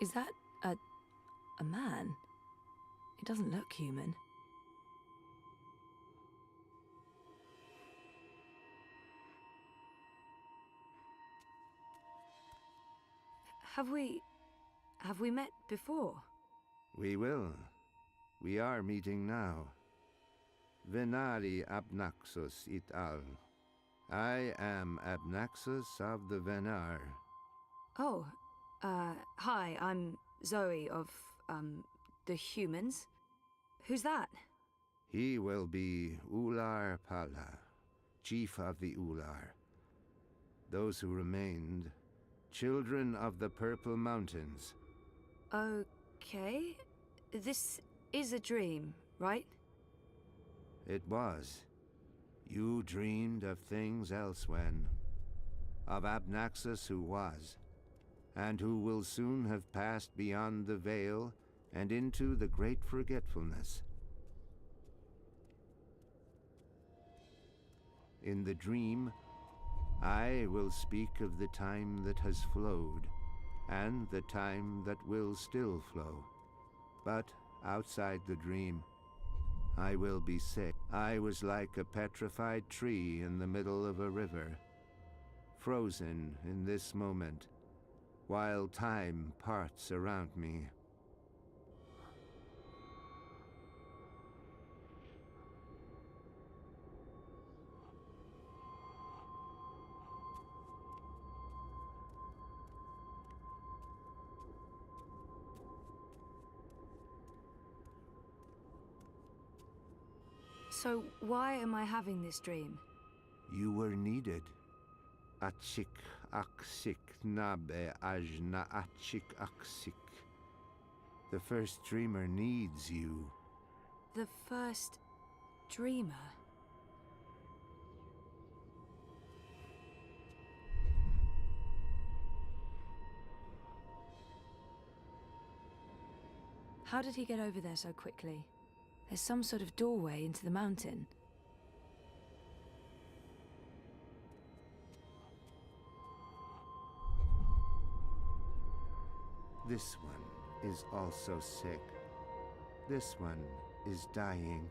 Is that a man? It doesn't look human. Have we met before? We will. We are meeting now. Venari Abnaxus it al. I am Abnaxus of the Venar. Oh, hi, I'm Zoe of, the humans. Who's that? He will be Ular Pala, chief of the Ular. Those who remained, children of the Purple Mountains. Okay. This is a dream, right? It was. You dreamed of things elsewhen. Of Abnaxus who was, and who will soon have passed beyond the veil and into the great forgetfulness. In the dream, I will speak of the time that has flowed, and the time that will still flow. But outside the dream, I will be sick. I was like a petrified tree in the middle of a river, frozen in this moment, while time parts around me. So why am I having this dream? You were needed. Achik aksik nabe ajna achik aksik. The first dreamer needs you. The first dreamer? How did he get over there so quickly? There's some sort of doorway into the mountain. This one is also sick. This one is dying.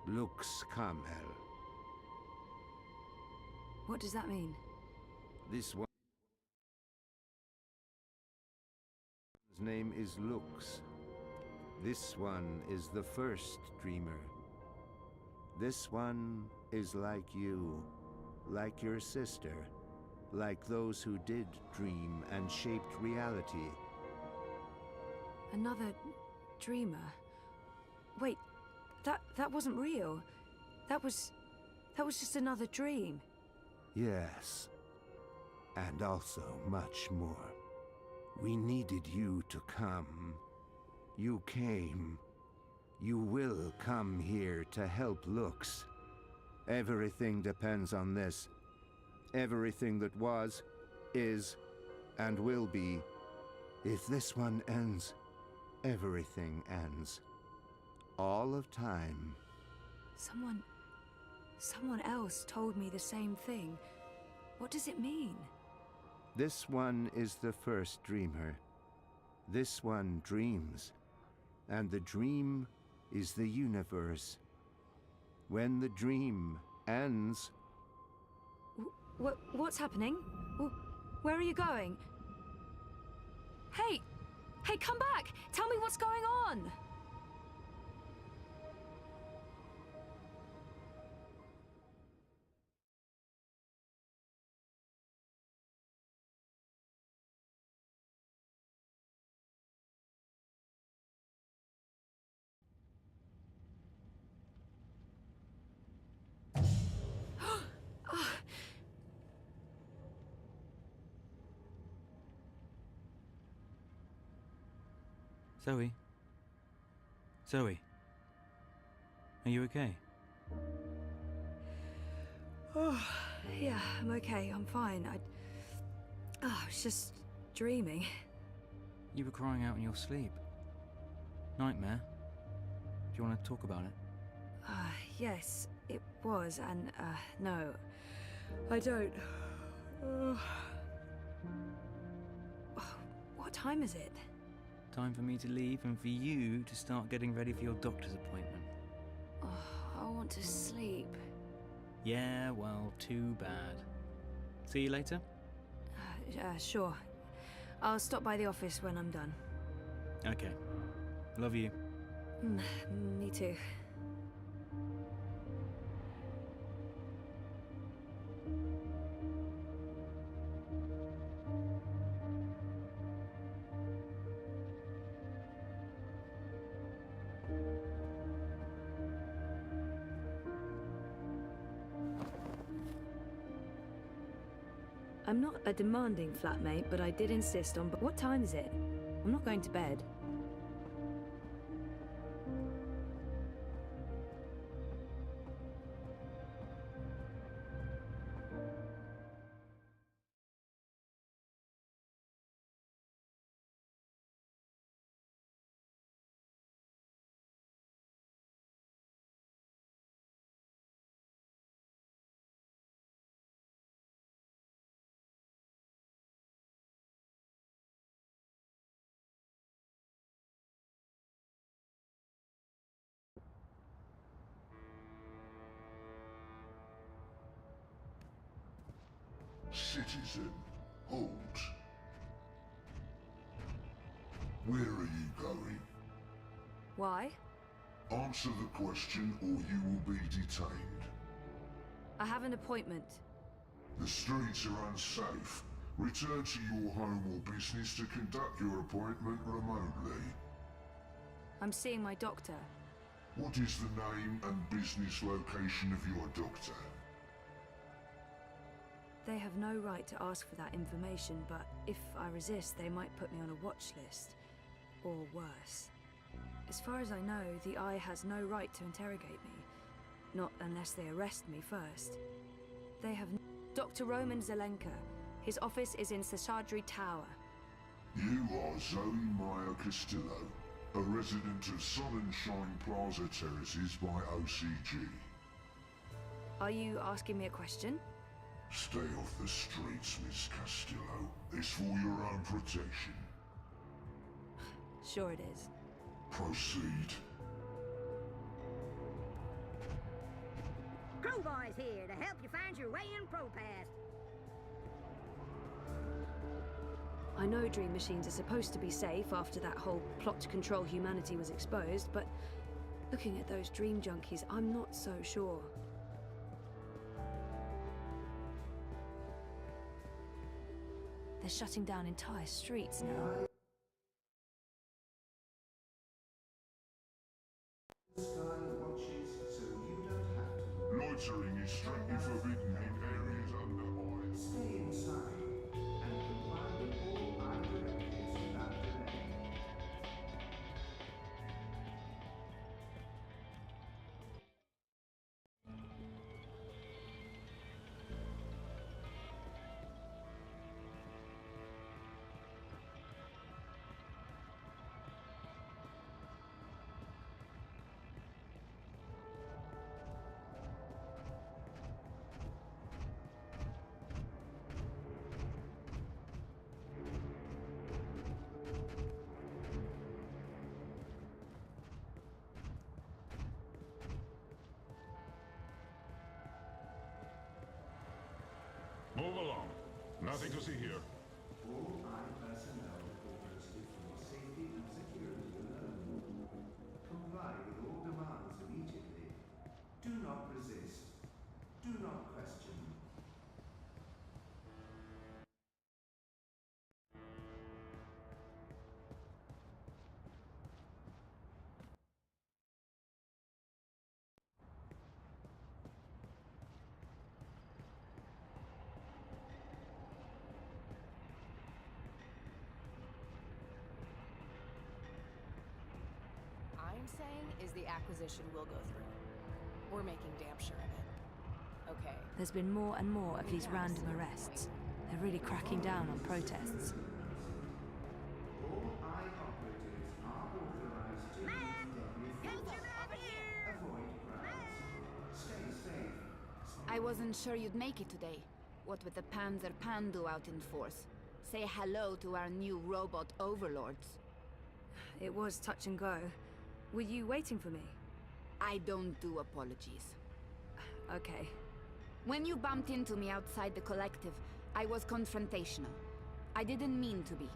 Lux Kamel. What does that mean? This one's name is Lux. This one is the first dreamer. This one is like you, like your sister, like those who did dream and shaped reality. Another dreamer? Wait, that wasn't real. That was just another dream. Yes, and also much more. We needed you to come. You came. You will come here to help Lux. Everything depends on this. Everything that was, is, and will be. If this one ends, everything ends. All of time. Someone else told me the same thing. What does it mean? This one is the first dreamer. This one dreams. And the dream is the universe. When the dream ends... What's happening? Where are you going? Hey! Hey, come back! Tell me what's going on! Zoe? Zoe? Are you okay? Oh, yeah, I'm okay. I'm fine. I was just dreaming. You were crying out in your sleep. Nightmare? Do you want to talk about it? Yes, it was, and, no, I don't. What time is it? Time for me to leave and for you to start getting ready for your doctor's appointment. Oh, I want to sleep. Yeah, well, too bad. See you later? Sure. I'll stop by the office when I'm done. Okay. Love you. Me too. I'm not a demanding flatmate, but I did insist on... What time is it? I'm not going to bed. Citizen, hold. Where are you going? Why? Answer the question or you will be detained. I have an appointment. The streets are unsafe. Return to your home or business to conduct your appointment remotely. I'm seeing my doctor. What is the name and business location of your doctor? They have no right to ask for that information, but if I resist, they might put me on a watch list. Or worse. As far as I know, the Eye has no right to interrogate me. Not unless they arrest me first. They have... Dr. Roman Zelenka. His office is in Seshadri Tower. You are Zoe Meyer Castillo, a resident of Sun and Shine Plaza Terraces by OCG. Are you asking me a question? Stay off the streets, Miss Castillo. It's for your own protection. Sure it is. Proceed. Crowbar's here to help you find your way in ProPass. I know dream machines are supposed to be safe after that whole plot to control humanity was exposed, but looking at those dream junkies, I'm not so sure. They're shutting down entire streets now. Loitering is strictly forbidden in areas under eye. Stay inside and comply with all eye directives without delay. Move along. Nothing to see here. All eye personnel report posted for your safety and security alone. Comply with all demands immediately. Do not resist. Do not question. I'm saying is the acquisition will go through. We're making damn sure of it. Okay. There's been more and more of these random arrests. They're really cracking down on protests. All eye operatives are authorized to avoid crowds. Stay safe. I wasn't sure you'd make it today. What with the Panzer Pandu out in force. Say hello to our new robot overlords. It was touch and go. Were you waiting for me? I don't do apologies. Okay. When you bumped into me outside the collective, I was confrontational. I didn't mean to be.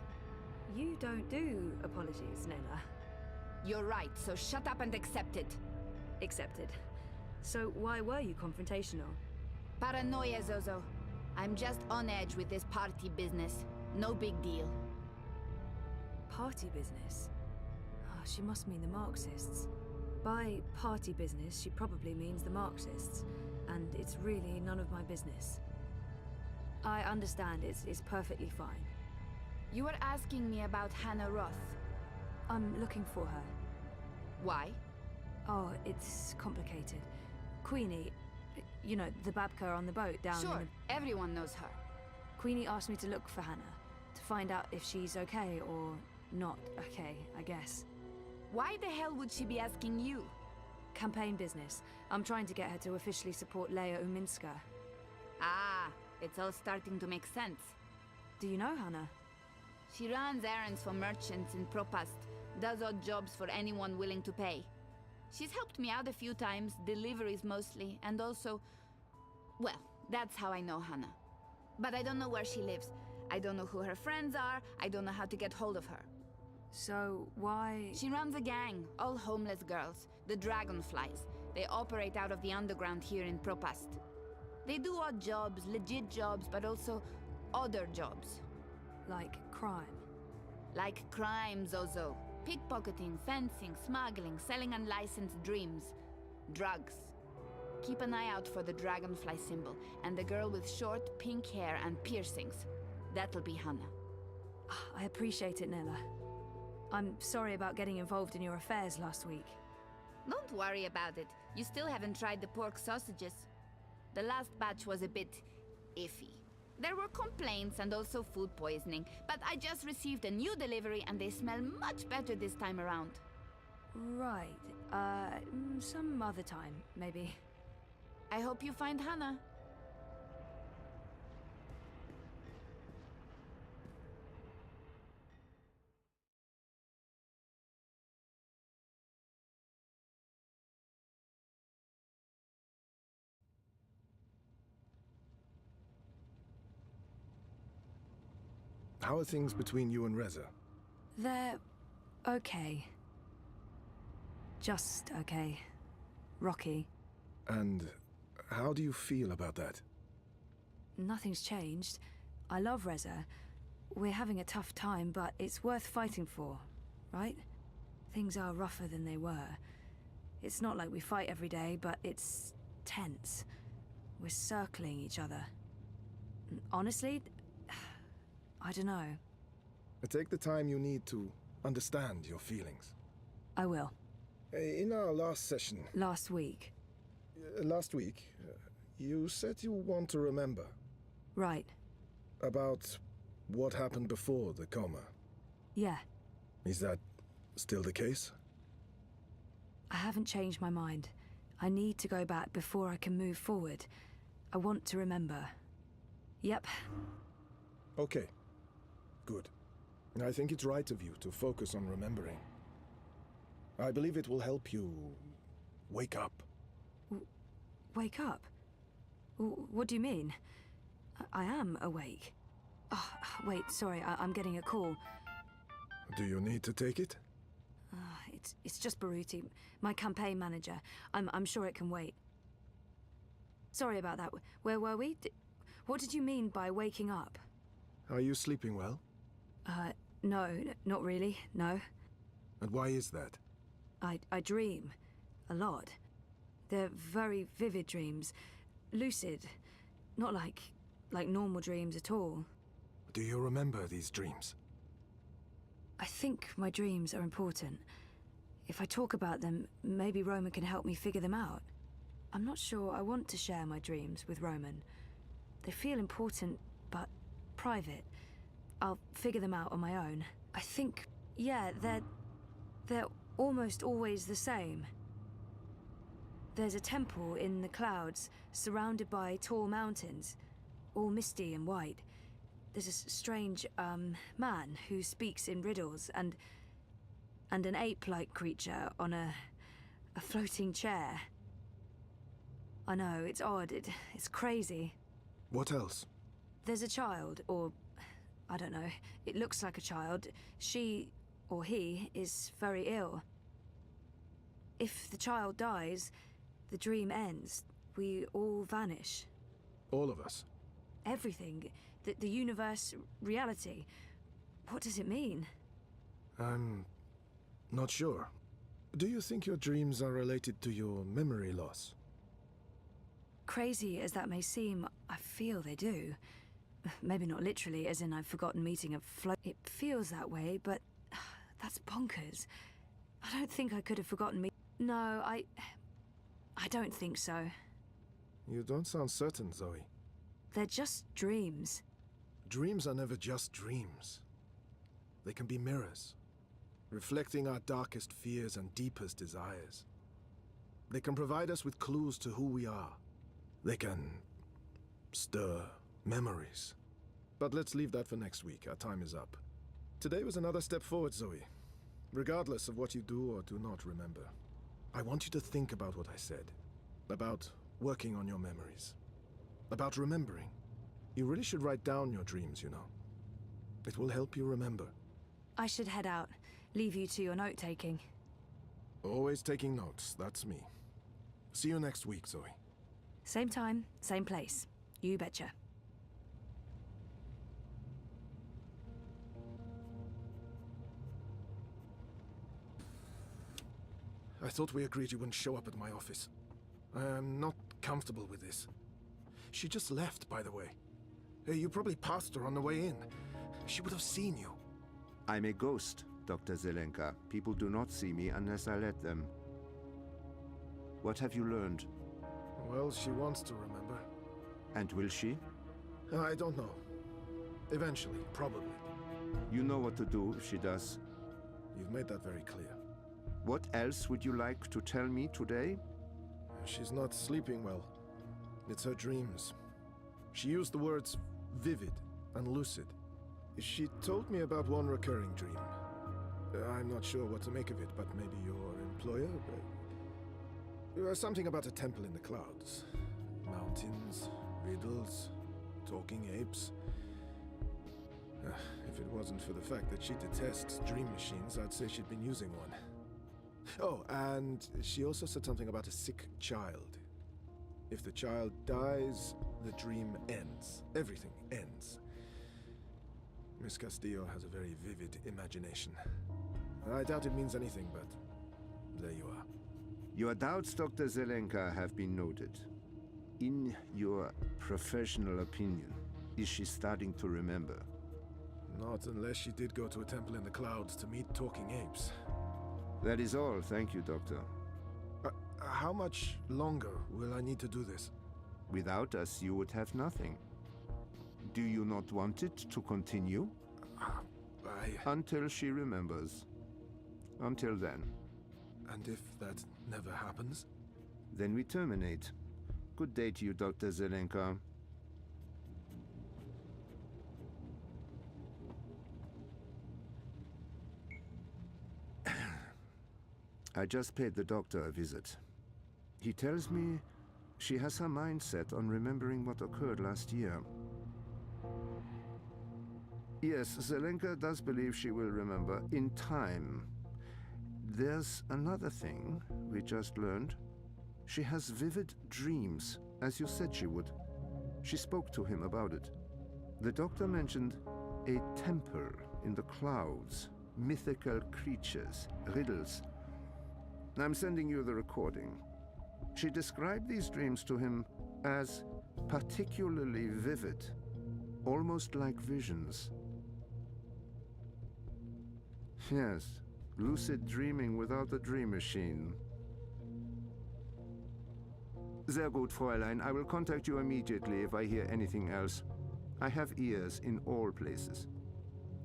You don't do apologies, Nayla. You're right, so shut up and accept it. Accepted. So why were you confrontational? Paranoia, Zozo. I'm just on edge with this party business. No big deal. Party business? Oh, she must mean the Marxists. By party business, she probably means the Marxists. And it's really none of my business. I understand, it's perfectly fine. You were asking me about Hannah Roth. I'm looking for her. Why? Oh, it's complicated. Queenie, you know, the Babka on the boat down Sure, in everyone knows her. Queenie asked me to look for Hannah, to find out if she's okay or not okay, I guess. Why the hell would she be asking you? Campaign business. I'm trying to get her to officially support Leia Uminska. Ah, it's all starting to make sense. Do you know Hannah? She runs errands for merchants in Propast, does odd jobs for anyone willing to pay. She's helped me out a few times, deliveries mostly, and also... Well, that's how I know Hannah. But I don't know where she lives. I don't know who her friends are, I don't know how to get hold of her. So, why... She runs a gang, all homeless girls, the Dragonflies. They operate out of the underground here in Propast. They do odd jobs, legit jobs, but also other jobs. Like crime? Like crime, Zozo. Pickpocketing, fencing, smuggling, selling unlicensed dreams. Drugs. Keep an eye out for the dragonfly symbol, and the girl with short, pink hair and piercings. That'll be Hannah. I appreciate it, Nella. I'm sorry about getting involved in your affairs last week. Don't worry about it. You still haven't tried the pork sausages. The last batch was a bit iffy. There were complaints and also food poisoning, but I just received a new delivery and they smell much better this time around. Right. Some other time, maybe. I hope you find Hannah. How are things between you and Reza? They're okay. Just okay. Rocky. And how do you feel about that? Nothing's changed. I love Reza. We're having a tough time, but it's worth fighting for, right? Things are rougher than they were. It's not like we fight every day, but it's tense. We're circling each other. Honestly, I don't know. Take the time you need to understand your feelings. I will. In our last session... Last week. Last week, you said you want to remember. Right. About what happened before the coma. Yeah. Is that still the case? I haven't changed my mind. I need to go back before I can move forward. I want to remember. Yep. Okay. Good. I think it's right of you to focus on remembering. I believe it will help you wake up. Wake up? What do you mean? I am awake. Oh, wait, sorry, I'm getting a call. Do you need to take it? It's just Baruti, my campaign manager. I'm sure it can wait. Sorry about that. Where were we? What did you mean by waking up? Are you sleeping well? No, not really, no. And why is that? I dream. A lot. They're very vivid dreams. Lucid. Not like normal dreams at all. Do you remember these dreams? I think my dreams are important. If I talk about them, maybe Roman can help me figure them out. I'm not sure I want to share my dreams with Roman. They feel important, but private. I'll figure them out on my own. I think, yeah, they're almost always the same. There's a temple in the clouds, surrounded by tall mountains, all misty and white. There's a strange, man who speaks in riddles, and and an ape-like creature on a floating chair. I know, it's odd, it's crazy. What else? There's a child, or I don't know, it looks like a child. She, or he, is very ill. If the child dies, the dream ends. We all vanish. All of us? Everything. The universe, reality. What does it mean? I'm not sure. Do you think your dreams are related to your memory loss? Crazy as that may seem, I feel they do. Maybe not literally, as in I've forgotten meeting a float. It feels that way, but that's bonkers. I don't think I could have forgotten me. No, I don't think so. You don't sound certain, Zoe. They're just dreams. Dreams are never just dreams. They can be mirrors, reflecting our darkest fears and deepest desires. They can provide us with clues to who we are. They can stir memories. But let's leave that for next week. Our time is up. Today was another step forward, Zoe. Regardless of what you do or do not remember, I want you to think about what I said. About working on your memories. About remembering. You really should write down your dreams, you know. It will help you remember. I should head out. Leave you to your note-taking. Always taking notes, that's me. See you next week, Zoe. Same time, same place. You betcha. I thought we agreed you wouldn't show up at my office. I am not comfortable with this. She just left, by the way. You probably passed her on the way in. She would have seen you. I'm a ghost, Dr. Zelenka. People do not see me unless I let them. What have you learned? Well, she wants to remember. And will she? I don't know. Eventually, probably. You know what to do if she does. You've made that very clear. What else would you like to tell me today? She's not sleeping well. It's her dreams. She used the words vivid and lucid. She told me about one recurring dream. I'm not sure what to make of it, but maybe your employer? Something about a temple in the clouds. Mountains, riddles, talking apes. If it wasn't for the fact that she detests dream machines, I'd say she'd been using one. Oh, and she also said something about a sick child. If the child dies, the dream ends. Everything ends. Miss Castillo has a very vivid imagination. I doubt it means anything, but there you are. Your doubts, Dr. Zelenka, have been noted. In your professional opinion, is she starting to remember? Not unless she did go to a temple in the clouds to meet talking apes. That is all. Thank you, Doctor. How much longer will I need to do this? Without us, you would have nothing. Do you not want it to continue? Until she remembers. Until then. And if that never happens? Then we terminate. Good day to you, Dr. Zelenka. I just paid the doctor a visit. He tells me she has her mind set on remembering what occurred last year. Yes, Zelenka does believe she will remember in time. There's another thing we just learned. She has vivid dreams, as you said she would. She spoke to him about it. The doctor mentioned a temple in the clouds, mythical creatures, riddles. I'm sending you the recording. She described these dreams to him as particularly vivid, almost like visions. Yes, lucid dreaming without a dream machine. Sehr gut, Fräulein. I will contact you immediately if I hear anything else. I have ears in all places.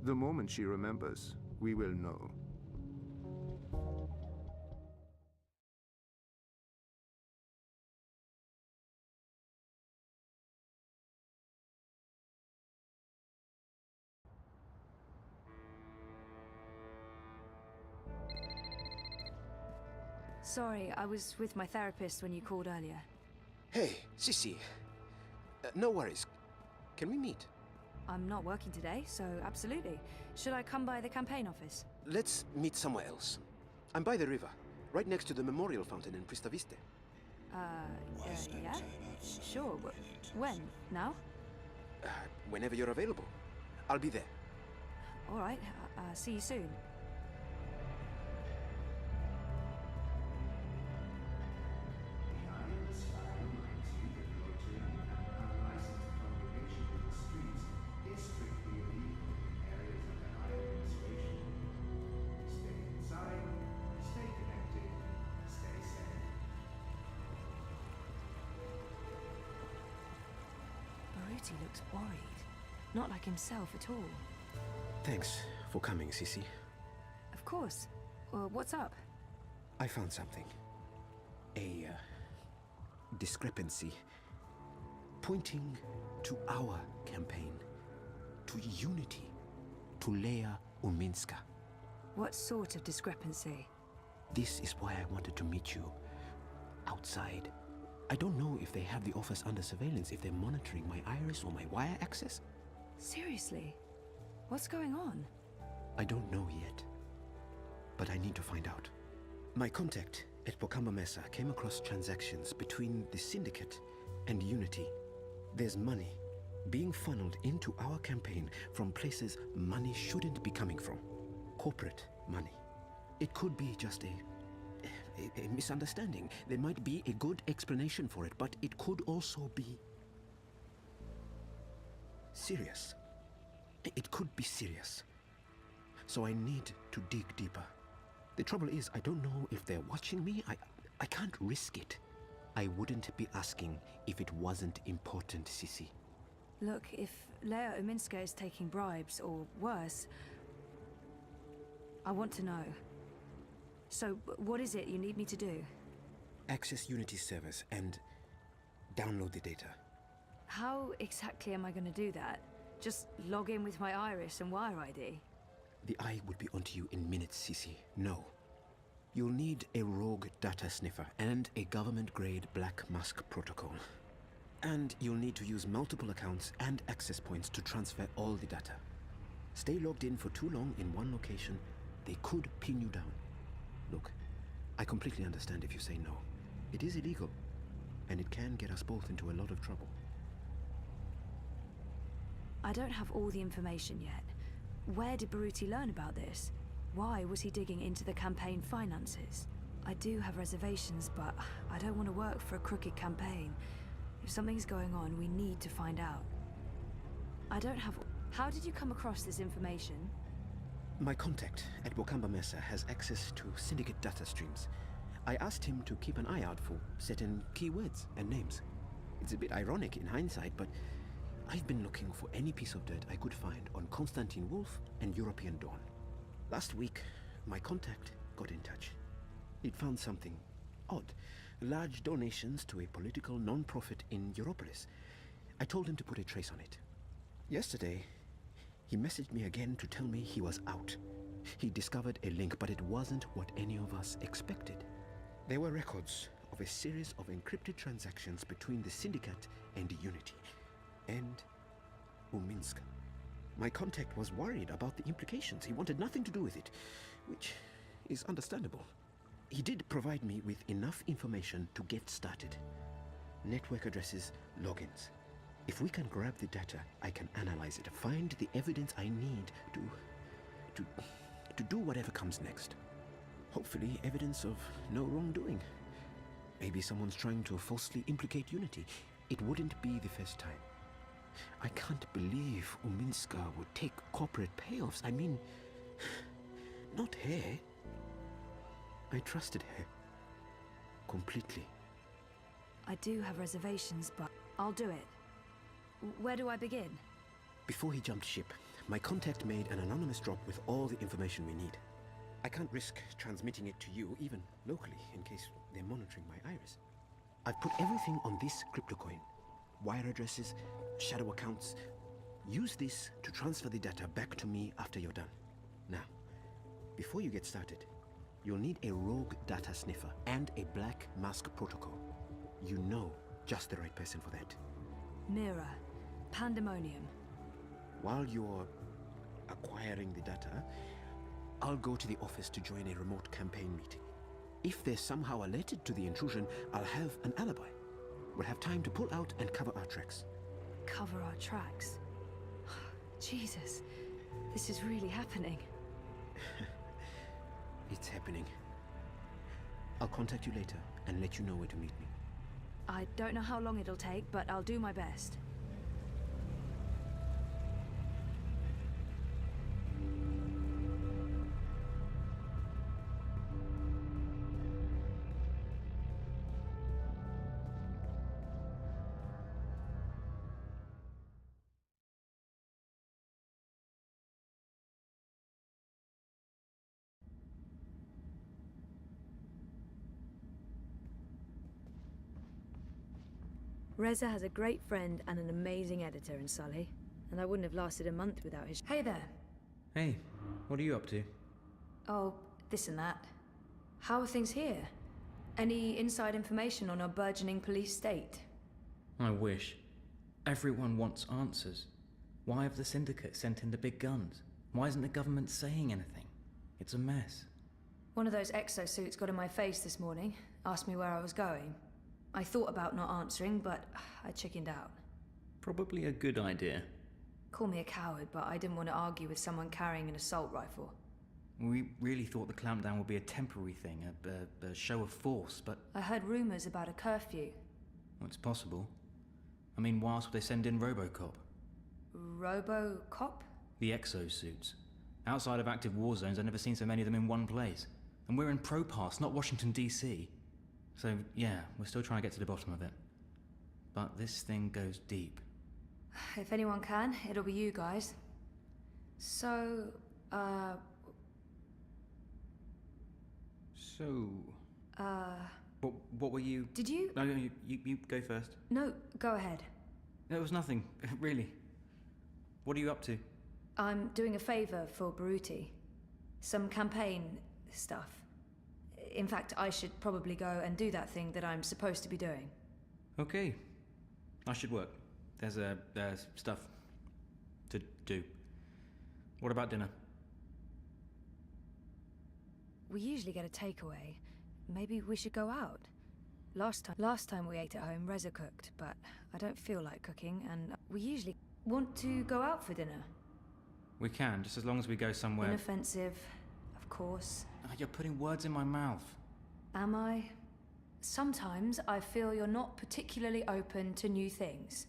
The moment she remembers, we will know. Sorry, I was with my therapist when you called earlier. Hey, Sissy. No worries. Can we meet? I'm not working today, so absolutely. Should I come by the campaign office? Let's meet somewhere else. I'm by the river, right next to the memorial fountain in Pristaviste. Yeah? Sure. When? Now? Whenever you're available. I'll be there. All right. See you soon. Baruti looks worried. Not like himself at all. Thanks for coming, Sissy. Of course. What's up? I found something. A discrepancy pointing to our campaign, to unity, to Leia Uminska. What sort of discrepancy? This is why I wanted to meet you outside. I don't know if they have the office under surveillance, if they're monitoring my iris or my wire access. Seriously? What's going on? I don't know yet, but I need to find out. My contact at Bocamba Mesa came across transactions between the Syndicate and Unity. There's money being funneled into our campaign from places money shouldn't be coming from. Corporate money. It could be just a misunderstanding. There might be a good explanation for it, but it could also be serious. It could be serious. So I need to dig deeper. The trouble is, I don't know if they're watching me. I can't risk it. I wouldn't be asking if it wasn't important, Sissy. Look, if Leia Uminska is taking bribes, or worse, I want to know. So, what is it you need me to do? Access Unity's servers and download the data. How exactly am I going to do that? Just log in with my iris and wire ID? The eye would be onto you in minutes, Sissy. No. You'll need a rogue data sniffer and a government-grade Black Mask protocol. And you'll need to use multiple accounts and access points to transfer all the data. Stay logged in for too long in one location, they could pin you down. Look, I completely understand if you say no. It is illegal, and it can get us both into a lot of trouble. I don't have all the information yet. Where did Baruti learn about this? Why was he digging into the campaign finances? I do have reservations, but I don't want to work for a crooked campaign. If something's going on, we need to find out. I don't have... How did you come across this information? My contact at Bocamba Mesa has access to Syndicate data streams. I asked him to keep an eye out for certain keywords and names. It's a bit ironic in hindsight, but I've been looking for any piece of dirt I could find on Constantine Wolf and European Dawn. Last week, my contact got in touch. He'd found something odd. Large donations to a political non-profit in Europolis. I told him to put a trace on it. Yesterday, he messaged me again to tell me he was out. He discovered a link, but it wasn't what any of us expected. There were records of a series of encrypted transactions between the Syndicate and Unity. And Uminska. My contact was worried about the implications. He wanted nothing to do with it, which is understandable. He did provide me with enough information to get started. Network addresses, logins. If we can grab the data, I can analyze it, find the evidence I need to do whatever comes next. Hopefully, evidence of no wrongdoing. Maybe someone's trying to falsely implicate Unity. It wouldn't be the first time. I can't believe Uminska would take corporate payoffs. I mean, not her. I trusted her. Completely. I do have reservations, but I'll do it. Where do I begin? Before he jumped ship, my contact made an anonymous drop with all the information we need. I can't risk transmitting it to you, even locally, in case they're monitoring my iris. I've put everything on this crypto coin. Wire addresses, shadow accounts. Use this to transfer the data back to me after you're done. Now, before you get started, You'll need a rogue data sniffer and a black mask protocol. You know just the right person for that. Mira. Pandemonium. While you're acquiring the data, I'll go to the office to join a remote campaign meeting. If they're somehow alerted to the intrusion, I'll have an alibi. We'll have time to pull out and cover our tracks. Cover our tracks? Jesus, this is really happening. It's happening. I'll contact you later and let you know where to meet me. I don't know how long it'll take, but I'll do my best. Reza has a great friend and an amazing editor in Sully, and I wouldn't have lasted a month without his— Hey there. Hey, what are you up to? Oh, this and that. How are things here? Any inside information on our burgeoning police state? I wish. Everyone wants answers. Why have the Syndicate sent in the big guns? Why isn't the government saying anything? It's a mess. One of those exosuits got in my face this morning, asked me where I was going. I thought about not answering, but I chickened out. Probably a good idea. Call me a coward, but I didn't want to argue with someone carrying an assault rifle. We really thought the clampdown would be a temporary thing, a show of force, but... I heard rumors about a curfew. Well, it's possible. I mean, why else would they send in Robocop? Robocop? The exosuits. Outside of active war zones, I've never seen so many of them in one place. And we're in Propass, not Washington, D.C. So, yeah, we're still trying to get to the bottom of it. But this thing goes deep. If anyone can, it'll be you guys. So, What were you... Did you? No, you go first. No, go ahead. There was nothing, really. What are you up to? I'm doing a favor for Baruti. Some campaign stuff. In fact, I should probably go and do that thing that I'm supposed to be doing. Okay. I should work. There's stuff to do. What about dinner? We usually get a takeaway. Maybe we should go out. Last time we ate at home, Reza cooked, but I don't feel like cooking, and we usually want to go out for dinner. We can, just as long as we go somewhere... Inoffensive, of course. You're putting words in my mouth. Am I? Sometimes I feel you're not particularly open to new things.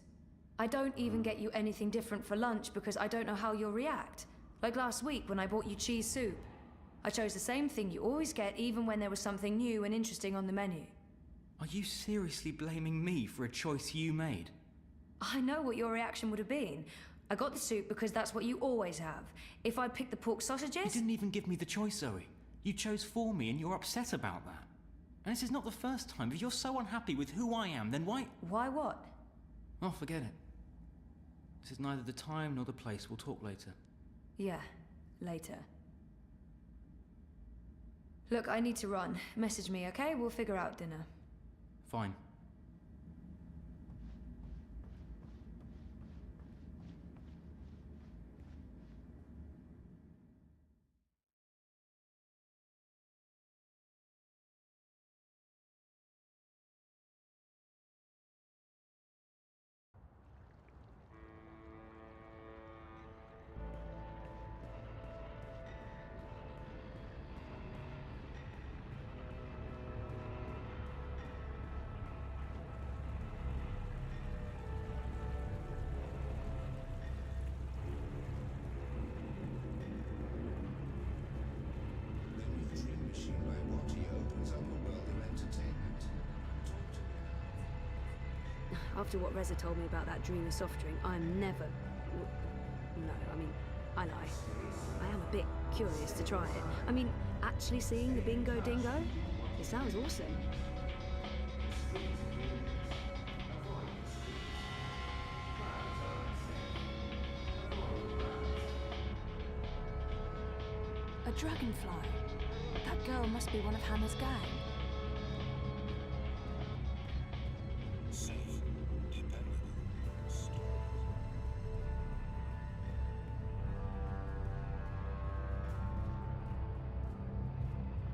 I don't even get you anything different for lunch because I don't know how you'll react. Like last week when I bought you cheese soup. I chose the same thing you always get even when there was something new and interesting on the menu. Are you seriously blaming me for a choice you made? I know what your reaction would have been. I got the soup because that's what you always have. If I'd picked the pork sausages... You didn't even give me the choice, Zoe. You chose for me and you're upset about that. And this is not the first time. If you're so unhappy with who I am, then why... Why what? Oh, forget it. This is neither the time nor the place. We'll talk later. Yeah, later. Look, I need to run. Message me, okay? We'll figure out dinner. Fine. After what Reza told me about that dreamer soft drink, I'm never... No, I mean, I lie. I am a bit curious to try it. I mean, actually seeing the Bingo Dingo? It sounds awesome. A dragonfly. That girl must be one of Hannah's gang.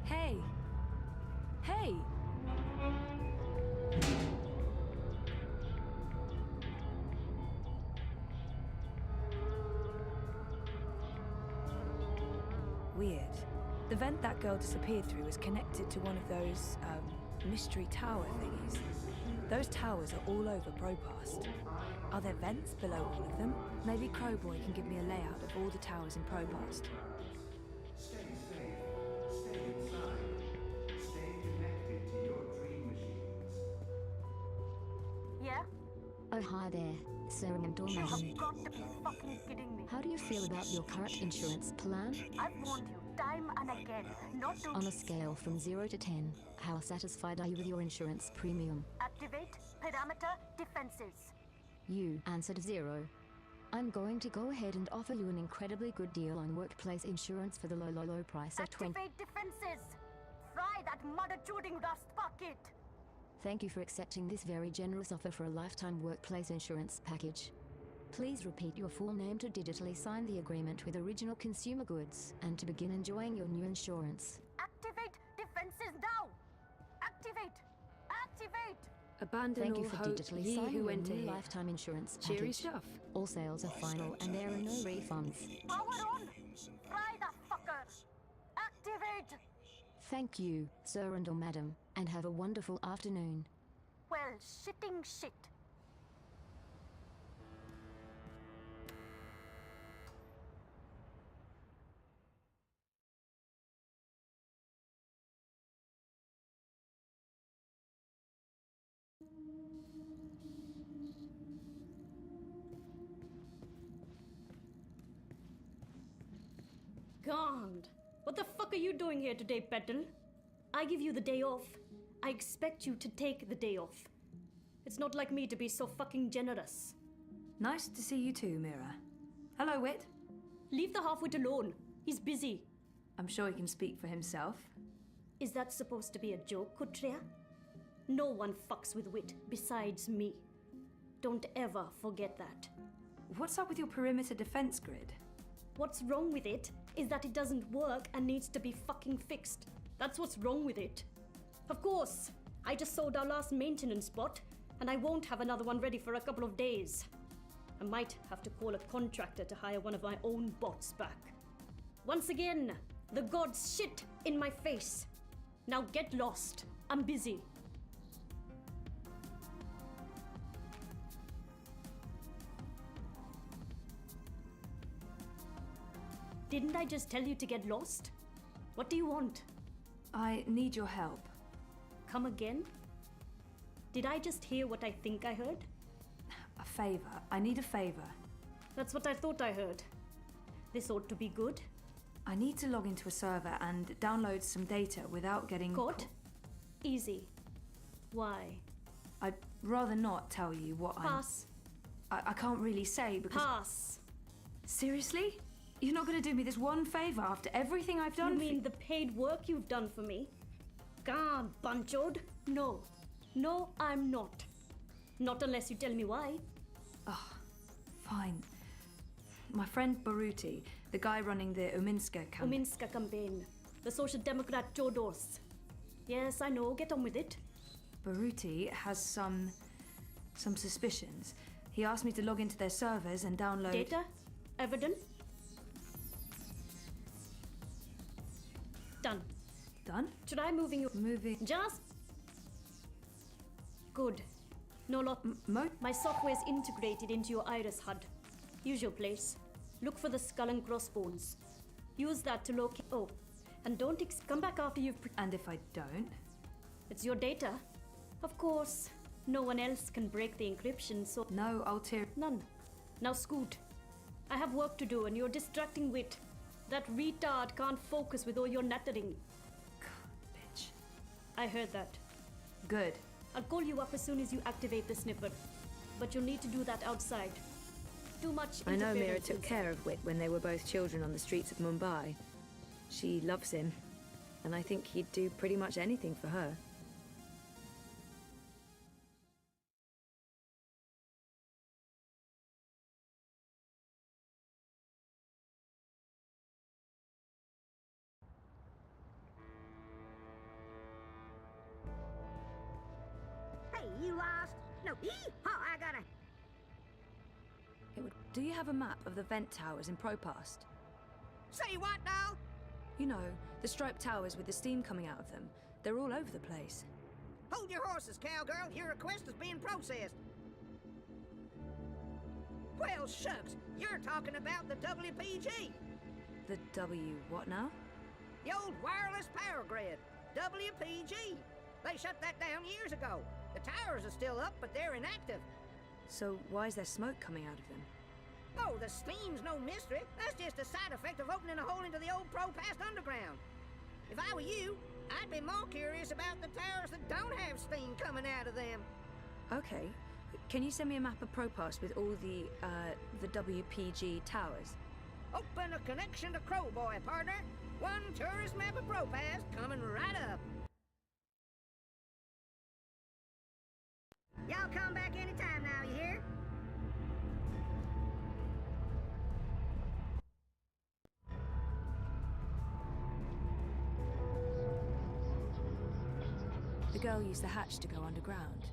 Hey! Hey! Weird. The vent that girl disappeared through is connected to one of those, mystery tower thingies. Those towers are all over Propast. Are there vents below all of them? Maybe Crowboy can give me a layout of all the towers in Propast. Stay safe. Stay inside. Stay connected to your dream machines. Yeah? Oh, hi there, Sir and You Dorman. have got to be fucking kidding me. How do you feel about your current insurance plan? I've warned you time and again not to On a scale from 0 to 10, how satisfied are you with your insurance premium? activate parameter defenses. You answered 0. I'm going to go ahead and offer you an incredibly good deal on workplace insurance for the low price of 20. Activate defenses. Fry that mother-chewing rust bucket. Thank you for accepting this very generous offer for a lifetime workplace insurance package. Please repeat your full name to digitally sign the agreement with Original Consumer Goods and to begin enjoying your new insurance. Activate defenses now. Activate. Activate. Abandon Thank you all for hope, digitally ye signing who your enter new here. lifetime insurance package. Cheery stuff. All sales are final and there are no refunds. Power on. Fry the fucker. Activate. Thank you, sir and or madam, and have a wonderful afternoon. Well, shitting shit. God, what the fuck are you doing here today, Petal? I give you the day off. I expect you to take the day off. It's not like me to be so fucking generous. Nice to see you too, Mira. Hello, Wit. Leave the half-wit alone. He's busy. I'm sure he can speak for himself. Is that supposed to be a joke, Kutria? No one fucks with wit besides me. Don't ever forget that. What's up with your perimeter defense grid? What's wrong with it is that it doesn't work and needs to be fucking fixed. That's what's wrong with it. Of course, I just sold our last maintenance spot, and I won't have another one ready for a couple of days. I might have to call a contractor to hire one of my own bots back. Once again, the gods shit in my face. Now get lost. I'm busy. Didn't I just tell you to get lost? What do you want? I need your help. Come again? Did I just hear what I think I heard? A favor. I need a favor. That's what I thought I heard. This ought to be good. I need to log into a server and download some data without getting Caught? Easy. Why? I'd rather not tell you what Pass. I can't really say because... Pass. Seriously? You're not going to do me this one favor after everything I've done? You mean the paid work you've done for me? God, Bunchod. No. No, I'm not. Not unless you tell me why. Oh, fine. My friend Baruti, the guy running the Uminska campaign. Uminska campaign. The Social Democrat Chodors. Yes, I know. Get on with it. Baruti has some suspicions. He asked me to log into their servers and download... Data? Evidence? Done. Done? Try moving your... Moving... Just... Good. No lot... My software's integrated into your Iris HUD. Use your place. Look for the skull and crossbones. Use that to locate... Oh, and don't come back after you've... And if I don't? It's your data. Of course, no one else can break the encryption, so... No ulterior... None. Now scoot. I have work to do and you're distracting Wit. That retard can't focus with all your nattering. Bitch. I heard that. Good. I'll call you up as soon as you activate the sniffer. But you'll need to do that outside. Too much I know Mira interference took care of Wit when they were both children on the streets of Mumbai. She loves him. and I think he'd do pretty much anything for her. Hey, you lost? No, yeehaw, I gotta... Do you have a map of the vent towers in Propast? Say what now? You know, the striped towers with the steam coming out of them. They're all over the place. Hold your horses, cowgirl. Your request is being processed. Well, shucks. You're talking about the WPG. The W what now? The old wireless power grid. WPG. They shut that down years ago. The towers are still up, but they're inactive. So why is there smoke coming out of them? Oh, the steam's no mystery. That's just a side effect of opening a hole into the old Propast underground. If I were you, I'd be more curious about the towers that don't have steam coming out of them. Okay. Can you send me a map of Propast with all the WPG towers? Open a connection to Crowboy, partner. One tourist map of Propast coming right up. Y'all come back anytime now, you hear? The girl used the hatch to go underground.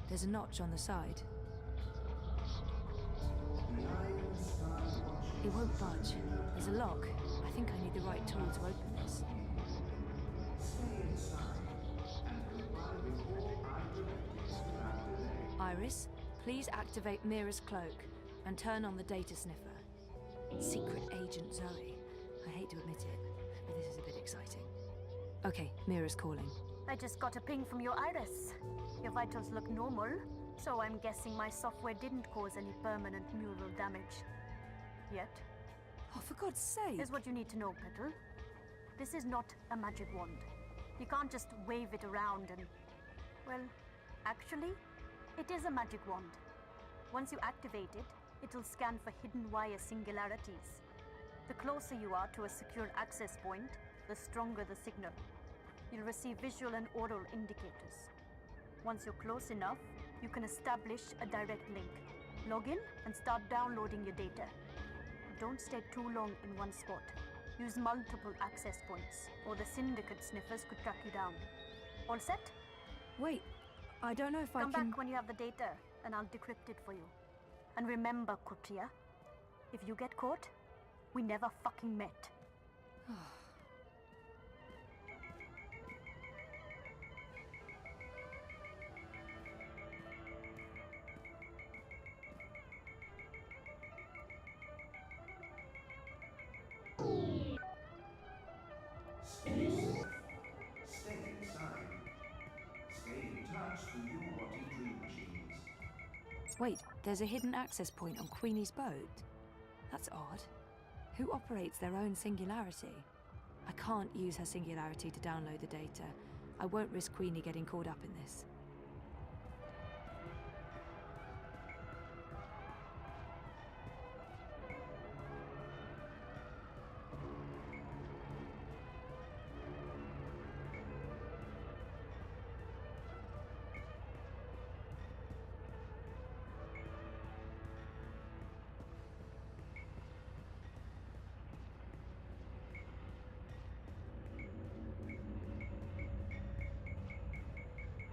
There's a notch on the side. It won't budge. There's a lock. I think I need the right tool to open this. Iris, please activate Mira's cloak and turn on the data sniffer. Secret Agent Zoe. I hate to admit it, but this is a bit exciting. Okay, Mira's calling. I just got a ping from your Iris. Your vitals look normal, so I'm guessing my software didn't cause any permanent neural damage. Yet. Oh, for God's sake! Here's what you need to know, Petal. This is not a magic wand. You can't just wave it around and... Well, actually, it is a magic wand. Once you activate it, it'll scan for hidden wire singularities. The closer you are to a secure access point, the stronger the signal. You'll receive visual and oral indicators. Once you're close enough, you can establish a direct link. Log in and start downloading your data. Don't stay too long in one spot. Use multiple access points, or the Syndicate sniffers could track you down. All set? Wait, I don't know if I can... Come back when you have the data, and I'll decrypt it for you. And remember, Kutia, if you get caught, we never fucking met. Wait, there's a hidden access point on Queenie's boat? That's odd. Who operates their own singularity? I can't use her singularity to download the data. I won't risk Queenie getting caught up in this.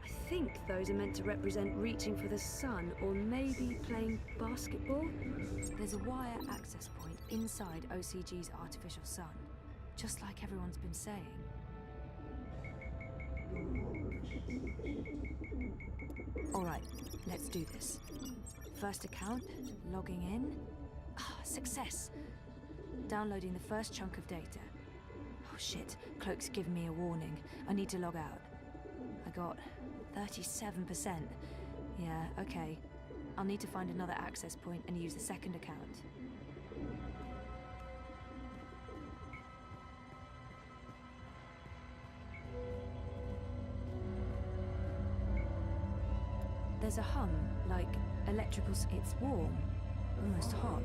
I think those are meant to represent reaching for the sun, or maybe playing basketball. There's a wire access point inside OCG's artificial sun, just like everyone's been saying. Alright, let's do this. First account, logging in. Ah, success! Downloading the first chunk of data. Oh shit, Cloak's given me a warning. I need to log out. I got 37%. Yeah, okay. I'll need to find another access point and use the second account. There's a hum, like electrical... It's warm. Almost hot.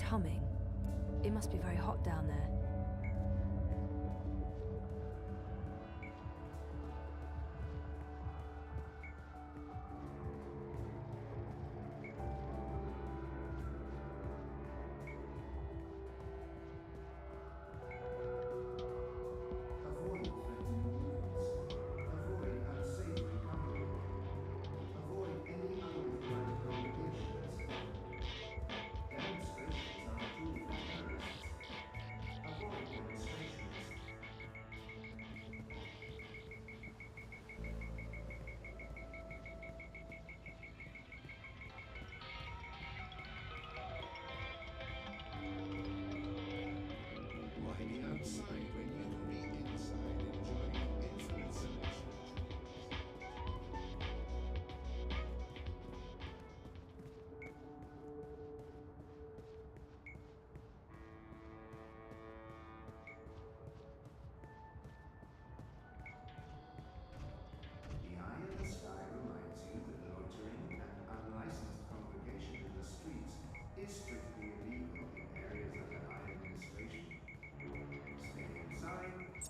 humming. It must be very hot down there.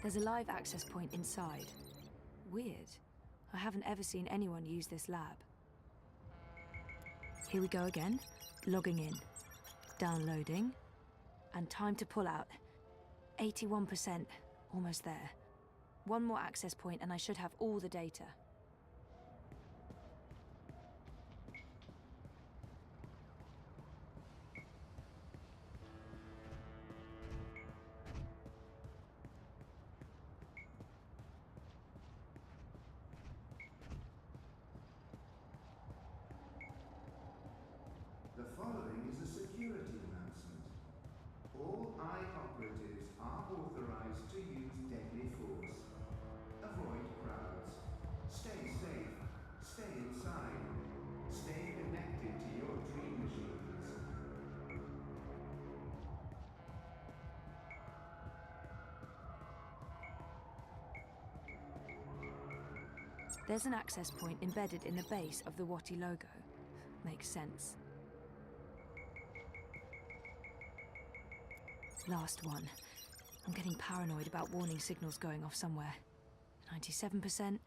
There's a live access point inside. Weird. I haven't ever seen anyone use this lab. Here we go again. Logging in. Downloading. And time to pull out. 81%. Almost there. One more access point and I should have all the data. The following is a security announcement. All I operatives are authorized to use deadly force. Avoid crowds. Stay safe. Stay inside. Stay connected to your dream machines. There's an access point embedded in the base of the Watty logo. Makes sense. Last one. I'm getting paranoid about warning signals going off somewhere. 97%,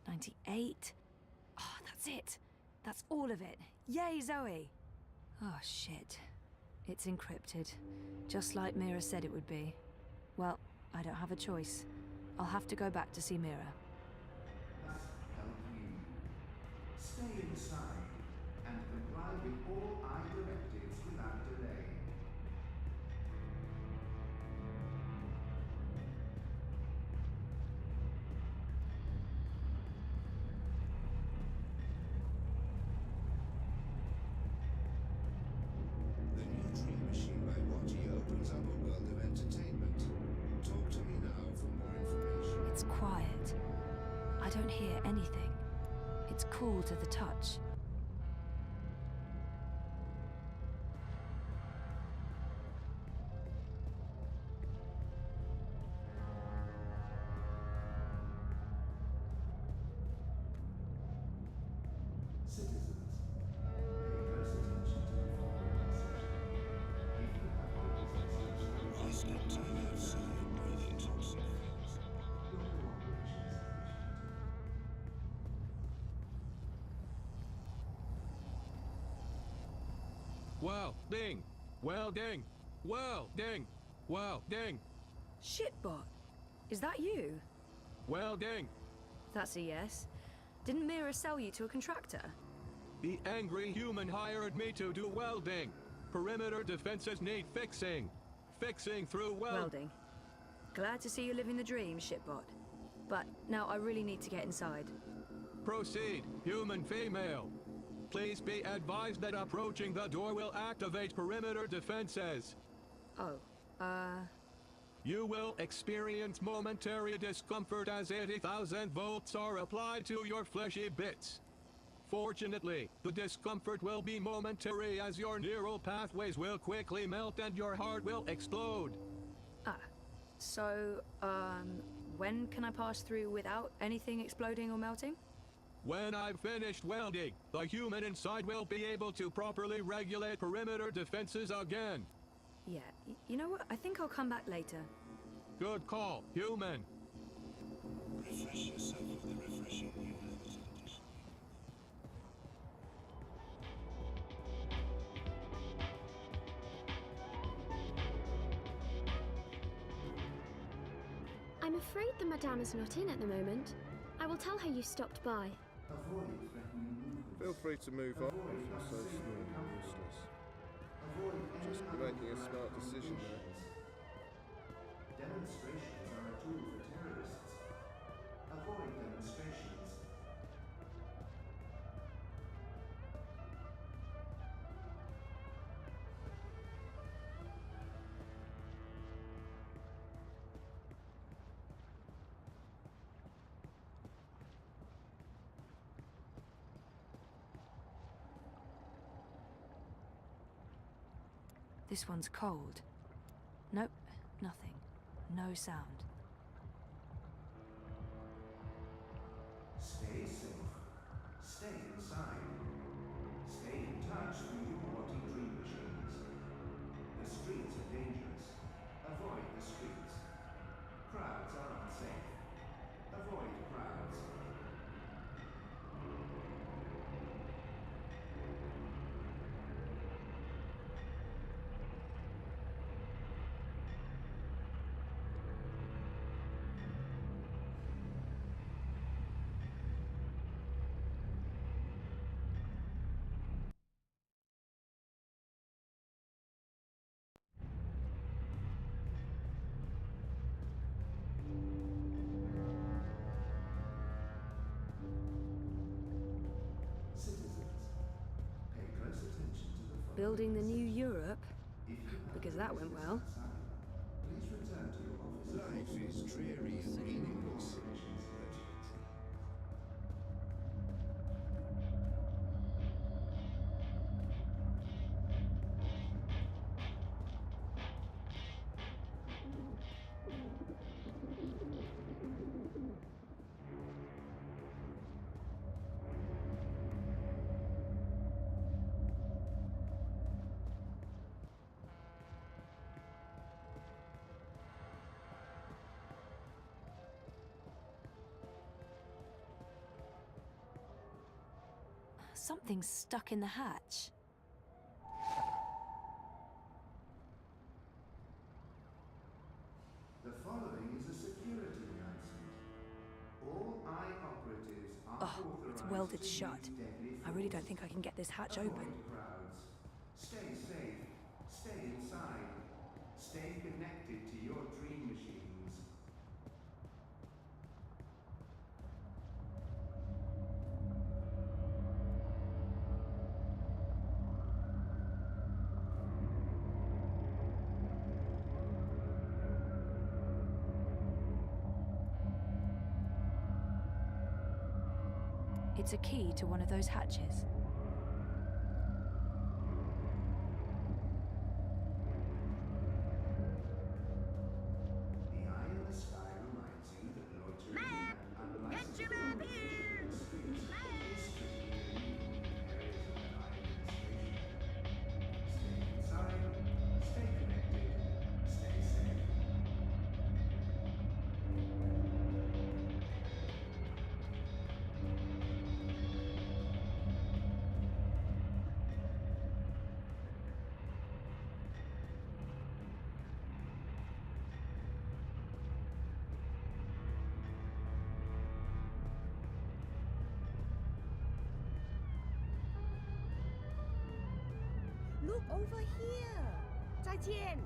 98. Oh, that's it. That's all of it. Yay, Zoe! Oh, shit. It's encrypted. Just like Mira said it would be. Well, I don't have a choice. I'll have to go back to see Mira. Must help you. Stay inside and comply with all I directives without delay. The new Dream Machine by Watty opens up a world of entertainment. Talk to me now for more information. It's quiet. I don't hear anything. It's cool to the touch. Citizens, pay close attention to the following message. If you have business I spent time outside breathing toxic fumes. your cooperation is appreciated. Welding! Welding! Welding! Welding! Shitbot! Is that you? Welding! That's a yes. Didn't Mira sell you to a contractor? The angry human hired me to do welding. Perimeter defenses need fixing. Fixing through Welding. Glad to see you living the dream, shitbot. But now I really need to get inside. Proceed, human female. Please be advised that approaching the door will activate perimeter defenses. Oh, You will experience momentary discomfort as 80,000 volts are applied to your fleshy bits. Fortunately, the discomfort will be momentary as your neural pathways will quickly melt and your heart will explode. So, when can I pass through without anything exploding or melting? When I've finished welding, the human inside will be able to properly regulate perimeter defenses again. Yeah, you know what? I think I'll come back later. Good call, human. Refresh yourself with the refreshing news. I'm afraid the Madame is not in at the moment. I will tell her you stopped by. Feel free to move on if you're so small and useless. Just making a smart decision there. Demonstrations are a tool for terrorists. Avoid demonstrations. This one's cold. Nope, nothing. No sound. Stay safe. Stay inside. Stay in touch through your wanting dream machines. The streets are dangerous. Avoid the streets. Crowds are unsafe. Avoid crowds. Building the new Europe? Because that went well. Life is dreary and meaningless. Something's stuck in the hatch. The following is a security announcement. All eye operatives are authorized It's welded to shut. use deadly I really force. don't think I can get this hatch Avoid open. crowds. Stay safe. Stay inside. Stay connected to your dream machines. It's a key to one of those hatches. The eye in the sky reminds you that loitering and unlicensed communication in streets is strictly illegal in areas of the eye administration. Stay inside, stay connected, stay safe. Look over here! 再见!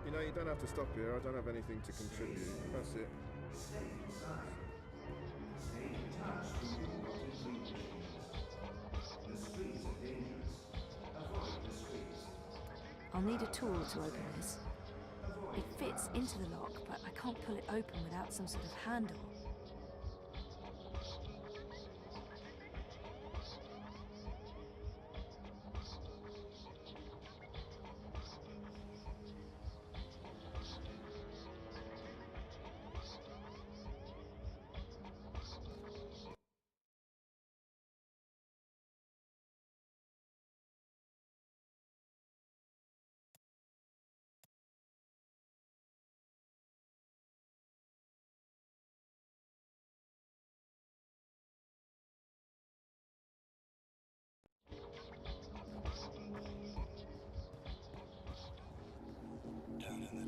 You know, you don't have to stop here. I don't have anything to contribute. That's it. Stay inside. Stay in touch through your wanting dream machines. The streets are dangerous. Avoid the streets. I'll need a tool to open this. It fits into the lock, but I can't pull it open without some sort of handle.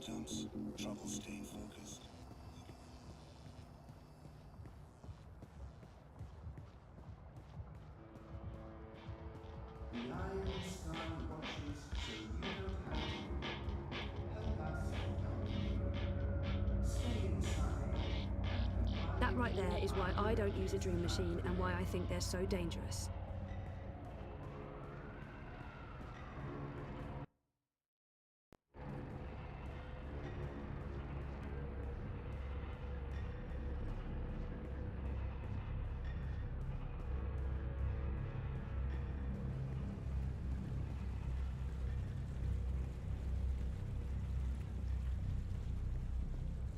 Sometimes trouble staying focused. The eye in the sky watches, so you don't have to. Help us help you. Stay inside and comply. That right there is why I don't use a dream machine and why I think they're so dangerous.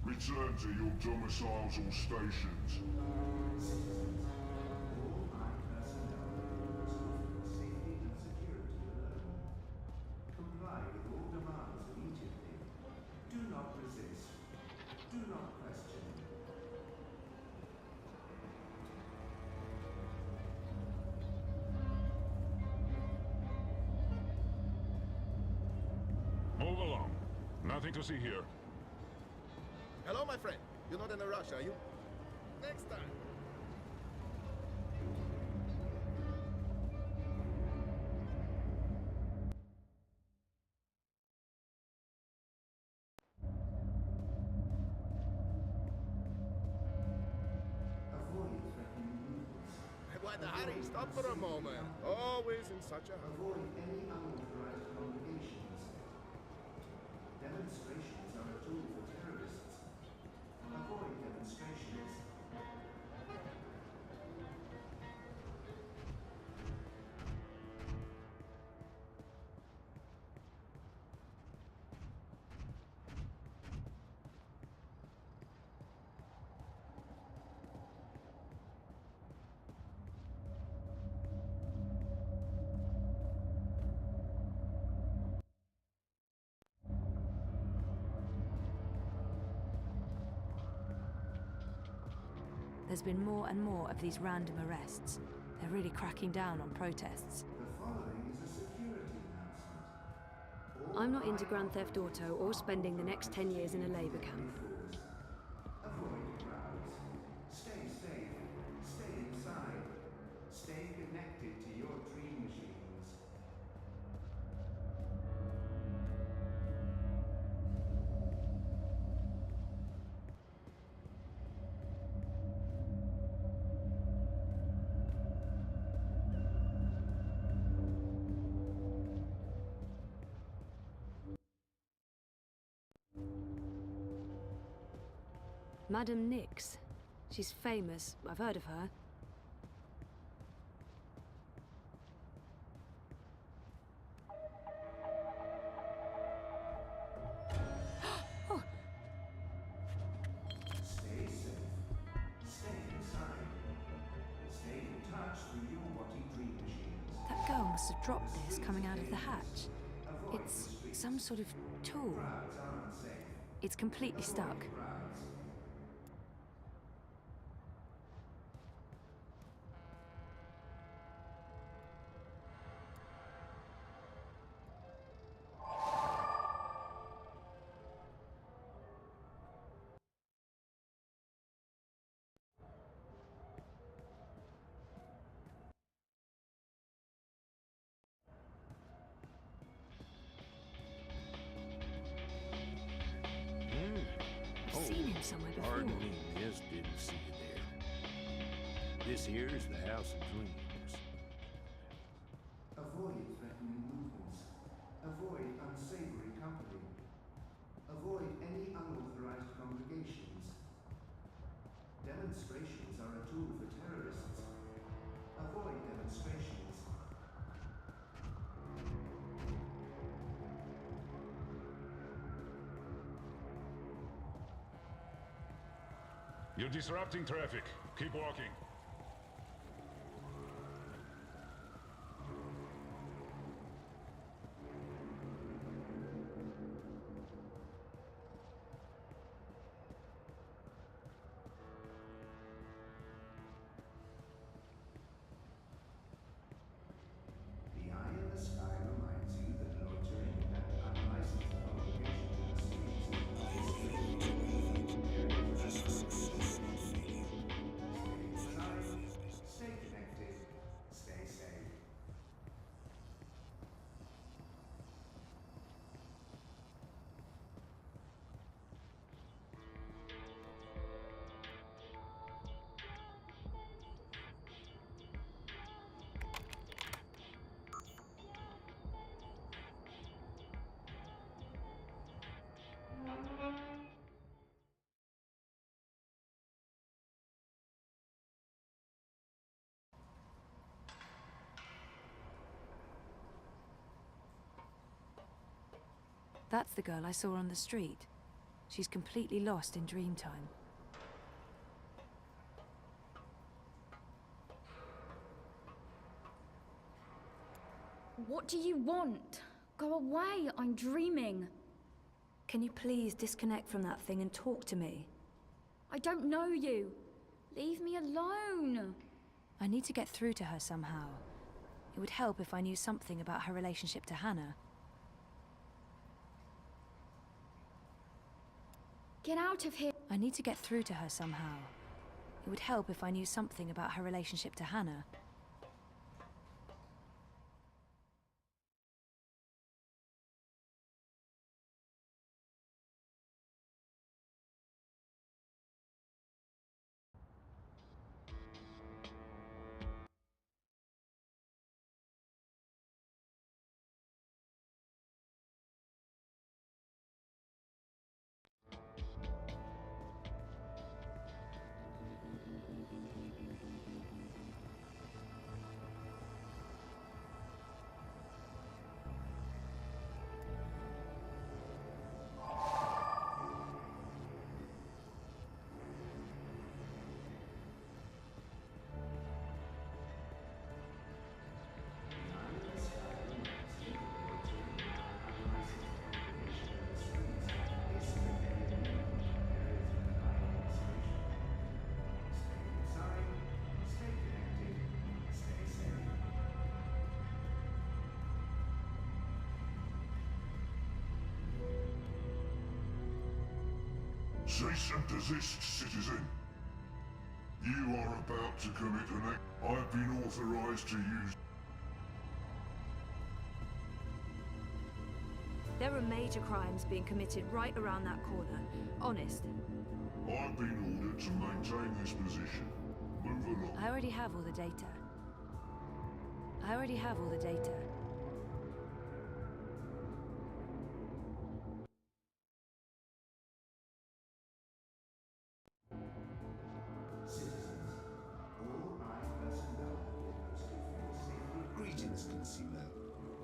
Return to your domiciles or stations. Citizens, all my personnel are for safety and security alone. Comply with all demands immediately. Do not resist. Do not question. Move along. Nothing to see here. Hello, my friend. You're not in a rush, are you? Next time. Avoid threatening movements. Why the hurry? Stop for a moment. Always in such a hurry. Avoid any unauthorized congregations. Demonstrations are a tool for terrorists. Avoid demonstrations. There's been more and more of these random arrests. They're really cracking down on protests. The following is a security announcement. I'm not into Grand Theft Auto or spending the next 10 years in a labor camp. Avoid crowds. Stay safe. Stay inside. Stay connected to your dream machines. Madam Nix. She's famous. I've heard of her. Stay safe. Stay inside. Stay in touch with your Watty dream machines. That girl must have dropped this coming out of the hatch. It's some sort of tool. Crowds aren't safe. It's completely stuck. Crowds. I've seen him somewhere before. Pardon me, miss, didn't see you there. This here's the House of Dreams. Avoid threatening movements. Avoid unsavory company. Avoid any unauthorized congregations. Demonstrations are a tool for terrorists. Avoid demonstrations. You're disrupting traffic. Keep walking. The eye in the sky reminds you that loitering and unlicensed congregations in the streets That's the girl I saw on the street. She's completely lost in Dreamtime. What do you want? Go away, I'm dreaming. Can you please disconnect from that thing and talk to me? I don't know you. Leave me alone. I need to get through to her somehow. It would help if I knew something about her relationship to Hannah. Get out of here. I need to get through to her somehow. It would help if I knew something about her relationship to Hannah. Cease and desist, citizen. You are about to commit an act. I've been authorized to use. There are major crimes being committed right around that corner. Honest. I've been ordered to maintain this position. Move along. I already have all the data. I already have all the data. Greetings, consumer.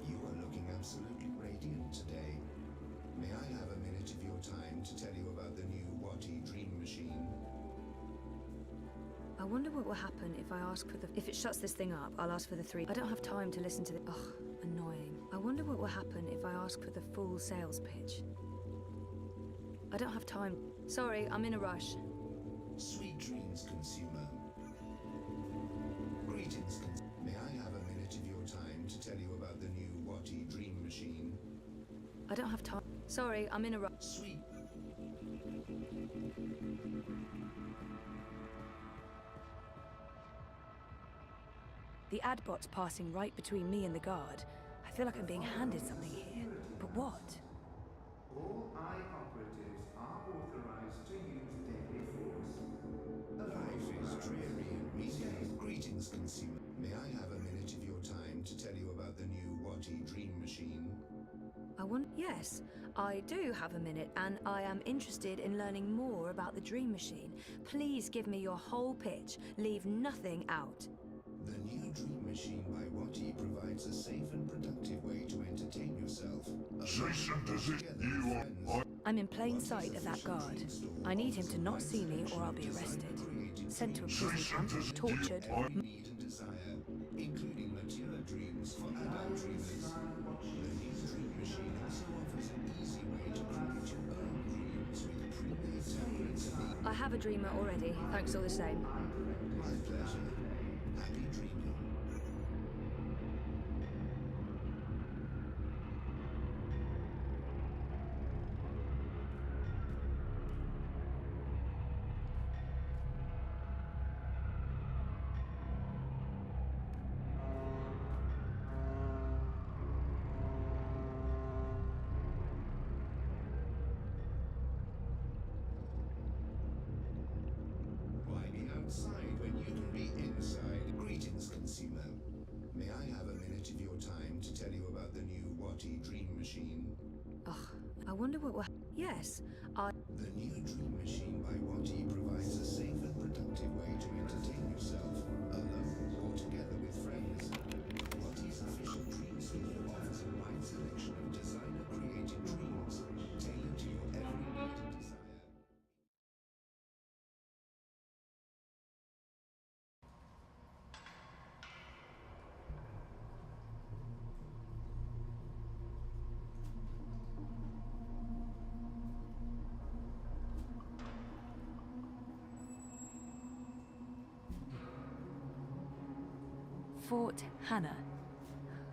You are looking absolutely radiant today. May I have a minute of your time to tell you about the new Wati Dream Machine? I wonder what will happen if I ask for the... If it shuts this thing up, I'll ask for the 3... I don't have time to listen to the... Ugh, annoying. I wonder what will happen if I ask for the full sales pitch. I don't have time. Sorry, I'm in a rush. Sweet dreams, consumer. Greetings, May I have a minute of your time to tell you about the new Wati Dream Machine? I don't have time. Sorry, I'm in a rush. Sweet. The ad bot's passing right between me and the guard. I feel like I'm being handed something here. But what? All eye operatives are authorized to use deadly force. Life is dreary and meaningless. Greetings, consumer. May I have a minute of your time to tell you about the new Wati Dream Machine? I want... Yes, I do have a minute, and I am interested in learning more about the Dream Machine. Please give me your whole pitch. Leave nothing out. The new Dream Machine by Wati provides a safe and productive way to entertain yourself. Cease and desist. You are... I'm in plain sight of that guard. I need him to not see me or I'll be arrested. Sent to a prison camp, tortured... Need and desire, including mature dreams for adult dreamers. The new Dream Machine also offers an easy way to create your own dreams with pre-made templates of the... I have a dreamer already, thanks all the same. My pleasure. Happy dreaming. Why be outside when you can be inside? Greetings, consumer. May I have a minute of your time to tell you about the new Wati Dream Machine? Ugh, I wonder what will... Yes, The new Dream Machine by Wati provides a safe and productive way to entertain yourself, alone or together with friends. Wati's official Dream Store offers a wide selection of designer-created dreams Fort Hannah.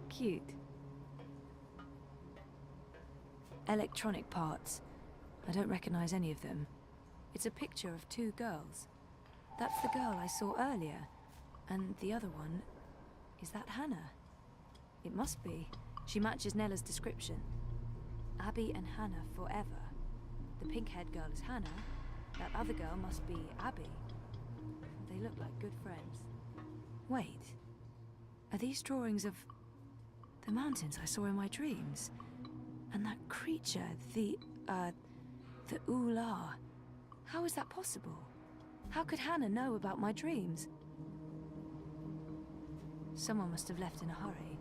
Cute. Electronic parts. I don't recognize any of them. It's a picture of two girls. That's the girl I saw earlier. And the other one... is that Hannah? It must be. She matches Nella's description. Abby and Hannah forever. The pink-haired girl is Hannah. That other girl must be Abby. They look like good friends. Wait. Are these drawings of the mountains I saw in my dreams? And that creature, the Ula. How is that possible? How could Hannah know about my dreams? Someone must have left in a hurry.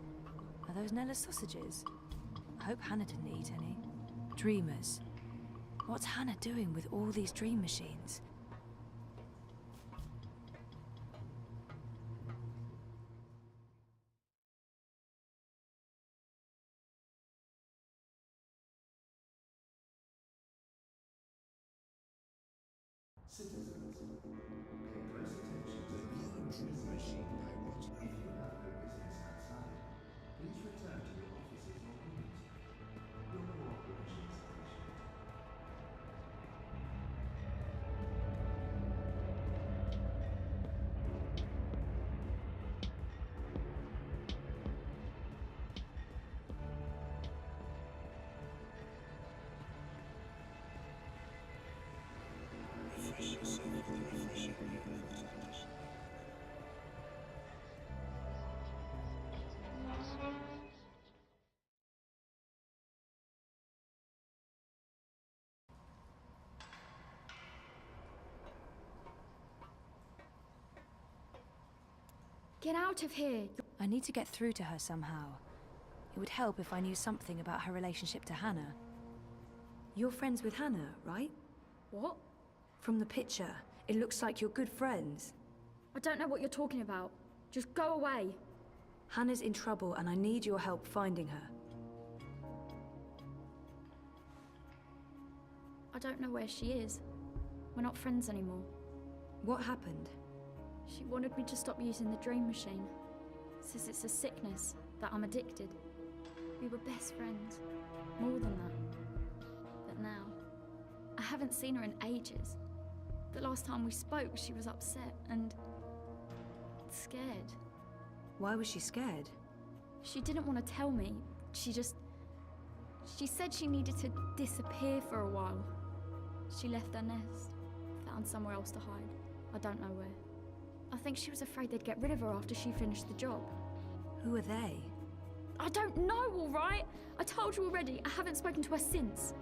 Are those Nella's sausages? I hope Hannah didn't eat any. Dreamers. What's Hannah doing with all these dream machines? Citizens, pay close attention to the dream machine I watch. If you have no business outside, please return to your offices or rooms. Your cooperation is appreciated. Refresh yourself with the refreshing new filters. Get out of here! I need to get through to her somehow. It would help if I knew something about her relationship to Hannah. You're friends with Hannah, right? What? From the picture, it looks like you're good friends. I don't know what you're talking about. Just go away. Hannah's in trouble and I need your help finding her. I don't know where she is. We're not friends anymore. What happened? She wanted me to stop using the dream machine. Says it's a sickness, that I'm addicted. We were best friends. More than that. But now, I haven't seen her in ages. The last time we spoke, she was upset and scared. Why was she scared? She didn't want to tell me. She said she needed to disappear for a while. She left her nest, found somewhere else to hide. I don't know where. I think she was afraid they'd get rid of her after she finished the job. Who are they? I don't know, all right? I told you already, I haven't spoken to her since.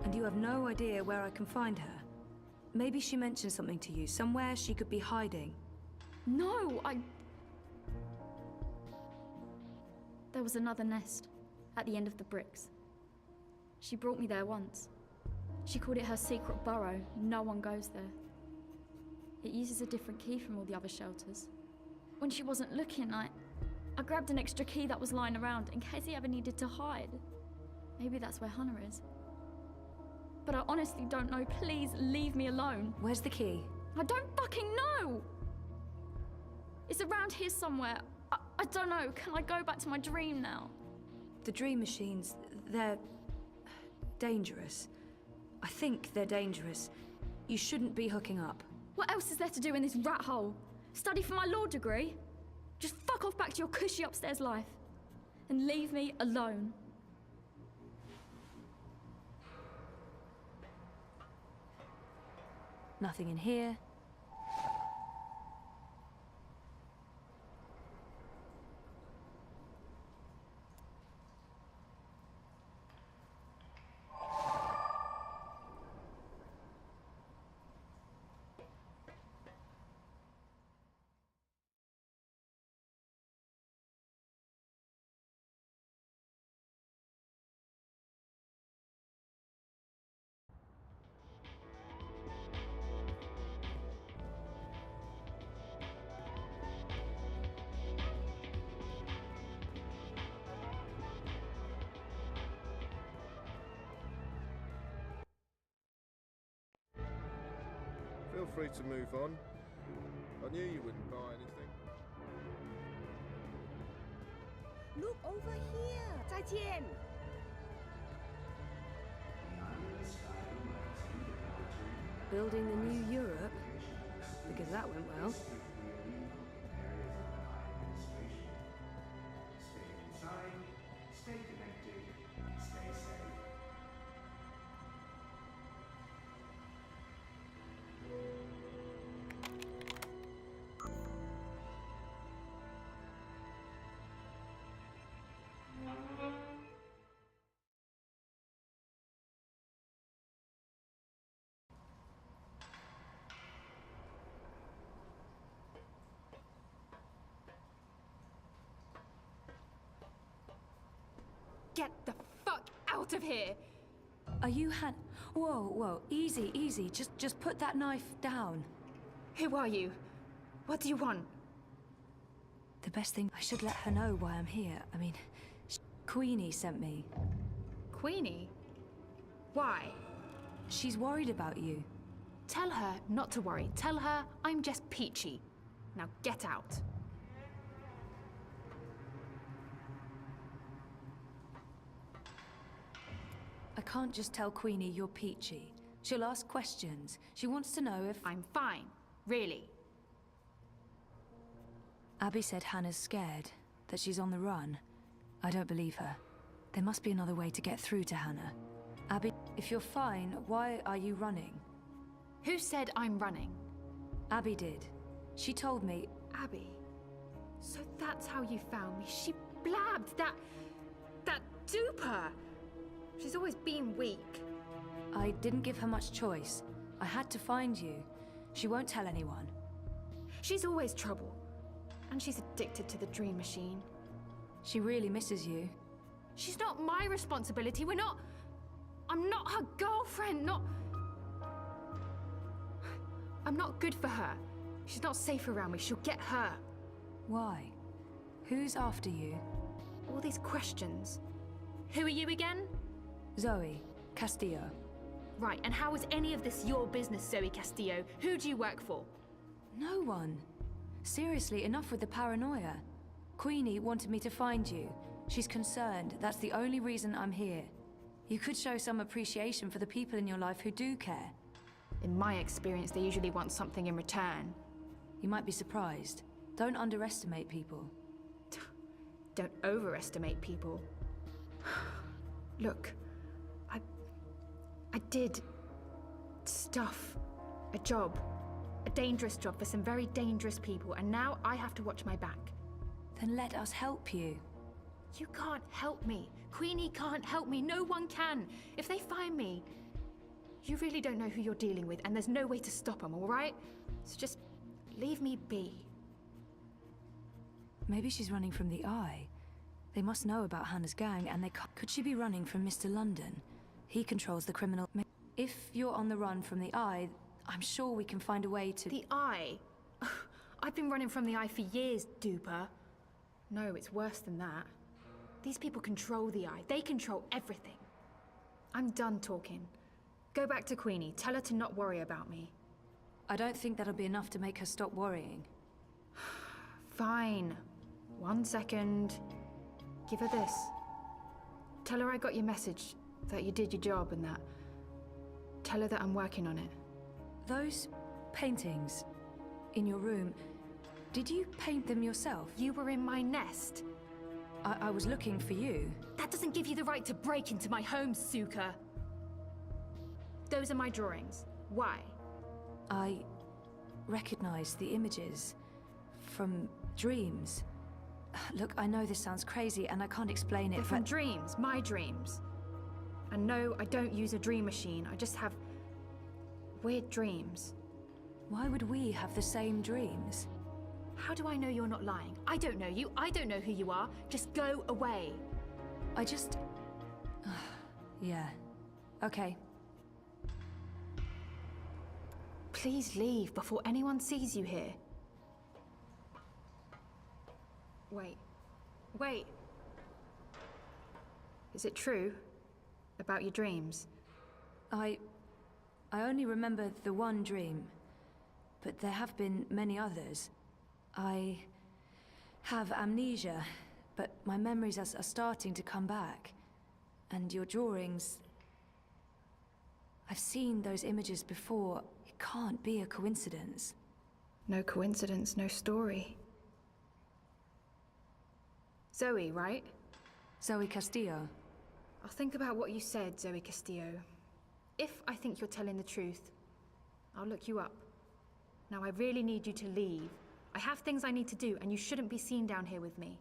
And you have no idea where I can find her? Maybe she mentioned something to you, somewhere she could be hiding. No, There was another nest, at the end of the bricks. She brought me there once. She called it her secret burrow. No one goes there. It uses a different key from all the other shelters. When she wasn't looking, I grabbed an extra key that was lying around in case he ever needed to hide. Maybe that's where Hannah is. But I honestly don't know. Please leave me alone. Where's the key? I don't fucking know! It's around here somewhere. I don't know. Can I go back to my dream now? The dream machines, they're dangerous. I think they're dangerous. You shouldn't be hooking up. What else is there to do in this rat hole? Study for my law degree? Just fuck off back to your cushy upstairs life. And leave me alone. Nothing in here. Feel free to move on. I knew you wouldn't buy anything. Look over here. 再见. Building the new Europe? Because that went well. Stay connected, stay safe. Get the fuck out of here! Are you Whoa, easy, easy. Just put that knife down. Who are you? What do you want? The best thing, I should let her know why I'm here. I mean, Queenie sent me. Queenie? Why? She's worried about you. Tell her not to worry. Tell her I'm just Peachy. Now get out. I can't just tell Queenie you're Peachy. She'll ask questions. She wants to know if... I'm fine. Really. Abby said Hannah's scared, that she's on the run. I don't believe her. There must be another way to get through to Hannah. Abby, if you're fine, why are you running? Who said I'm running? Abby did. She told me... Abby? So that's how you found me. She blabbed that duper! She's always been weak. I didn't give her much choice. I had to find you. She won't tell anyone. She's always trouble. And she's addicted to the dream machine. She really misses you. She's not my responsibility. I'm not her girlfriend, I'm not good for her. She's not safe around me. She'll get hurt. Why? Who's after you? All these questions. Who are you again? Zoe Castillo. Right, and how is any of this your business, Zoe Castillo? Who do you work for? No one. Seriously, enough with the paranoia. Queenie wanted me to find you. She's concerned. That's the only reason I'm here. You could show some appreciation for the people in your life who do care. In my experience, they usually want something in return. You might be surprised. Don't underestimate people. Don't overestimate people. Look, I did stuff. A job. A dangerous job for some very dangerous people, and now I have to watch my back. Then let us help you. You can't help me. Queenie can't help me. No one can. If they find me, you really don't know who you're dealing with, and there's no way to stop them, all right? So just leave me be. Maybe she's running from the Eye. They must know about Hannah's gang, and they could she be running from Mr. London? He controls the criminal... If you're on the run from the Eye, I'm sure we can find a way to... The Eye? I've been running from the Eye for years, duper. No, it's worse than that. These people control the Eye. They control everything. I'm done talking. Go back to Queenie. Tell her to not worry about me. I don't think that'll be enough to make her stop worrying. Fine. 1 second. Give her this. Tell her I got your message, that you did your job and that. Tell her that I'm working on it. Those paintings in your room, did you paint them yourself? You were in my nest. I was looking for you. That doesn't give you the right to break into my home, Suka. Those are my drawings. Why? I recognize the images from dreams. Look, I know this sounds crazy and I can't explain it, They're from dreams, my dreams. And no, I don't use a dream machine. I just have weird dreams. Why would we have the same dreams? How do I know you're not lying? I don't know you. I don't know who you are. Just go away. I just... yeah. Okay. Please leave before anyone sees you here. Wait. Wait. Is it true? About your dreams? I only remember the one dream, but there have been many others. I have amnesia, but my memories are starting to come back. And your drawings... I've seen those images before. It can't be a coincidence. No coincidence, no story. Zoe, right? Zoe Castillo. I'll think about what you said, Zoe Castillo. If I think you're telling the truth, I'll look you up. Now I really need you to leave. I have things I need to do, and you shouldn't be seen down here with me.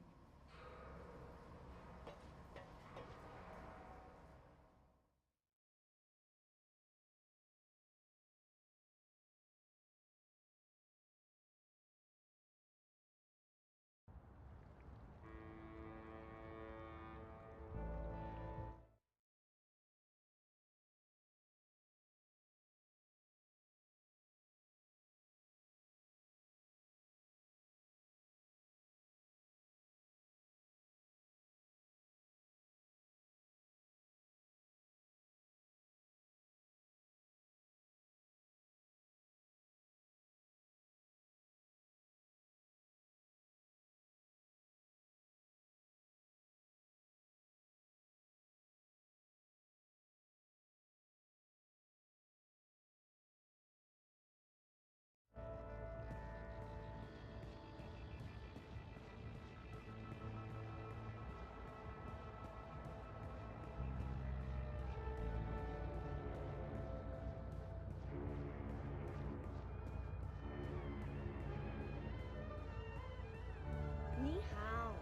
Ni hao.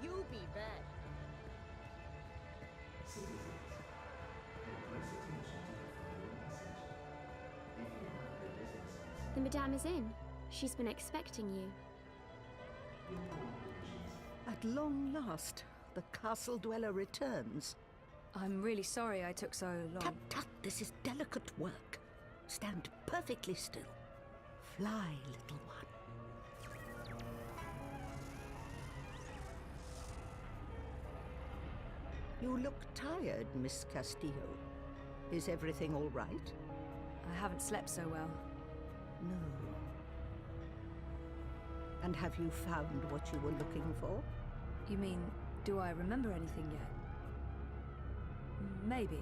You be back. The Madame is in. She's been expecting you. At long last, the castle dweller returns. I'm really sorry I took so long. Tut, tut, this is delicate work. Stand perfectly still. Fly, little one. You look tired, Miss Castillo. Is everything all right? I haven't slept so well. No. And have you found what you were looking for? You mean, do I remember anything yet? Maybe.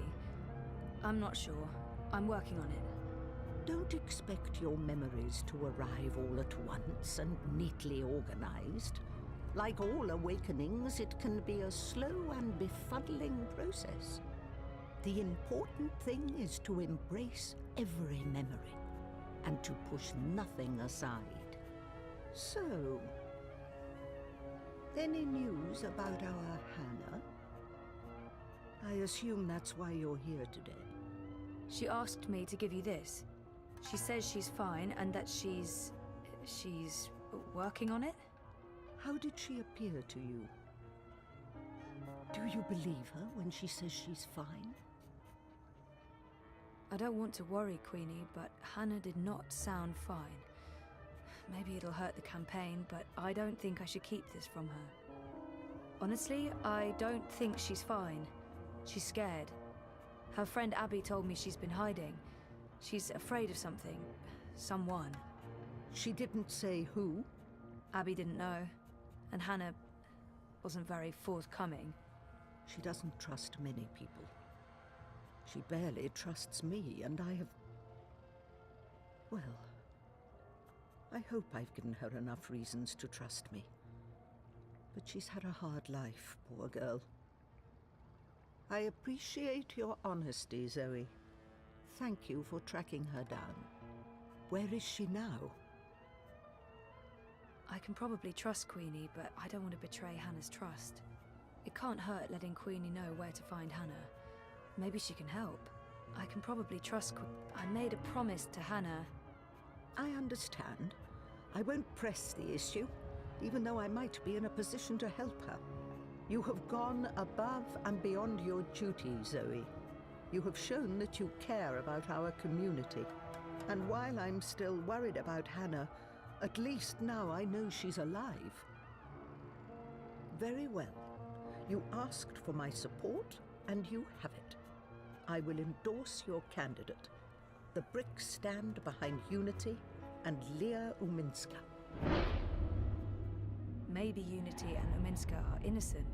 I'm not sure. I'm working on it. Don't expect your memories to arrive all at once and neatly organized. Like all awakenings, it can be a slow and befuddling process. The important thing is to embrace every memory and to push nothing aside. So, any news about our Hannah? I assume that's why you're here today. She asked me to give you this. She says she's fine and that she's working on it? How did she appear to you? Do you believe her when she says she's fine? I don't want to worry, Queenie, but Hannah did not sound fine. Maybe it'll hurt the campaign, but I don't think I should keep this from her. Honestly, I don't think she's fine. She's scared. Her friend Abby told me she's been hiding. She's afraid of something. Someone. She didn't say who? Abby didn't know. And Hannah wasn't very forthcoming. She doesn't trust many people. She barely trusts me, and I have... Well, I hope I've given her enough reasons to trust me. But she's had a hard life, poor girl. I appreciate your honesty, Zoe. Thank you for tracking her down. Where is she now? I can probably trust Queenie, but I don't want to betray Hannah's trust. It can't hurt letting Queenie know where to find Hannah. Maybe she can help. I can probably trust I made a promise to Hannah. I understand. I won't press the issue, even though I might be in a position to help her. You have gone above and beyond your duty, Zoe. You have shown that you care about our community. And while I'm still worried about Hannah, at least now I know she's alive. Very well. You asked for my support, and you have it. I will endorse your candidate. The bricks stand behind Unity and Leah Uminska. maybe Unity and Uminska are innocent,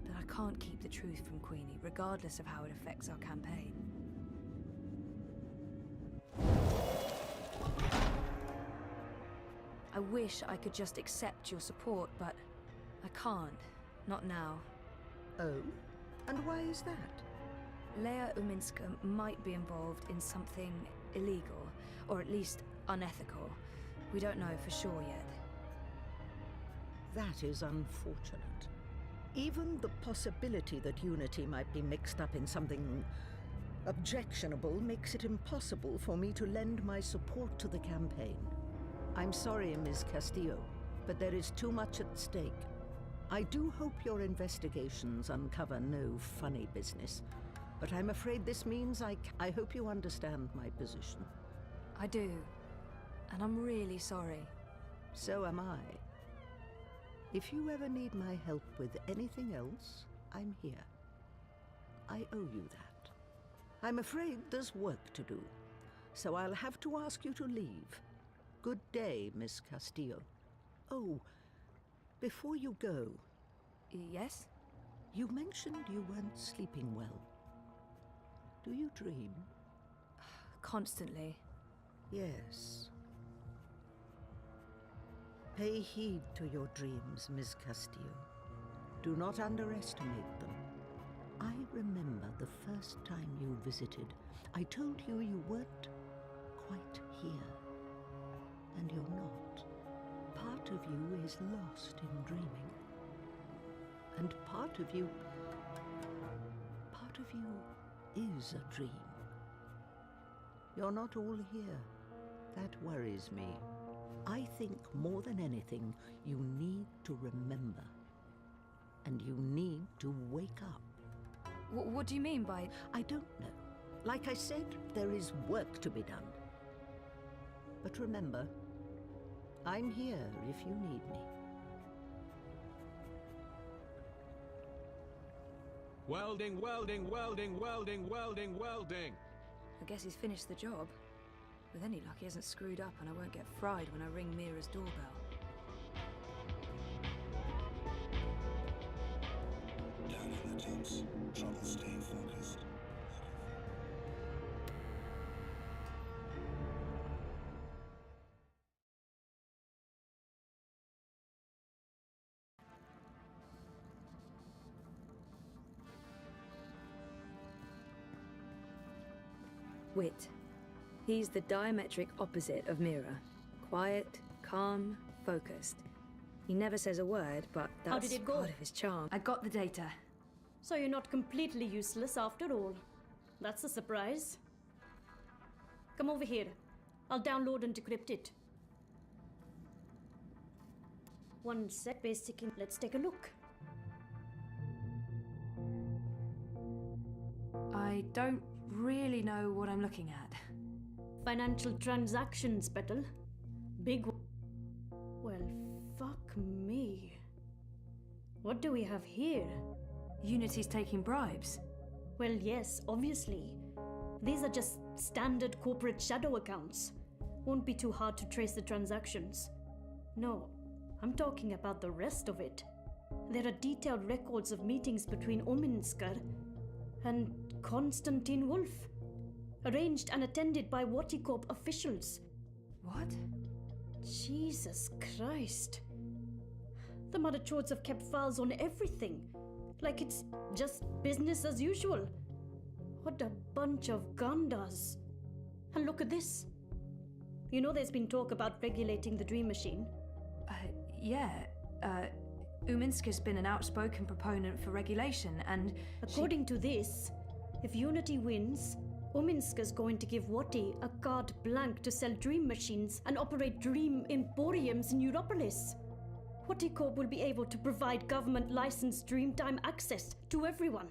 but I can't keep the truth from Queenie, regardless of how it affects our campaign. I wish I could just accept your support, but I can't. Not now. Oh? And why is that? Leia Uminska might be involved in something illegal, or at least unethical. We don't know for sure yet. That is unfortunate. Even the possibility that Unity might be mixed up in something objectionable makes it impossible for me to lend my support to the campaign. I'm sorry, Ms. Castillo, but there is too much at stake. I do hope your investigations uncover no funny business, but I'm afraid this means I hope you understand my position. I do, and I'm really sorry. So am I. If you ever need my help with anything else, I'm here. I owe you that. I'm afraid there's work to do, so I'll have to ask you to leave. Good day, Miss Castillo. Oh, before you go... Yes? You mentioned you weren't sleeping well. Do you dream? Constantly. Yes. Pay heed to your dreams, Miss Castillo. Do not underestimate them. I remember the first time you visited. I told you you weren't quite here. And you're not. Part of you is lost in dreaming. And part of you is a dream. You're not all here. That worries me. I think more than anything, you need to remember. And you need to wake up. What do you mean by... I don't know. Like I said, there is work to be done. But remember, I'm here if you need me. Welding, welding, welding, welding, welding, welding. I guess he's finished the job. With any luck, he hasn't screwed up and I won't get fried when I ring Mira's doorbell. Down in the dumps. Trouble staying focused. Wit. He's the diametric opposite of Mira. Quiet, calm, focused. He never says a word, but that's How did it go? part of his charm. I got the data. So you're not completely useless after all. That's a surprise. Come over here. I'll download and decrypt it. One sec, basic. Let's take a look. I don't really know what I'm looking at. Financial transactions, Petal. Big one. Well, fuck me. What do we have here? Unity's taking bribes. Well, yes, obviously. These are just standard corporate shadow accounts. Won't be too hard to trace the transactions. No, I'm talking about the rest of it. There are detailed records of meetings between Ominskar and Konstantin Wolf, arranged and attended by Waticorp officials. What? Jesus Christ. The Mother Chords have kept files on everything, like it's just business as usual. What a bunch of gandas. And look at this. You know there's been talk about regulating the Dream Machine? Yeah. Uminska's been an outspoken proponent for regulation, and according to this, if Unity wins, Uminska's going to give Wati a carte blanche to sell dream machines and operate dream emporiums in Europolis. Waticorp will be able to provide government-licensed Dreamtime access to everyone,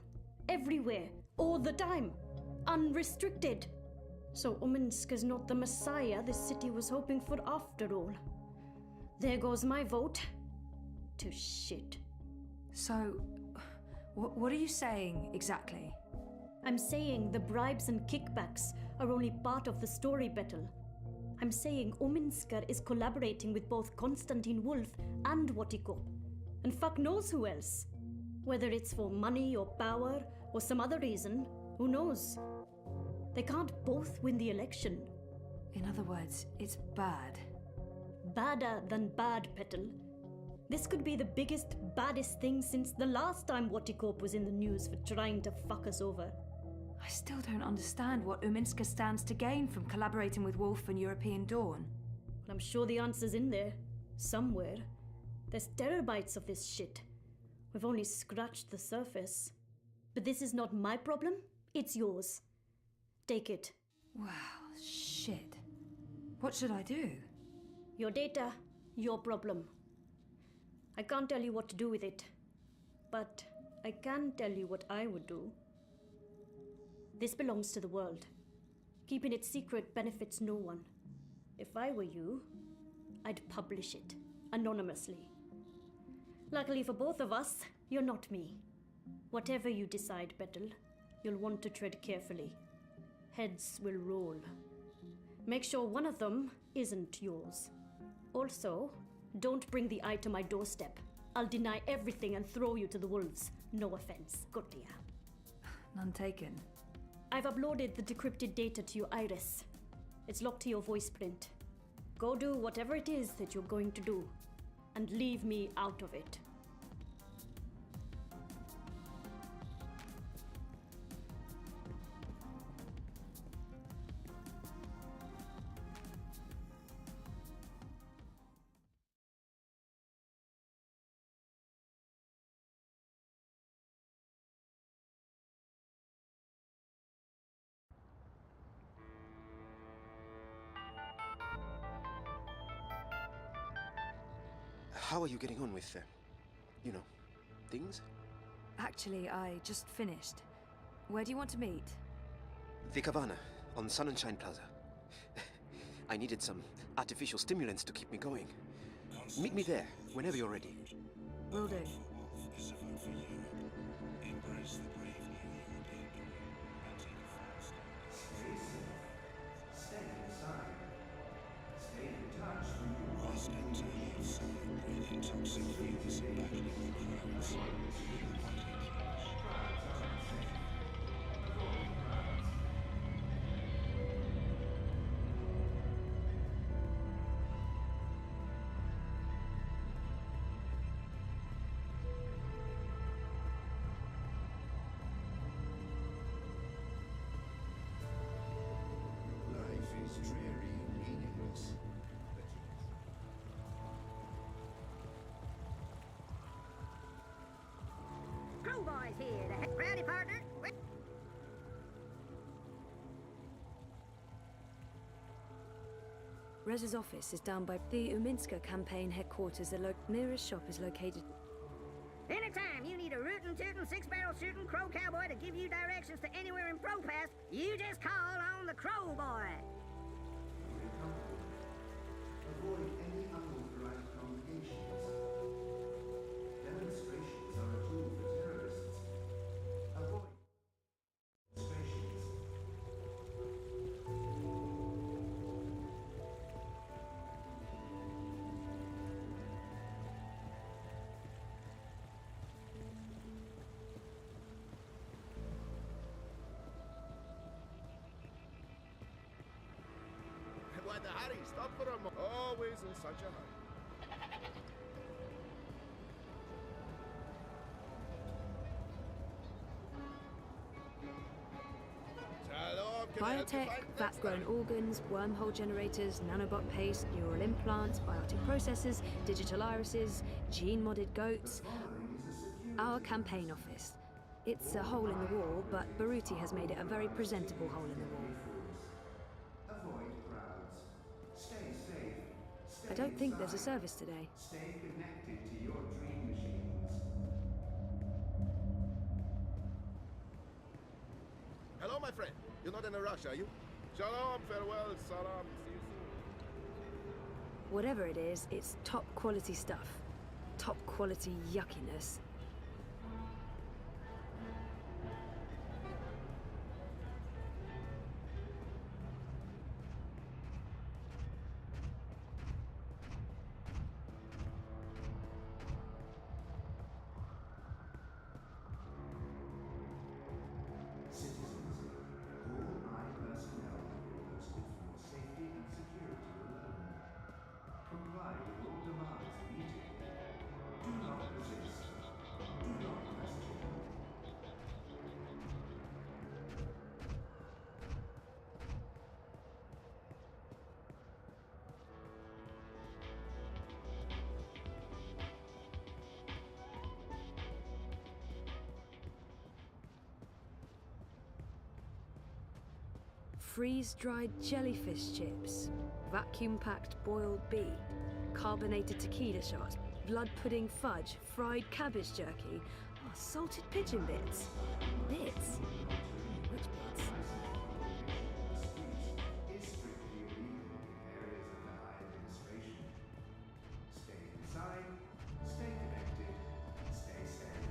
everywhere, all the time, unrestricted. So Uminska's not the messiah this city was hoping for after all. There goes my vote. To shit. So, what are you saying exactly? I'm saying the bribes and kickbacks are only part of the story, Betel. I'm saying Ominskar is collaborating with both Konstantin Wolf and Waticorp and fuck knows who else. Whether it's for money or power or some other reason, who knows? They can't both win the election. In other words, it's bad. Badder than bad, Petal. This could be the biggest, baddest thing since the last time Watticorp was in the news for trying to fuck us over. I still don't understand what Uminska stands to gain from collaborating with Wolf and European Dawn. I'm sure the answer's in there. Somewhere. There's terabytes of this shit. We've only scratched the surface. But this is not my problem, it's yours. Take it. Wow, shit. What should I do? Your data, your problem. I can't tell you what to do with it. But I can tell you what I would do. This belongs to the world. Keeping it secret benefits no one. If I were you, I'd publish it, anonymously. Luckily for both of us, you're not me. Whatever you decide, Petal, you'll want to tread carefully. Heads will roll. Make sure one of them isn't yours. Also, don't bring the eye to my doorstep. I'll deny everything and throw you to the wolves. No offense, Gotia. None taken. I've uploaded the decrypted data to your iris. It's locked to your voice print. Go do whatever it is that you're going to do, and leave me out of it. How are you getting on with, things? Actually, I just finished. Where do you want to meet? The Cabana, on Sun and Shine Plaza. I needed some artificial stimulants to keep me going. Meet me there, whenever you're ready. Will do. Embrace the brave new European and take a fast Stay inside. Stay in touch with your Whilst entirely outside, breathe in toxic fumes and battling the crowds. Life is dreary and meaningless. Crowboys here. Rowdy partner. Rez's office is down by the Uminska campaign headquarters. The nearest shop is located. Anytime you need a rootin' tootin' six-barrel shooting crow cowboy to give you directions to anywhere in ProPass, you just call on the Crow Boy. Avoid any unauthorized congregations. Demonstrations are a tool for terrorists. Avoid demonstrations. Why the hurry? Stop for a moment. Always in such a hurry. Shalom, can I help you Biotech, find vat-grown organs, wormhole generators, nanobot paste, neural implants, biotic processors, digital irises, gene-modded goats. Our campaign office. It's a hole in the wall, but Baruti has made it a very presentable hole in the wall. Avoid crowds. Stay safe. Stay I don't think there's a inside. service today. Stay connected to your dream machines. Hello, my friend. You're not in a rush, are you? Shalom, farewell, salam. See you soon. Whatever it is, it's top quality stuff. Top quality yuckiness. freeze-dried jellyfish chips, vacuum-packed boiled bean, carbonated tequila shots, blood pudding fudge, fried cabbage jerky, salted pigeon bits. Bits? Which bits? Is strictly illegal in areas under high administration. Stay inside, stay connected, stay safe.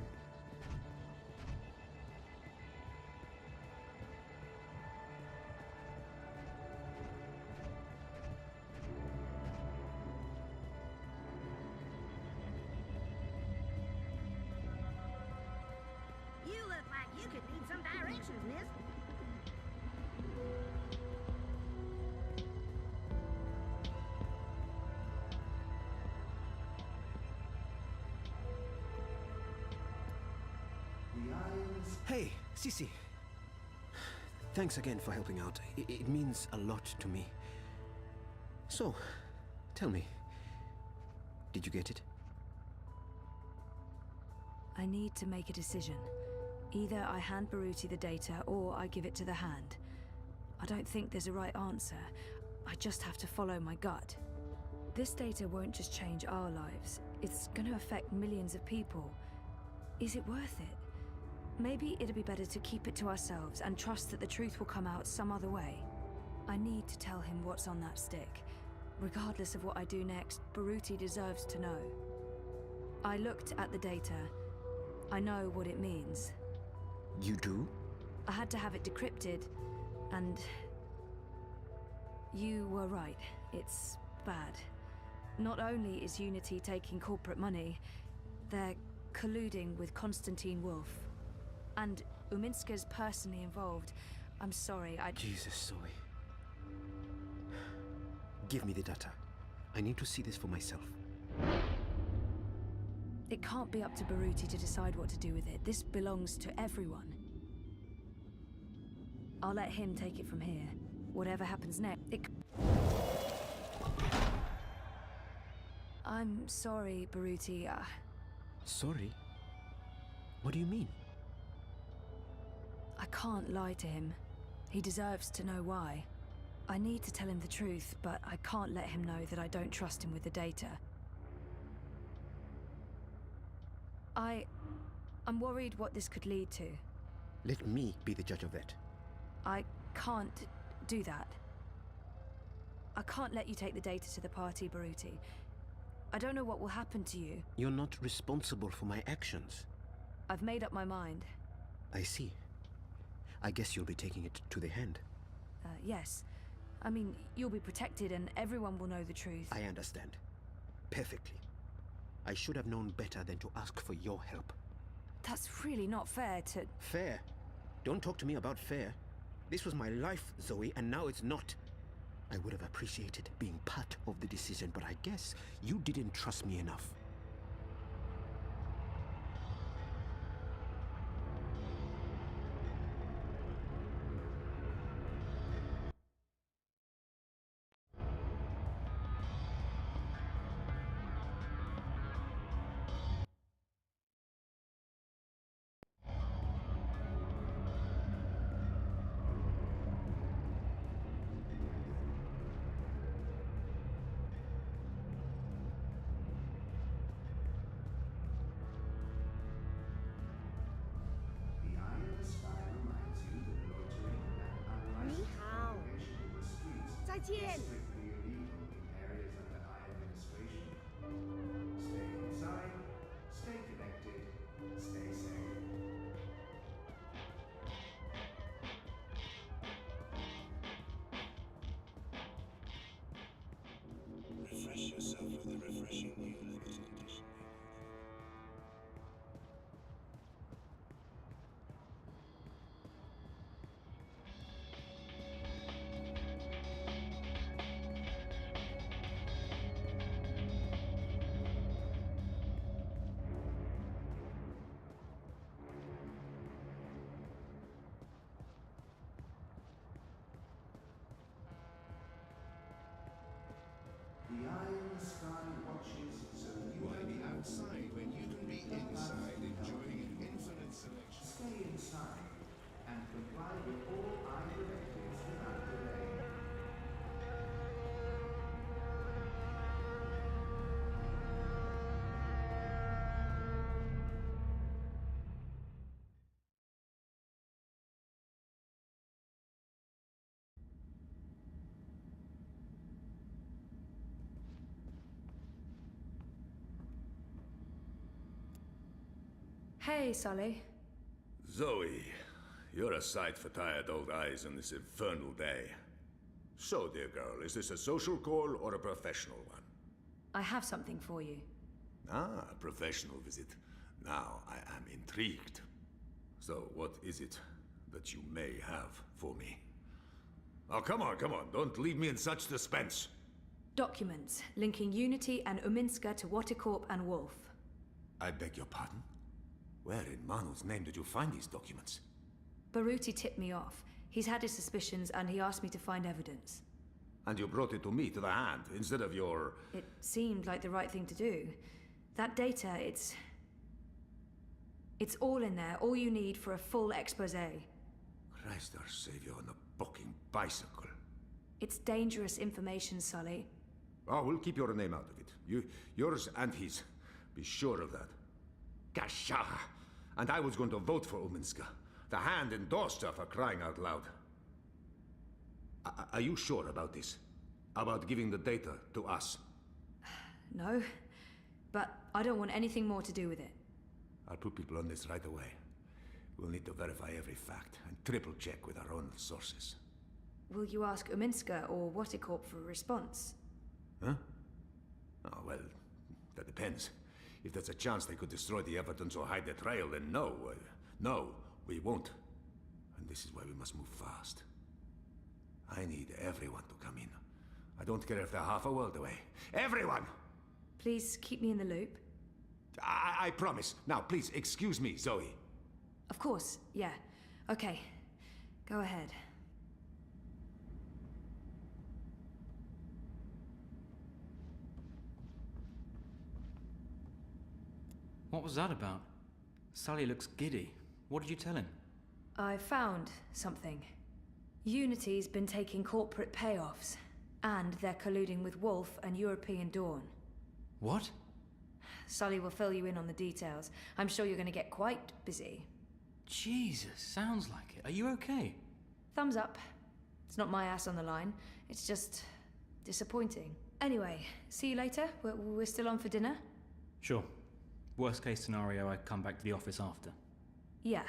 You look like you could need some directions, miss. Hey, Sissy. Thanks again for helping out. It means a lot to me. So, tell me, did you get it? I need to make a decision. Either I hand Baruti the data, or I give it to the Hand. I don't think there's a right answer. I just have to follow my gut. This data won't just change our lives. It's gonna affect millions of people. Is it worth it? Maybe it'd be better to keep it to ourselves and trust that the truth will come out some other way. I need to tell him what's on that stick. Regardless of what I do next, Baruti deserves to know. I looked at the data. I know what it means. You do? I had to have it decrypted, and you were right. It's bad. Not only is Unity taking corporate money, they're colluding with Konstantin Wolf. And Uminska's personally involved. I'm sorry, Jesus, Zoe. Give me the data. I need to see this for myself. It can't be up to Baruti to decide what to do with it. This belongs to everyone. I'll let him take it from here. Whatever happens next, I'm sorry, Baruti. Sorry? What do you mean? I can't lie to him. He deserves to know why. I need to tell him the truth, but I can't let him know that I don't trust him with the data. I'm worried what this could lead to. Let me be the judge of that. I can't do that. I can't let you take the data to the party, Baruti. I don't know what will happen to you. You're not responsible for my actions. I've made up my mind. I see. I guess you'll be taking it to the Hand. Yes. I mean, you'll be protected and everyone will know the truth. I understand. Perfectly. I should have known better than to ask for your help. That's really not fair to... Fair? Don't talk to me about fair. This was my life, Zoe, and now it's not. I would have appreciated being part of the decision, but I guess you didn't trust me enough. Strictly illegal in areas under high administration. Stay inside, stay connected, stay safe. Refresh yourself with a refreshing new limited edition. The eye in the sky watches its Hey, Sully. Zoe, you're a sight for tired old eyes on this infernal day. So, dear girl, is this a social call or a professional one? I have something for you. Ah, a professional visit. Now I am intrigued. So, what is it that you may have for me? Oh, come on, don't leave me in such suspense. Documents linking Unity and Uminska to Watercorp and Wolf. I beg your pardon? Where in Manu's name did you find these documents? Baruti tipped me off. He's had his suspicions and he asked me to find evidence. And you brought it to me, to the hand, instead of your... It seemed like the right thing to do. That data, it's all in there, all you need for a full exposé. Christ our Savior on a bucking bicycle. It's dangerous information, Sully. Oh, we'll keep your name out of it. Yours and his. Be sure of that. Gasha! And I was going to vote for Uminska. The hand endorsed her, for crying out loud. Are you sure about this? About giving the data to us? No, but I don't want anything more to do with it. I'll put people on this right away. We'll need to verify every fact and triple-check with our own sources. Will you ask Uminska or Watercorp for a response? Huh? Oh, well, that depends. If there's a chance they could destroy the evidence or hide the trail, then no. No, we won't. And this is why we must move fast. I need everyone to come in. I don't care if they're half a world away. Everyone! Please keep me in the loop. I promise. Now, please, excuse me, Zoe. Of course, yeah. Okay, go ahead. What was that about? Sully looks giddy. What did you tell him? I found something. Unity's been taking corporate payoffs, and they're colluding with Wolf and European Dawn. What? Sully will fill you in on the details. I'm sure you're going to get quite busy. Jesus, sounds like it. Are you okay? Thumbs up. It's not my ass on the line. It's just disappointing. Anyway, see you later. We're still on for dinner? Sure. Worst case scenario, I come back to the office after. Yeah.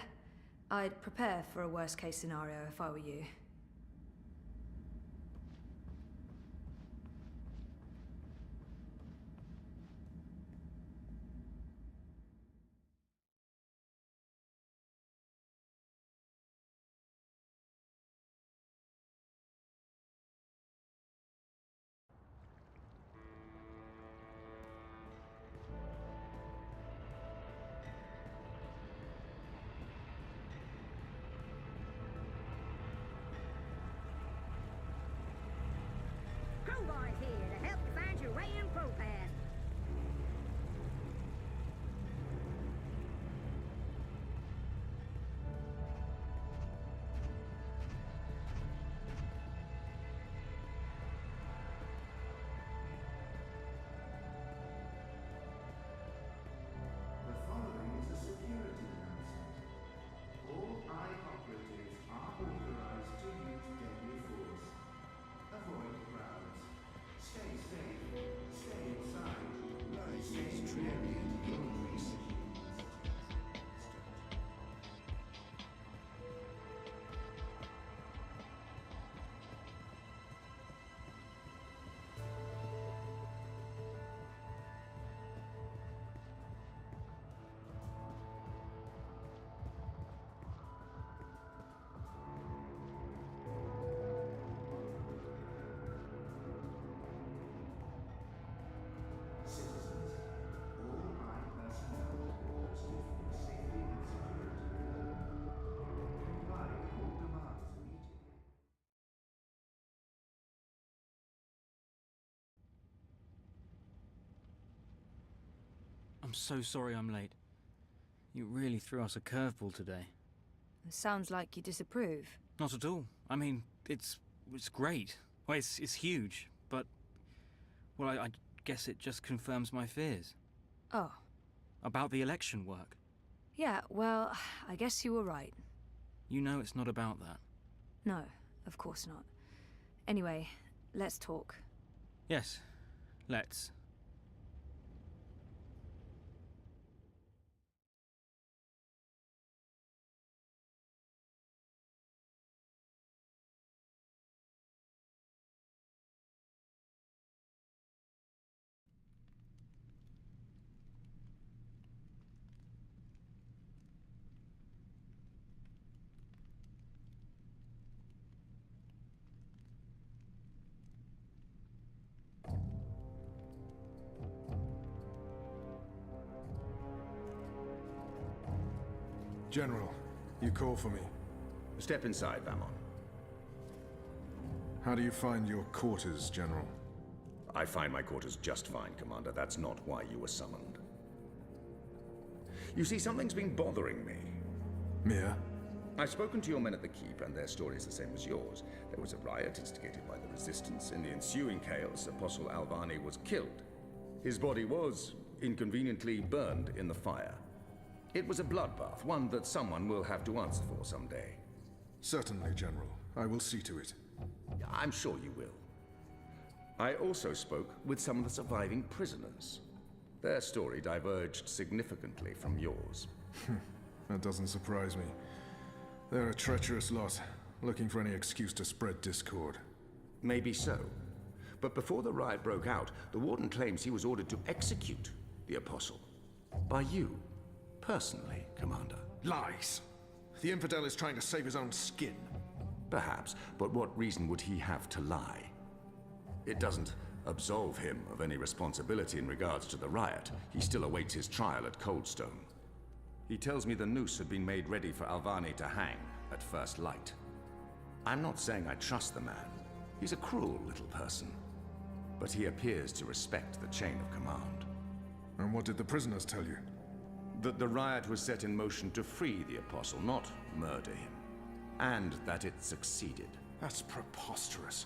I'd prepare for a worst case scenario if I were you. Crowbar's here to help you find your way in ProPass. The following is a security announcement. All eye operatives are authorized to use deadly force. Avoid crowds. Stay safe. Stay inside. Life is dreary and lonely. Citizens, all eye personnel posted for safety and security. Comply with all demands immediately. I'm so sorry I'm late. You really threw us a curveball today. Sounds like you disapprove. Not at all. I mean, it's great. Well, it's huge, but... Well, I guess it just confirms my fears. Oh. About the election work. Yeah, well, I guess you were right. You know it's not about that. No, of course not. Anyway, let's talk. Yes, let's. General, you call for me. Step inside, Vamon. How do you find your quarters, General? I find my quarters just fine, Commander. That's not why you were summoned. You see, something's been bothering me. Mia? I've spoken to your men at the Keep, and their story is the same as yours. There was a riot instigated by the Resistance. In the ensuing chaos, Apostle Alvani was killed. His body was inconveniently burned in the fire. It was a bloodbath, one that someone will have to answer for someday. Certainly, General. I will see to it. I'm sure you will. I also spoke with some of the surviving prisoners. Their story diverged significantly from yours. That doesn't surprise me. They're a treacherous lot, looking for any excuse to spread discord. Maybe so. But before the riot broke out, the Warden claims he was ordered to execute the Apostle. By you, personally, Commander. Lies! The infidel is trying to save his own skin. Perhaps, but what reason would he have to lie? It doesn't absolve him of any responsibility in regards to the riot. He still awaits his trial at Coldstone. He tells me the noose had been made ready for Alvani to hang at first light. I'm not saying I trust the man. He's a cruel little person. But he appears to respect the chain of command. And what did the prisoners tell you? That the riot was set in motion to free the Apostle, not murder him. And that it succeeded. That's preposterous.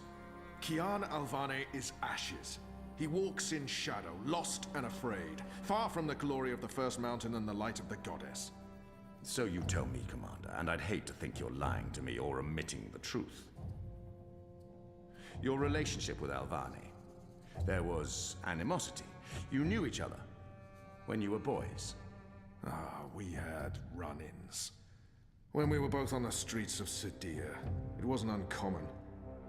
Kian Alvane is ashes. He walks in shadow, lost and afraid, far from the glory of the First Mountain and the light of the Goddess. So you tell me, Commander, and I'd hate to think you're lying to me or omitting the truth. Your relationship with Alvani. There was animosity. You knew each other when you were boys. We had run-ins. When we were both on the streets of Sidia, it wasn't uncommon.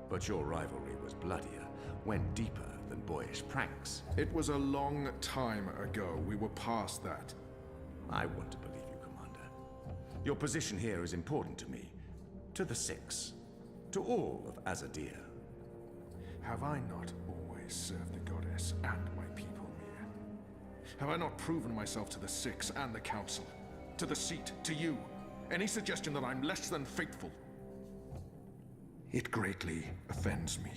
But your rivalry was bloodier, went deeper than boyish pranks. It was a long time ago. We were past that. I want to believe you, Commander. Your position here is important to me, to the Six, to all of Azadir. Have I not always served the Goddess and my people, Mia? Have I not proven myself to the Six and the Council? To the Seat, to you? Any suggestion that I'm less than faithful? It greatly offends me.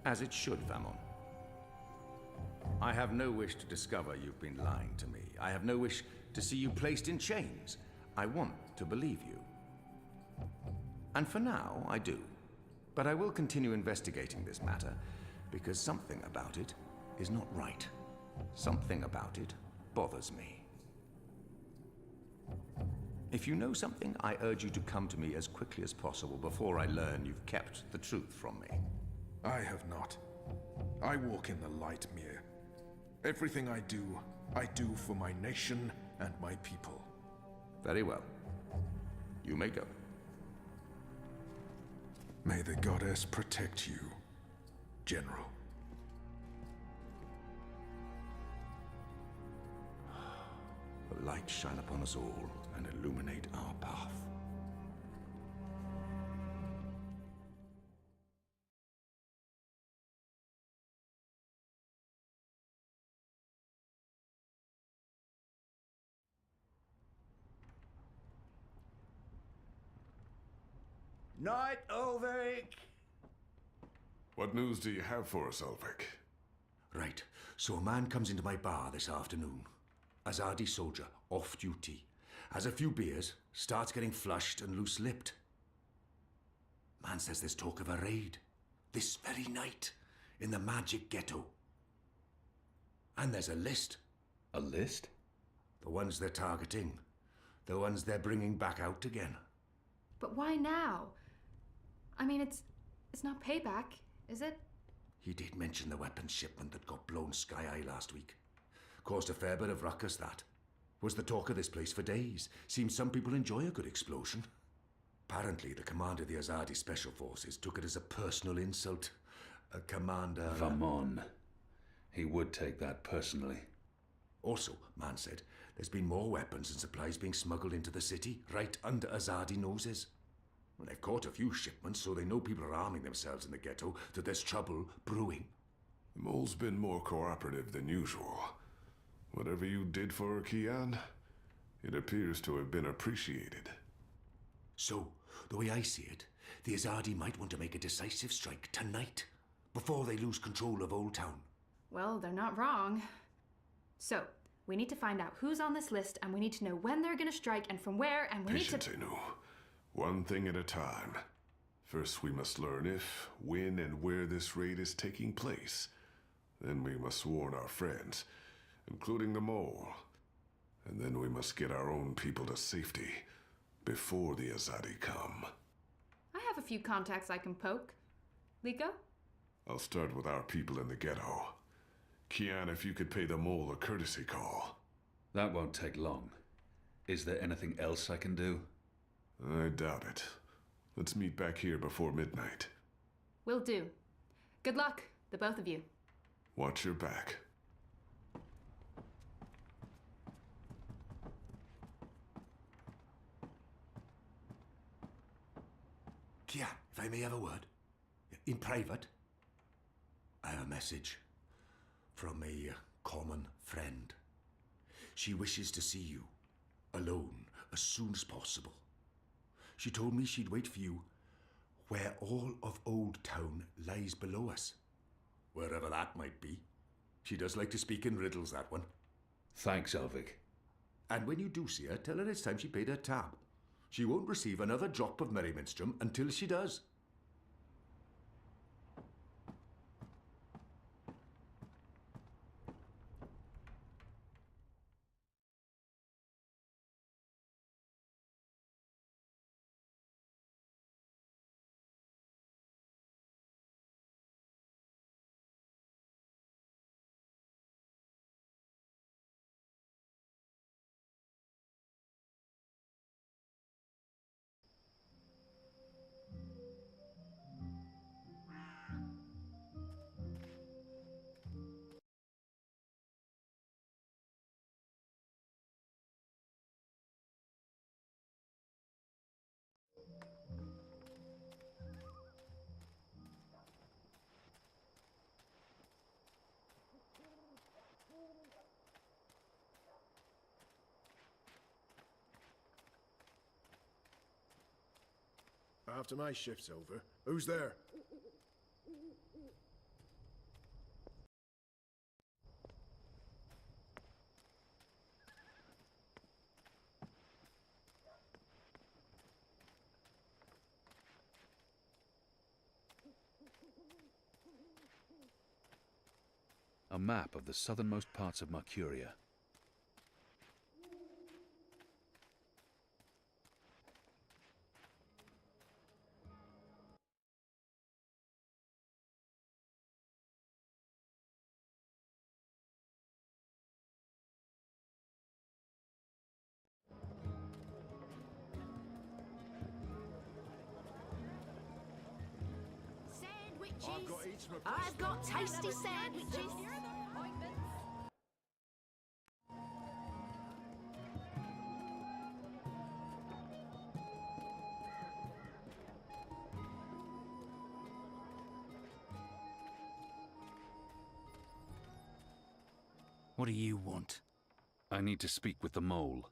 As it should, Vamon. I have no wish to discover you've been lying to me. I have no wish to see you placed in chains. I want to believe you. And for now, I do. But I will continue investigating this matter, because something about it is not right. Something about it bothers me. If you know something, I urge you to come to me as quickly as possible before I learn you've kept the truth from me. I have not. I walk in the light, Mir. Everything I do for my nation and my people. Very well. You may go. May the Goddess protect you, General. The light shine upon us all and illuminate our path. Night, Ulrich! What news do you have for us, Ulrich? Right. So a man comes into my bar this afternoon. Azadi soldier, off duty. Has a few beers, starts getting flushed and loose-lipped. Man says there's talk of a raid. This very night. In the magic ghetto. And there's a list. A list? The ones they're targeting. The ones they're bringing back out again. But why now? I mean, it's not payback, is it? He did mention the weapons shipment that got blown sky-high last week. Caused a fair bit of ruckus, that. Was the talk of this place for days. Seems some people enjoy a good explosion. Apparently, the commander of the Azadi Special Forces took it as a personal insult. A commander... Vamon. He would take that personally. Also, man said, there's been more weapons and supplies being smuggled into the city, right under Azadi noses. Well, they've caught a few shipments, so they know people are arming themselves in the ghetto, that there's trouble brewing. The mole's been more cooperative than usual. Whatever you did for her, Kian, It appears to have been appreciated. So, the way I see it, the Azadi might want to make a decisive strike tonight, before they lose control of Old Town. Well, they're not wrong. So, we need to find out who's on this list, and we need to know when they're gonna strike and from where, and we need to... Patience, Inu. One thing at a time. First, we must learn if, when, and where this raid is taking place. Then we must warn our friends, including the mole. And then we must get our own people to safety before the Azadi come. I have a few contacts I can poke. Liko? I'll start with our people in the ghetto. Kian, if you could pay the mole a courtesy call. That won't take long. Is there anything else I can do? I doubt it. Let's meet back here before midnight. Will do. Good luck, the both of you. Watch your back. Kian, if I may have a word. In private. I have a message from a common friend. She wishes to see you, alone, as soon as possible. She told me she'd wait for you where all of Old Town lies below us. Wherever that might be. She does like to speak in riddles, that one. Thanks, Elvig. And when you do see her, tell her it's time she paid her tab. She won't receive another drop of Merryminstrom until she does. After my shift's over, who's there? A map of the southernmost parts of Mercuria. I've got tasty sandwiches. What do you want? I need to speak with the mole.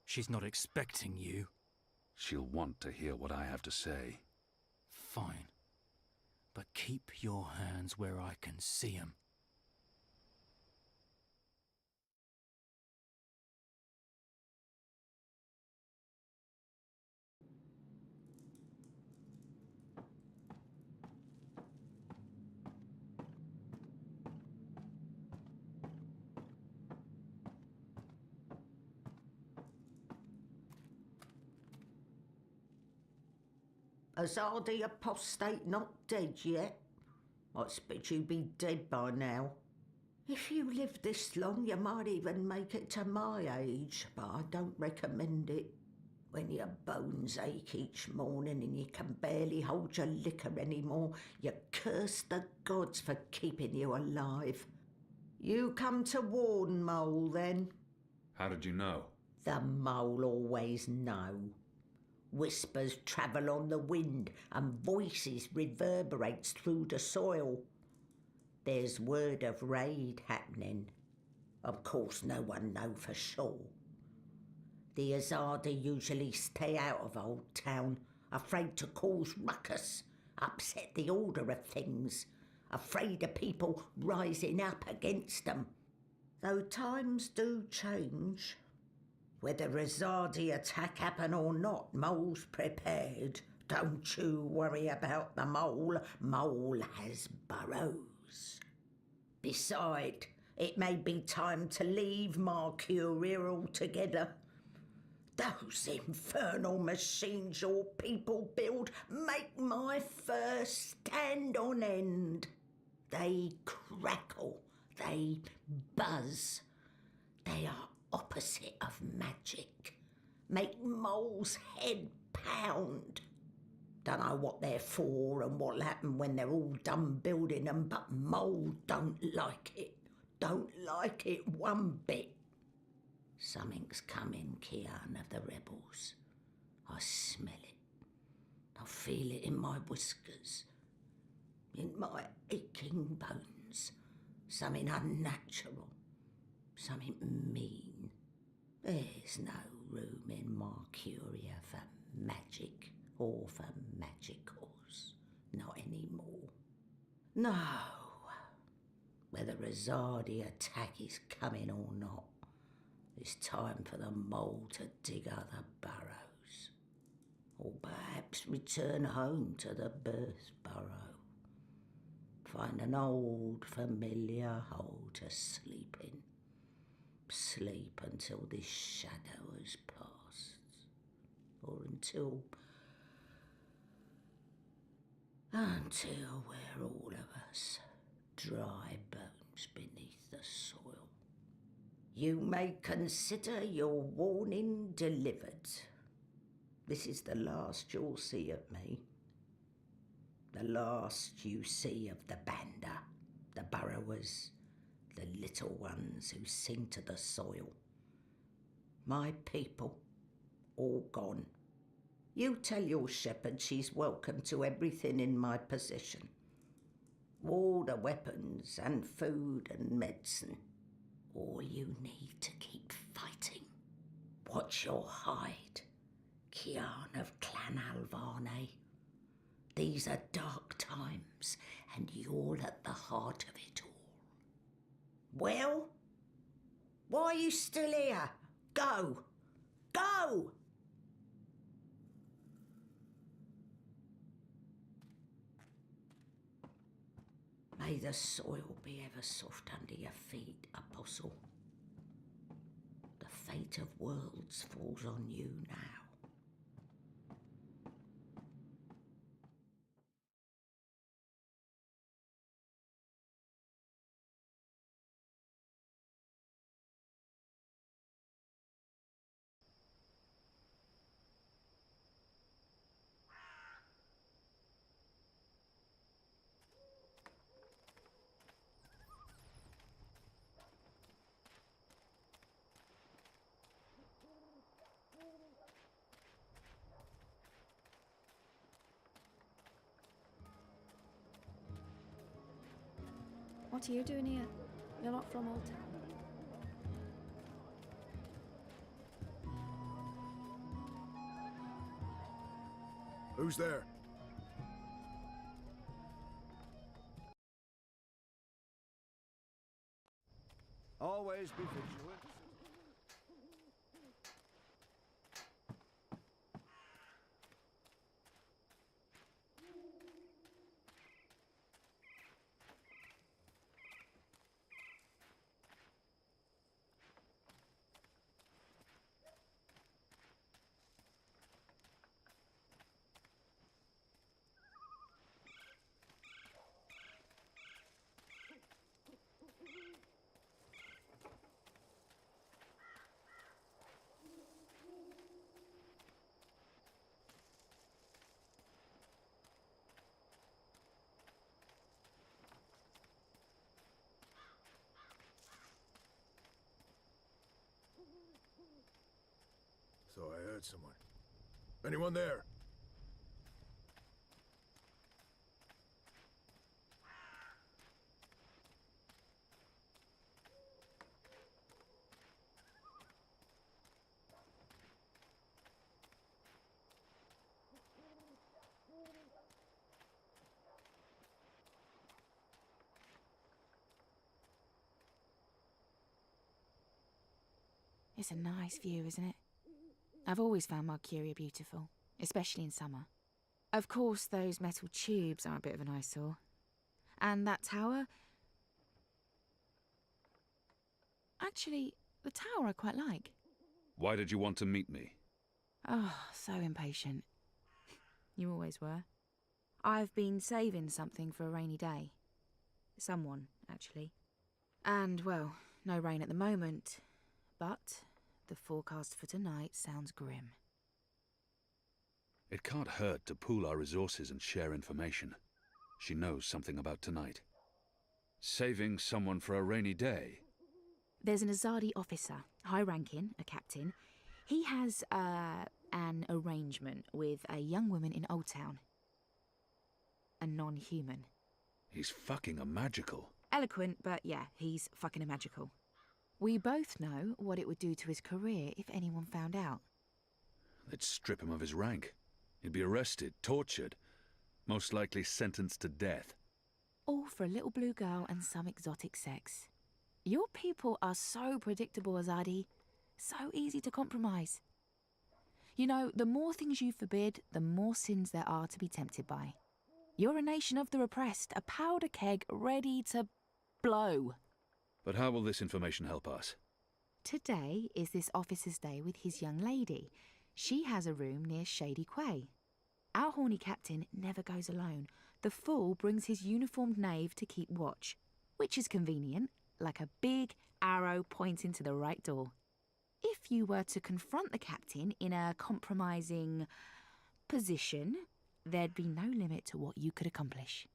She's not expecting you. She'll want to hear what I have to say. Fine. But keep your hands where I can see 'em. Azadi apostate not dead yet? I expect you'd be dead by now. If you live this long, you might even make it to my age, but I don't recommend it. When your bones ache each morning and you can barely hold your liquor anymore, you curse the gods for keeping you alive. You come to warn Mole, then? How did you know? The Mole always know. Whispers travel on the wind and voices reverberates through the soil. There's word of raid happening. Of course, no one know for sure. The Azadi usually stay out of Old Town, afraid to cause ruckus, upset the order of things, afraid of people rising up against them. Though times do change. Whether Azadi attack happen or not, Mole's prepared. Don't you worry about the Mole. Mole has burrows. Beside, it may be time to leave Mercuria altogether. Those infernal machines your people build make my fur stand on end. They crackle, they buzz. They are opposite of magic. Make Mole's head pound. Don't know what they're for and what'll happen when they're all done building them, but Mole don't like it. Don't like it one bit. Something's coming, Kian of the rebels. I smell it. I feel it in my whiskers, in my aching bones. Something unnatural, something mean. There's no room in Mercuria for magic or for magicals. Not anymore. No. Whether Azadi attack is coming or not, it's time for the Mole to dig other burrows. Or perhaps return home to the birth burrow. Find an old familiar hole to sleep in. Sleep until this shadow has passed. Or until we're all of us dry bones beneath the soil. You may consider your warning delivered. This is the last you'll see of me. The last you see of the Banda, the burrowers, the little ones who sing to the soil. My people, all gone. You tell your shepherd she's welcome to everything in my possession. All the weapons and food and medicine. All you need to keep fighting. Watch your hide, Kian of Clan Alvane. These are dark times, and you're at the heart of it all. Well? Why are you still here? Go! Go! May the soil be ever soft under your feet, Apostle. The fate of worlds falls on you now. What are you doing here? You're not from Old Town. Who's there? Always be vigilant. So I heard someone. Anyone there? It's a nice view, isn't it? I've always found Mercuria beautiful, especially in summer. Of course, those metal tubes are a bit of an eyesore. And that tower... Actually, the tower I quite like. Why did you want to meet me? Oh, so impatient. You always were. I've been saving something for a rainy day. Someone, actually. And, well, no rain at the moment, but the forecast for tonight sounds grim. It can't hurt to pool our resources and share information. She knows something about tonight. Saving someone for a rainy day. There's an Azadi officer, high-ranking, a captain. He has, an arrangement with a young woman in Old Town. A non-human. He's fucking a magical. Eloquent, but yeah, he's fucking a magical. We both know what it would do to his career if anyone found out. They'd strip him of his rank. He'd be arrested, tortured, most likely sentenced to death. All for a little blue girl and some exotic sex. Your people are so predictable, Azadi. So easy to compromise. You know, the more things you forbid, the more sins there are to be tempted by. You're a nation of the repressed, a powder keg ready to blow. But how will this information help us? Today is this officer's day with his young lady. She has a room near Shady Quay. Our horny captain never goes alone. The fool brings his uniformed knave to keep watch, which is convenient, like a big arrow pointing to the right door. If you were to confront the captain in a compromising position, there'd be no limit to what you could accomplish.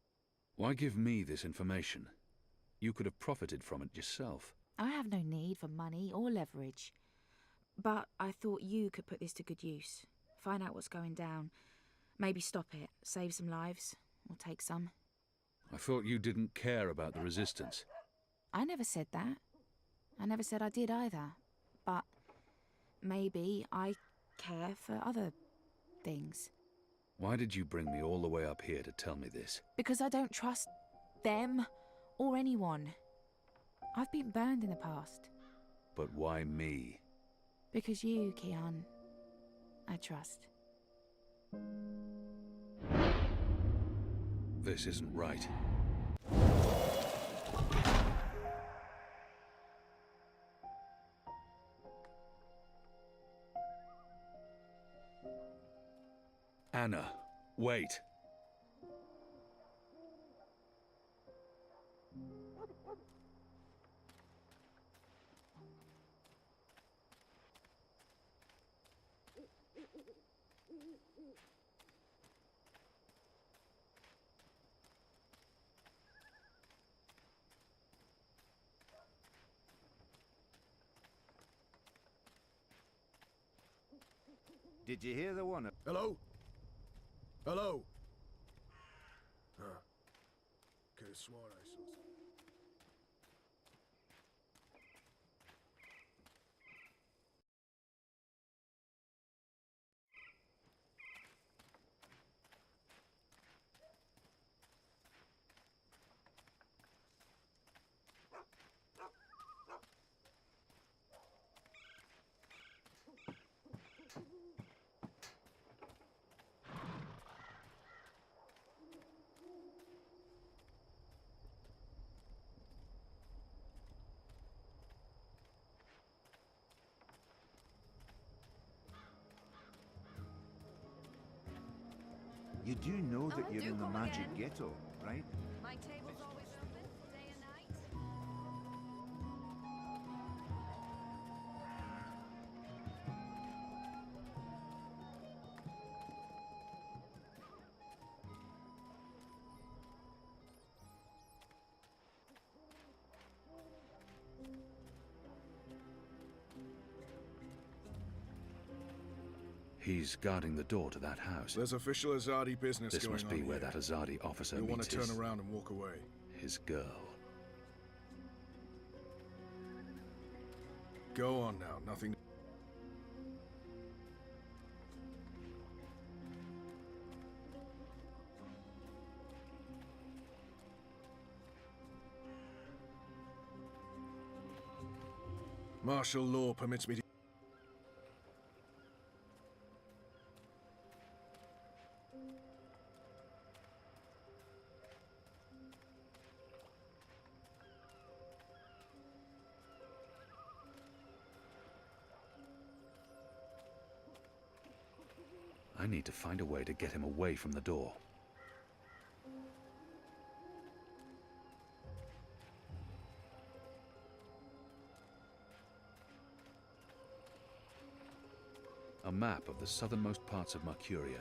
Why give me this information? You could have profited from it yourself. I have no need for money or leverage. But I thought you could put this to good use. Find out what's going down. Maybe stop it, save some lives, or take some. I thought you didn't care about the resistance. I never said that. I never said I did either. But maybe I care for other things. Why did you bring me all the way up here to tell me this? Because I don't trust them or anyone. I've been burned in the past. But why me? Because you, Kian, I trust. This isn't right. Anna, wait. Did you hear the one? Hello? Hello? Huh. Could have sworn I saw something. You do know that you're in the magic ghetto, right? My table's always open, day and night. He's guarding the door to that house. There's official Azadi business This going on. must be where here. that Azadi officer You'll want meets to turn his... around and walk away. his girl. Go on now, nothing... Martial law permits me to... I need to find a way to get him away from the door. A map of the southernmost parts of Mercuria.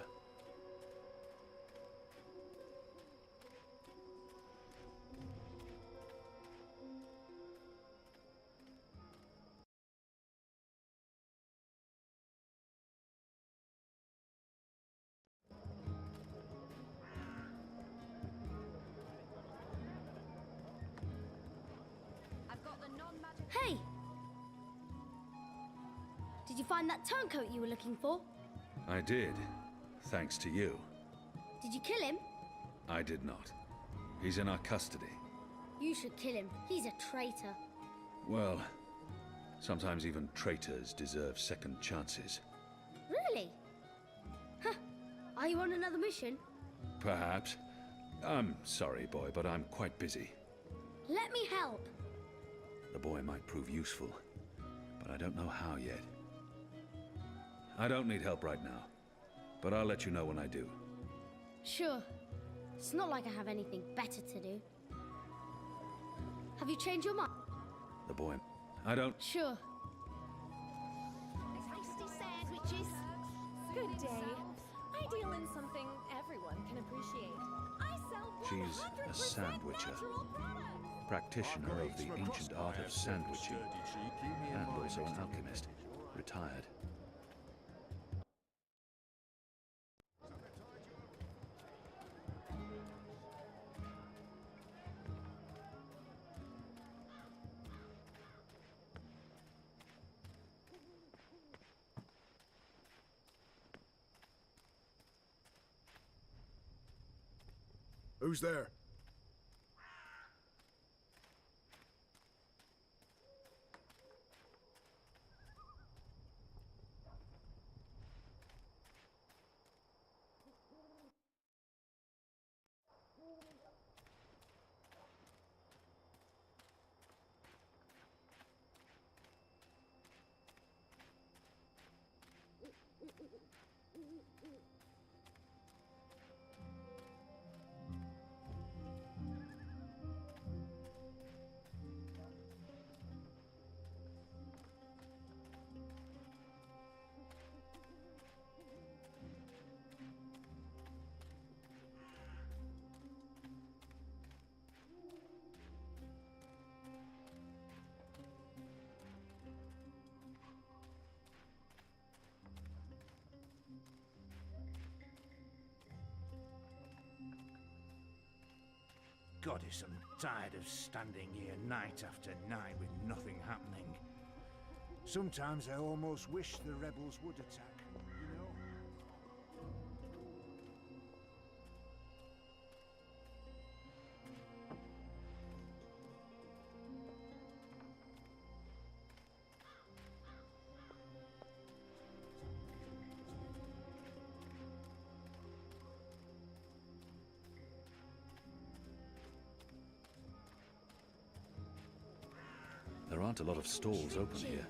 Hey! Did you find that turncoat you were looking for? I did, thanks to you. Did you kill him? I did not. He's in our custody. You should kill him. He's a traitor. Well, sometimes even traitors deserve second chances. Really? Huh. Are you on another mission? Perhaps. I'm sorry, boy, but I'm quite busy. Let me help. The boy might prove useful, but I don't know how yet. I don't need help right now, but I'll let you know when I do. Sure. It's not like I have anything better to do. Have you changed your mind? The boy... I don't... Sure. Tasty sandwiches. Good day. I deal in something everyone can appreciate. I sell 100% She's a sandwicher. natural products. Practitioner of the ancient art of sandwiching, and also an alchemist, retired. Who's there? Goddess, I'm tired of standing here night after night with nothing happening. Sometimes I almost wish the rebels would attack, you know? There aren't a lot of stalls open here.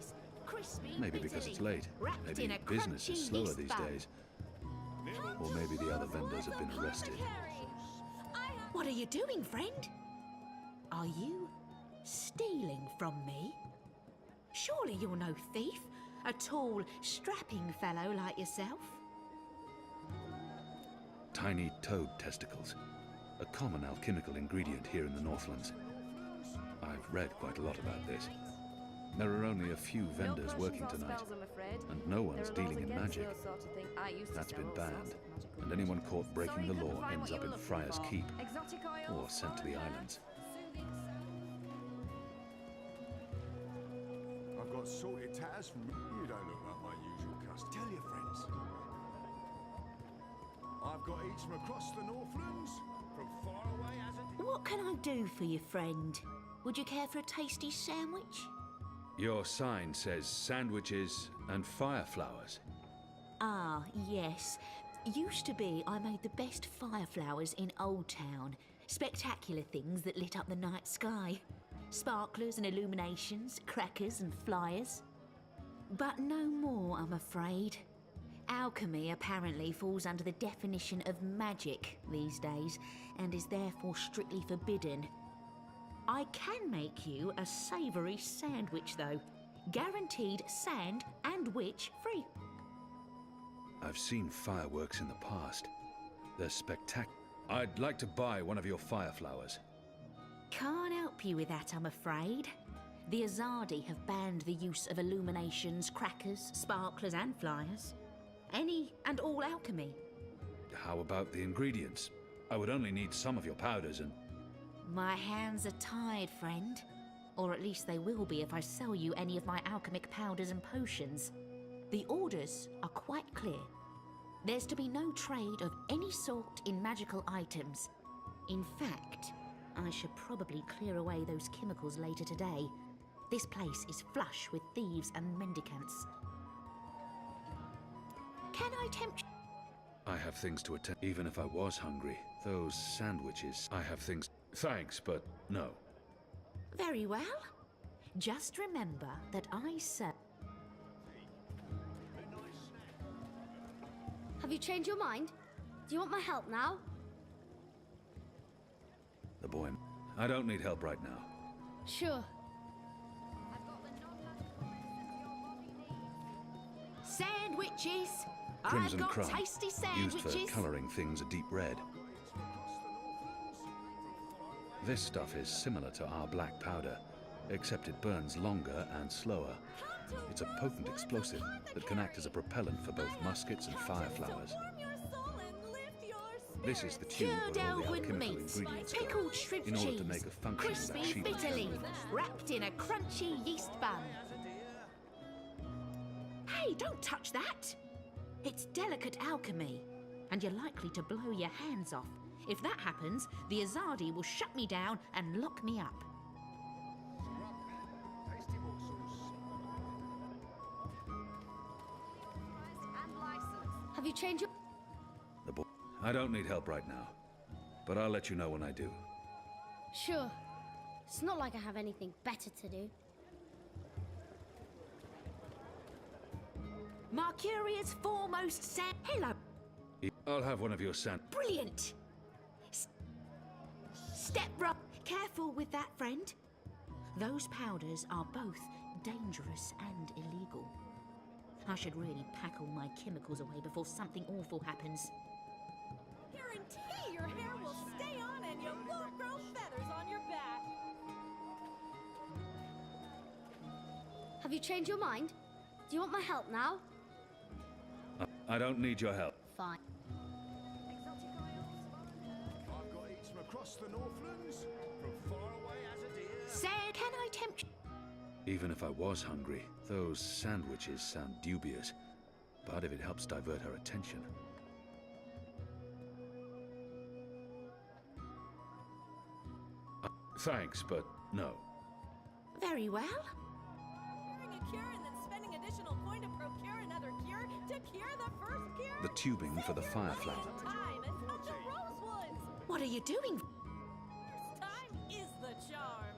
Maybe because it's late. Wrapped in Maybe a business is crunchy slower yeast these bun. days. Or maybe the other vendors have been arrested. What are you doing, friend? Are you stealing from me? Surely you're no thief. A tall, strapping fellow like yourself. Tiny toad testicles. A common alchemical ingredient here in the Northlands. I've read quite a lot about this. There are only a few vendors working tonight, and no one's dealing in magic. That's been banned, and anyone caught breaking the law ends up in Friar's Keep, or sent to the islands. I've got sorted tatters from you. Don't look like my usual customer. Tell your friends. I've got eats from across the Northlands, from far away as a... What can I do for you, friend? Would you care for a tasty sandwich? Your sign says sandwiches and fire flowers. Ah, yes. Used to be I made the best fire flowers in Old Town. Spectacular things that lit up the night sky. Sparklers and illuminations, crackers and flyers. But no more, I'm afraid. Alchemy apparently falls under the definition of magic these days, and is therefore strictly forbidden. I can make you a savoury sandwich, though. Guaranteed sand and witch free. I've seen fireworks in the past. They're spectacular. I'd like to buy one of your fire flowers. Can't help you with that, I'm afraid. The Azadi have banned the use of illuminations, crackers, sparklers and flyers. Any and all alchemy. How about the ingredients? I would only need some of your powders and... My hands are tied, friend. Or at least they will be if I sell you any of my alchemic powders and potions. The orders are quite clear. There's to be no trade of any sort in magical items. In fact, I should probably clear away those chemicals later today. This place is flush with thieves and mendicants. Can I tempt... I have things to attend. Even if I was hungry, those sandwiches, I have things... Thanks, but no. Very well. Just remember that I serve... Have you changed your mind? Do you want my help now? The boy... I don't need help right now. Sure. Sandwiches! Crimson I've got crumb, tasty used sandwiches! for colouring things a deep red. This stuff is similar to our black powder, except it burns longer and slower. It's a potent explosive that can act as a propellant for both muskets and fire flowers. This is the tube where all the alchemical ingredients go, pickled shrimp in order cheese, to make a functioning crispy cheap bitter leaf, chemical. wrapped in a crunchy yeast bun. Hey, don't touch that! It's delicate alchemy, and you're likely to blow your hands off. If that happens, the Azadi will shut me down and lock me up. Have you changed your... The boy... I don't need help right now, but I'll let you know when I do. Sure. It's not like I have anything better to do. Mercuria's foremost sand... Hello! I'll have one of your sand... Brilliant! Step right... Careful with that, friend. Those powders are both dangerous and illegal. I should really pack all my chemicals away before something awful happens. Guarantee your hair will stay on and you won't grow feathers on your back. Have you changed your mind? Do you want my help now? I don't need your help. Fine. I've got eats from across the Northlands, from far away as a deer. Sir, can I tempt... Even if I was hungry, those sandwiches sound dubious. But if it helps divert her attention... Thanks, but no. Very well. Curing a cure and then spending additional coin to procure another cure to cure the first cure? The tubing for the fire flower. Time and from the rosewoods. What are you doing? First time is the charm.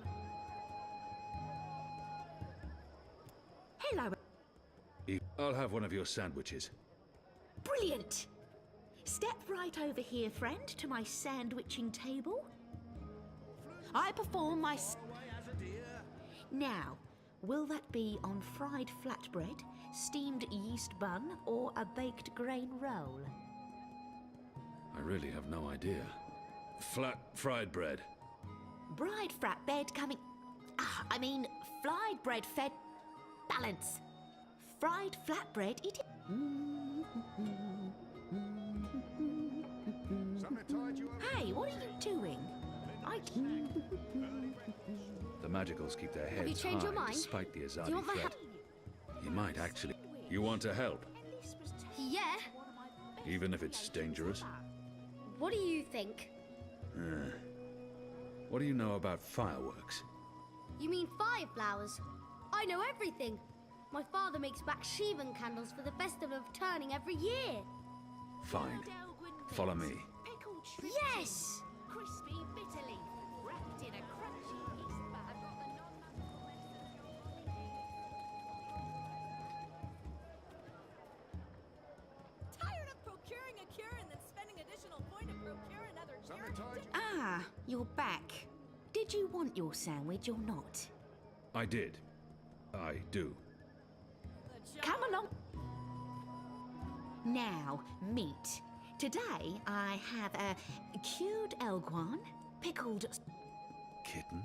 Hello. I'll have one of your sandwiches. Brilliant! Step right over here, friend, to my sandwiching table. I perform my... Now, will that be on fried flatbread, steamed yeast bun, or a baked grain roll? I really have no idea. Flat fried bread. Bride flatbread coming... fried bread fed... Balance. Fried flatbread, it... Hey, what are you doing? The magicals keep their Have you heads changed high your mind? despite the Do you Azadi want my threat. help? You might actually... You want to help, Yeah. even if it's dangerous? What do you think? What do you know about fireworks? You mean fire flowers? I know everything. My father makes Bakshivan candles for the festival of turning every year. Fine. Follow me. Yes! Crispy bitter leaf, wrapped in a crunchy yeast bag. Tired of procuring a cure and then spending additional point to procure another cure? Ah, you're back. Did you want your sandwich or not? I did. I do. Come along. Now, meat. Today I have a cured elguan, pickled... Kitten?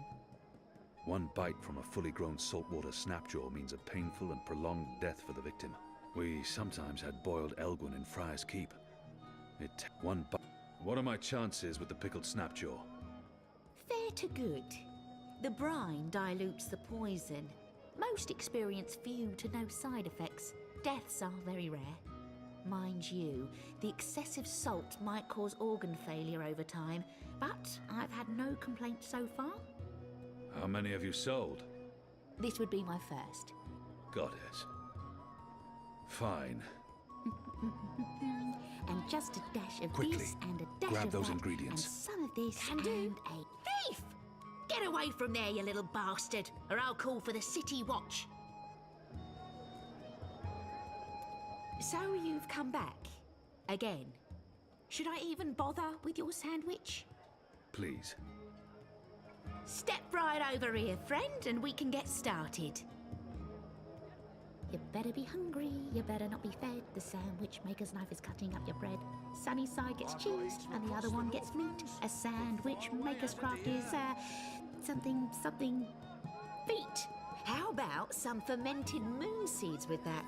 One bite from a fully grown saltwater snapjaw means a painful and prolonged death for the victim. We sometimes had boiled elguan in Friar's Keep. One bite. What are my chances with the pickled snapjaw? Fair to good. The brine dilutes the poison. Most experience few to no side effects. Deaths are very rare. Mind you, the excessive salt might cause organ failure over time, but I've had no complaints so far. How many have you sold? This would be my first. Goddess. Fine. And just a dash of Quickly, this and a dash grab of those that, ingredients. and some of this Can do. and a thief! Get away from there, you little bastard, or I'll call for the city watch. So you've come back again. Should I even bother with your sandwich? Please. Step right over here, friend, and we can get started. You better be hungry, you better not be fed. The sandwich maker's knife is cutting up your bread. Sunny side gets cheese, and the other one gets meat. A sandwich maker's craft is, something feet. How about some fermented moon seeds with that?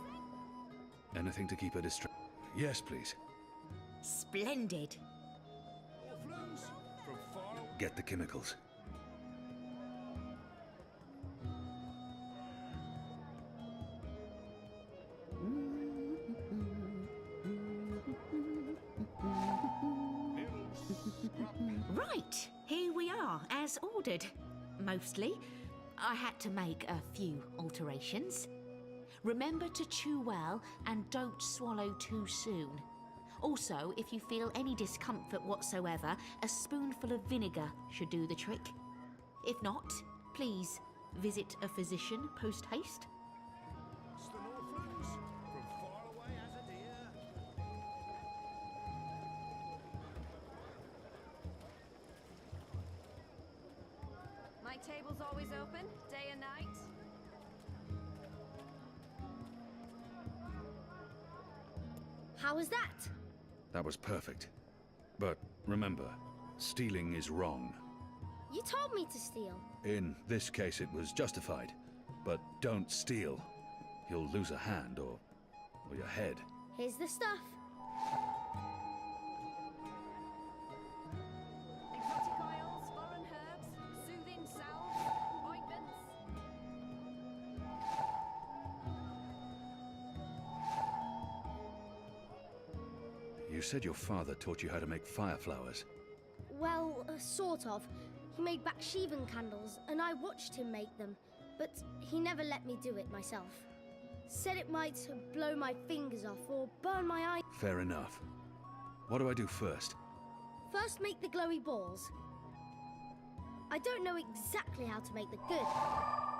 Anything to keep her distracted? Yes, please. Splendid. Get the chemicals. Right, here we are, as ordered. Mostly. I had to make a few alterations. Remember to chew well and don't swallow too soon. Also, if you feel any discomfort whatsoever, a spoonful of vinegar should do the trick. If not, please visit a physician post-haste. My table's always open, day and night. How was that? That was perfect. But remember, stealing is wrong. You told me to steal. In this case, it was justified. But don't steal. You'll lose a hand or your head. Here's the stuff. Exotic oils, foreign herbs, soothing salves, ointments. You said your father taught you how to make fire flowers. Well, sort of. He made Baksheevan candles, and I watched him make them, but he never let me do it myself. Said it might blow my fingers off or burn my eyes. Fair enough. What do I do first? First, make the glowy balls. I don't know exactly how to make the good.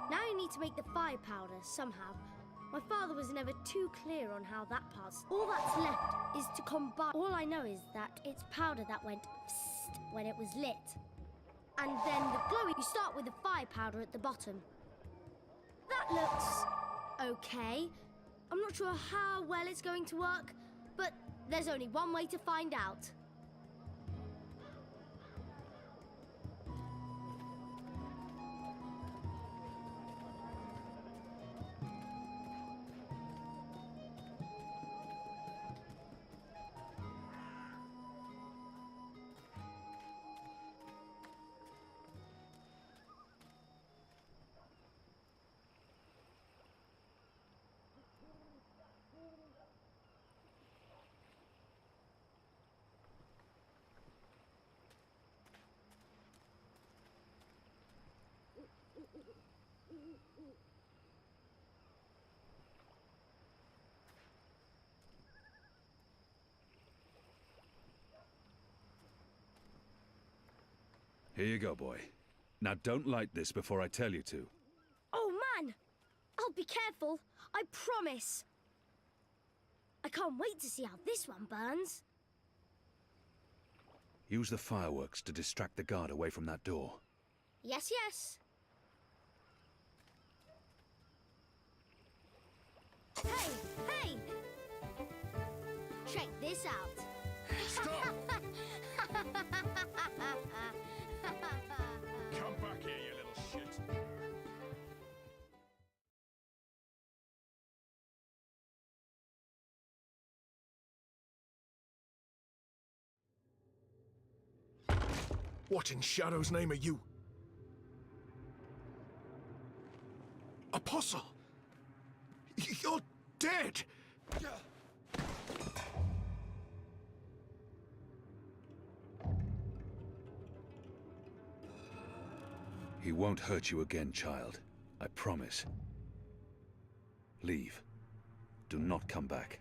Now you need to make the fire powder somehow. My father was never too clear on how that part's. All that's left is to combine. All I know is that it's powder that went psst when it was lit. And then the glowy, you start with the fire powder at the bottom. That looks okay. I'm not sure how well it's going to work, but there's only one way to find out. Here you go, boy. Now don't light this before I tell you to. Oh, man! I'll be careful, I promise. I can't wait to see how this one burns. Use the fireworks to distract the guard away from that door. Yes, yes. Hey, hey! Check this out. Stop! Come back here, you little shit. What in Shadow's name are you? Apostle! You're dead! He won't hurt you again, child. I promise. Leave. Do not come back.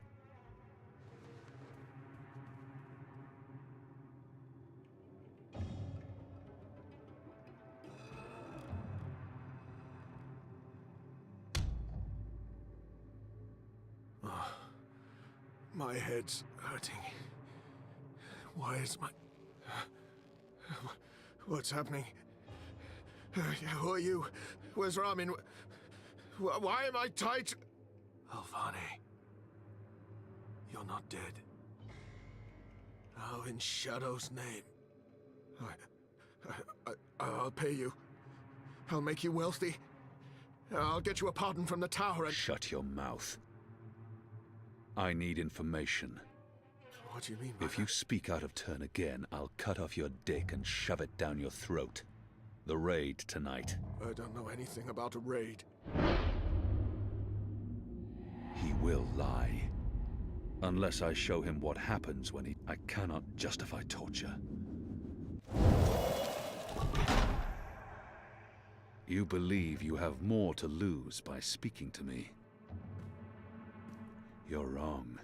My head's hurting. Why is my... What's happening? Who are you? Where's Ramin? Why am I tied? Alvani. You're not dead. How in Shadow's name? I'll pay you. I'll make you wealthy. I'll get you a pardon from the tower and... Shut your mouth. I need information. What do you mean by If you speak out of turn again, I'll cut off your dick and shove it down your throat. The raid tonight. I don't know anything about a raid. He will lie. Unless I show him what happens when he... I cannot justify torture. You believe you have more to lose by speaking to me. You're wrong.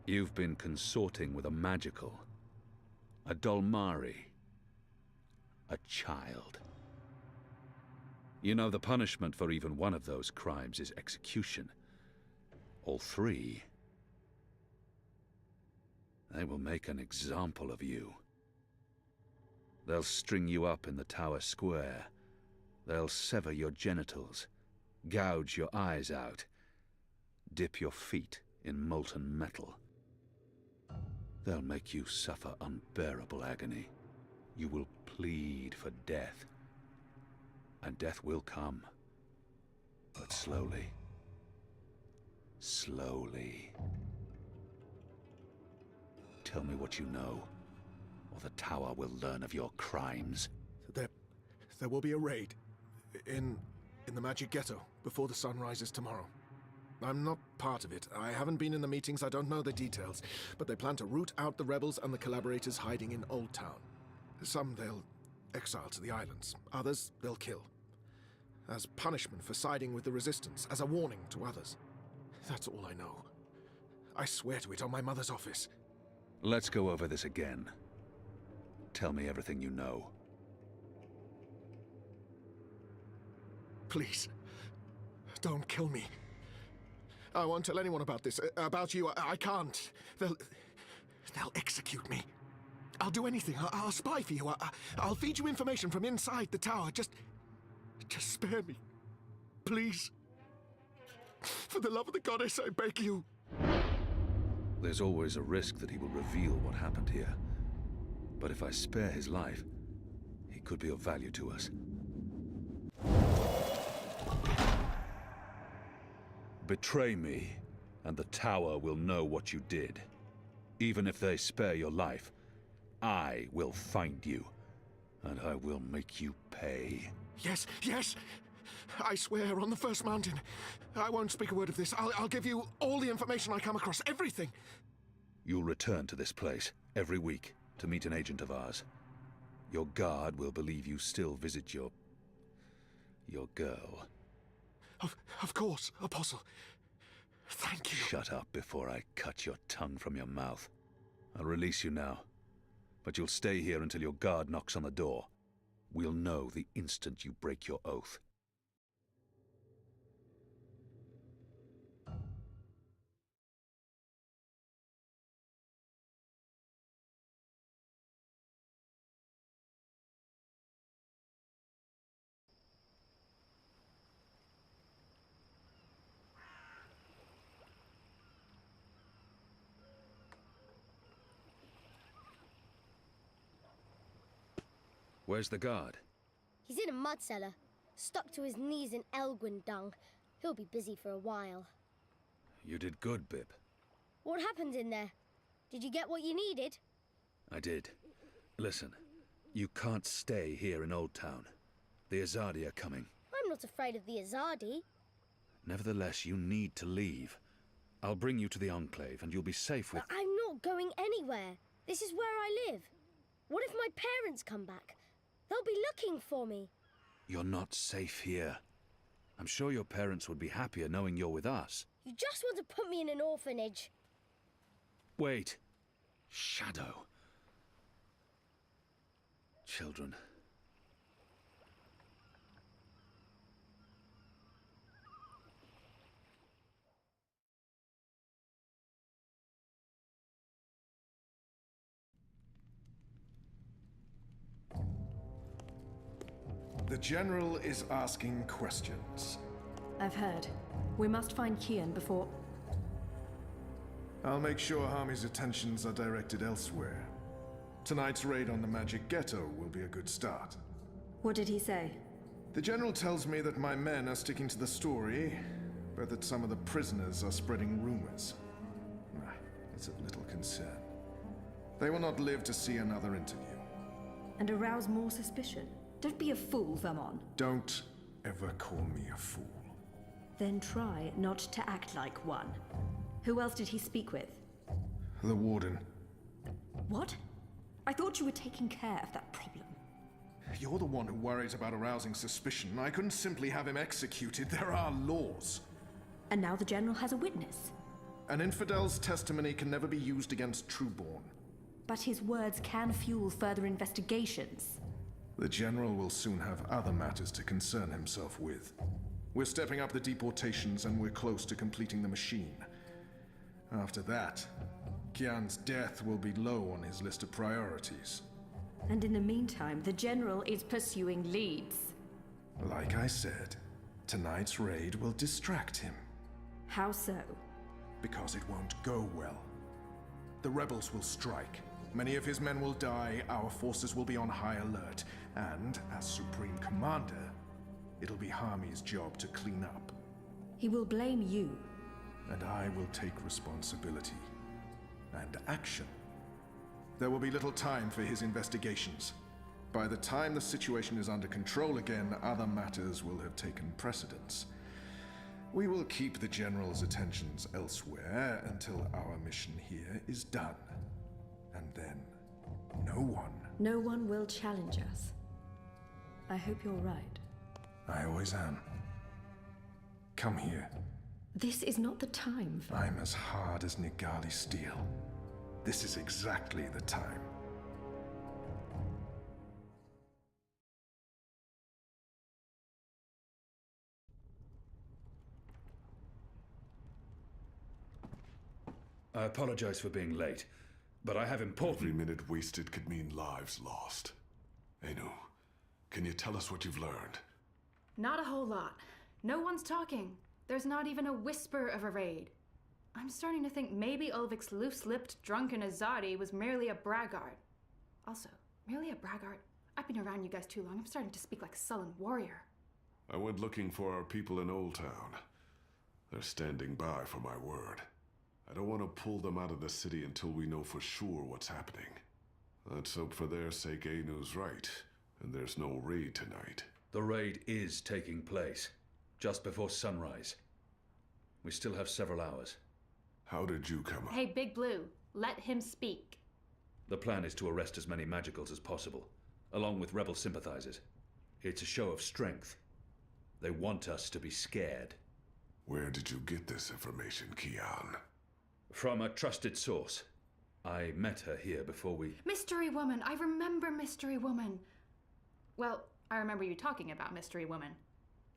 You've been consorting with a magical, a Dolmari, a child. You know the punishment for even one of those crimes is execution. All three, they will make an example of you. They'll string you up in the tower square. They'll sever your genitals, gouge your eyes out, dip your feet in molten metal. They'll make you suffer unbearable agony. You will plead for death. And death will come. But slowly. Slowly. Tell me what you know, or the tower will learn of your crimes. There will be a raid in the Magic Ghetto before the sun rises tomorrow. I'm not part of it. I haven't been in the meetings, I don't know the details. But they plan to root out the rebels and the collaborators hiding in Old Town. Some they'll exile to the islands. Others they'll kill. As punishment for siding with the Resistance, as a warning to others. That's all I know. I swear to it on my mother's office. Let's go over this again. Tell me everything you know. Please, don't kill me. I won't tell anyone about this. About you, I can't. They'll execute me. I'll do anything. I'll spy for you. I'll feed you information from inside the tower. Just spare me. Please. For the love of the goddess, I beg you. There's always a risk that he will reveal what happened here. But if I spare his life, he could be of value to us. Betray me, and the tower will know what you did. Even if they spare your life, I will find you, and I will make you pay. Yes, yes! I swear on the first mountain. I won't speak a word of this. I'll give you all the information I come across, everything. You'll return to this place every week to meet an agent of ours. Your guard will believe you still visit your girl. Of course, Apostle. Thank you. Shut up before I cut your tongue from your mouth. I'll release you now. but you'll stay here until your guard knocks on the door. We'll know the instant you break your oath. Where's the guard? He's in a mud cellar, stuck to his knees in Elgwyn dung. He'll be busy for a while. You did good, Bib. What happened in there? Did you get what you needed? I did. Listen, you can't stay here in Old Town. The Azadi are coming. I'm not afraid of the Azadi. Nevertheless, you need to leave. I'll bring you to the Enclave, and you'll be safe with... But I'm not going anywhere. This is where I live. What if my parents come back? They'll be looking for me. You're not safe here. I'm sure your parents would be happier knowing you're with us. You just want to put me in an orphanage. Wait. Shadow. Children. The General is asking questions. I've heard. We must find Kian before... I'll make sure Harmy's attentions are directed elsewhere. Tonight's raid on the Magic Ghetto will be a good start. What did he say? The General tells me that my men are sticking to the story, but that some of the prisoners are spreading rumors. It's of little concern. They will not live to see another interview. And arouse more suspicion? Don't be a fool, Vermon. Don't ever call me a fool. Then try not to act like one. Who else did he speak with? The Warden. What? I thought you were taking care of that problem. You're the one who worries about arousing suspicion. I couldn't simply have him executed. There are laws. And now the General has a witness. An infidel's testimony can never be used against Trueborn. But his words can fuel further investigations. The General will soon have other matters to concern himself with. We're stepping up the deportations and we're close to completing the machine. After that, Kian's death will be low on his list of priorities. And in the meantime, the General is pursuing leads. Like I said, tonight's raid will distract him. How so? Because it won't go well. The rebels will strike. Many of his men will die, our forces will be on high alert, and, as Supreme Commander, it'll be Harmy's job to clean up. He will blame you. And I will take responsibility. And action. There will be little time for his investigations. By the time the situation is under control again, other matters will have taken precedence. We will keep the General's attentions elsewhere until our mission here is done. And then, no one will challenge us. I hope you're right. I always am. Come here. This is not the time for... I'm as hard as Nigali steel. This is exactly the time. I apologize for being late, but I have important... Every minute wasted could mean lives lost. Anu, can you tell us what you've learned? Not a whole lot. No one's talking. There's not even a whisper of a raid. I'm starting to think maybe Ulvik's loose-lipped, drunken Azadi was merely a braggart. Also, merely a braggart? I've been around you guys too long. I'm starting to speak like a sullen warrior. I went looking for our people in Old Town. They're standing by for my word. I don't want to pull them out of the city until we know for sure what's happening. Let's hope for their sake Anu's right, and there's no raid tonight. The raid is taking place, just before sunrise. We still have several hours. How did you come up? Hey, Big Blue, let him speak. The plan is to arrest as many magicals as possible, along with rebel sympathizers. It's a show of strength. They want us to be scared. Where did you get this information, Kian? From a trusted source. I met her here before we... Mystery Woman! I remember Mystery Woman! Well, I remember you talking about Mystery Woman.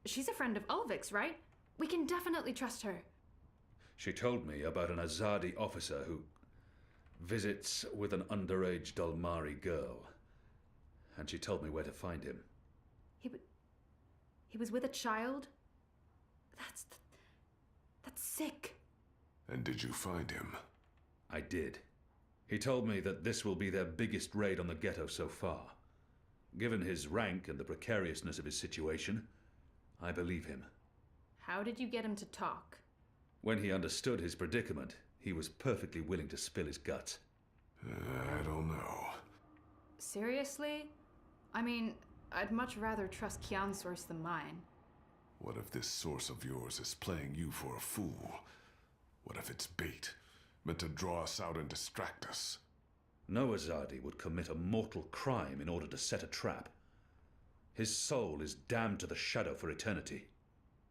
She's a friend of Ulvik's, right? We can definitely trust her. She told me about an Azadi officer who visits with an underage Dalmari girl. And she told me where to find him. He was with a child? That's sick. And did you find him? I did. He told me that this will be their biggest raid on the ghetto so far. Given his rank and the precariousness of his situation, I believe him. How did you get him to talk? When he understood his predicament, he was perfectly willing to spill his guts. I don't know. Seriously? I mean, I'd much rather trust Kian's source than mine. What if this source of yours is playing you for a fool? What if it's bait, meant to draw us out and distract us? No Azadi would commit a mortal crime in order to set a trap. His soul is damned to the shadow for eternity.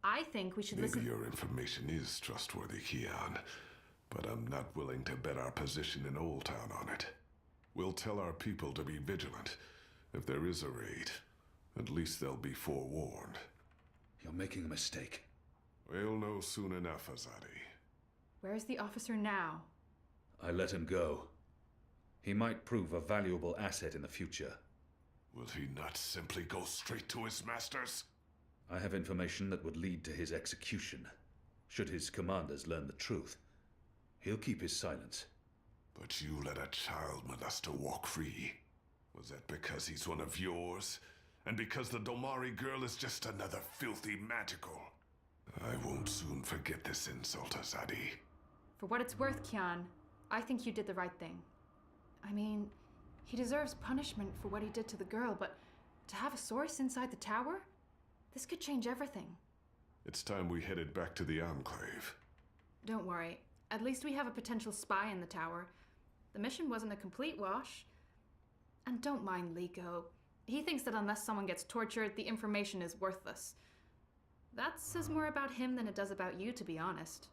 I think we should Maybe listen... your information is trustworthy, Kian, but I'm not willing to bet our position in Old Town on it. We'll tell our people to be vigilant. If there is a raid, at least they'll be forewarned. You're making a mistake. We'll know soon enough, Azadi. Where's the officer now? I let him go. He might prove a valuable asset in the future. Will he not simply go straight to his masters? I have information that would lead to his execution. Should his commanders learn the truth, he'll keep his silence. But you let a child molester walk free. Was that because he's one of yours? And because the Domari girl is just another filthy magical? I won't soon forget this insult, Azadi. For what it's worth, Kian, I think you did the right thing. I mean, he deserves punishment for what he did to the girl, but to have a source inside the tower? This could change everything. It's time we headed back to the Enclave. Don't worry. At least we have a potential spy in the tower. The mission wasn't a complete wash. And don't mind Liko. He thinks that unless someone gets tortured, the information is worthless. That says more about him than it does about you, to be honest.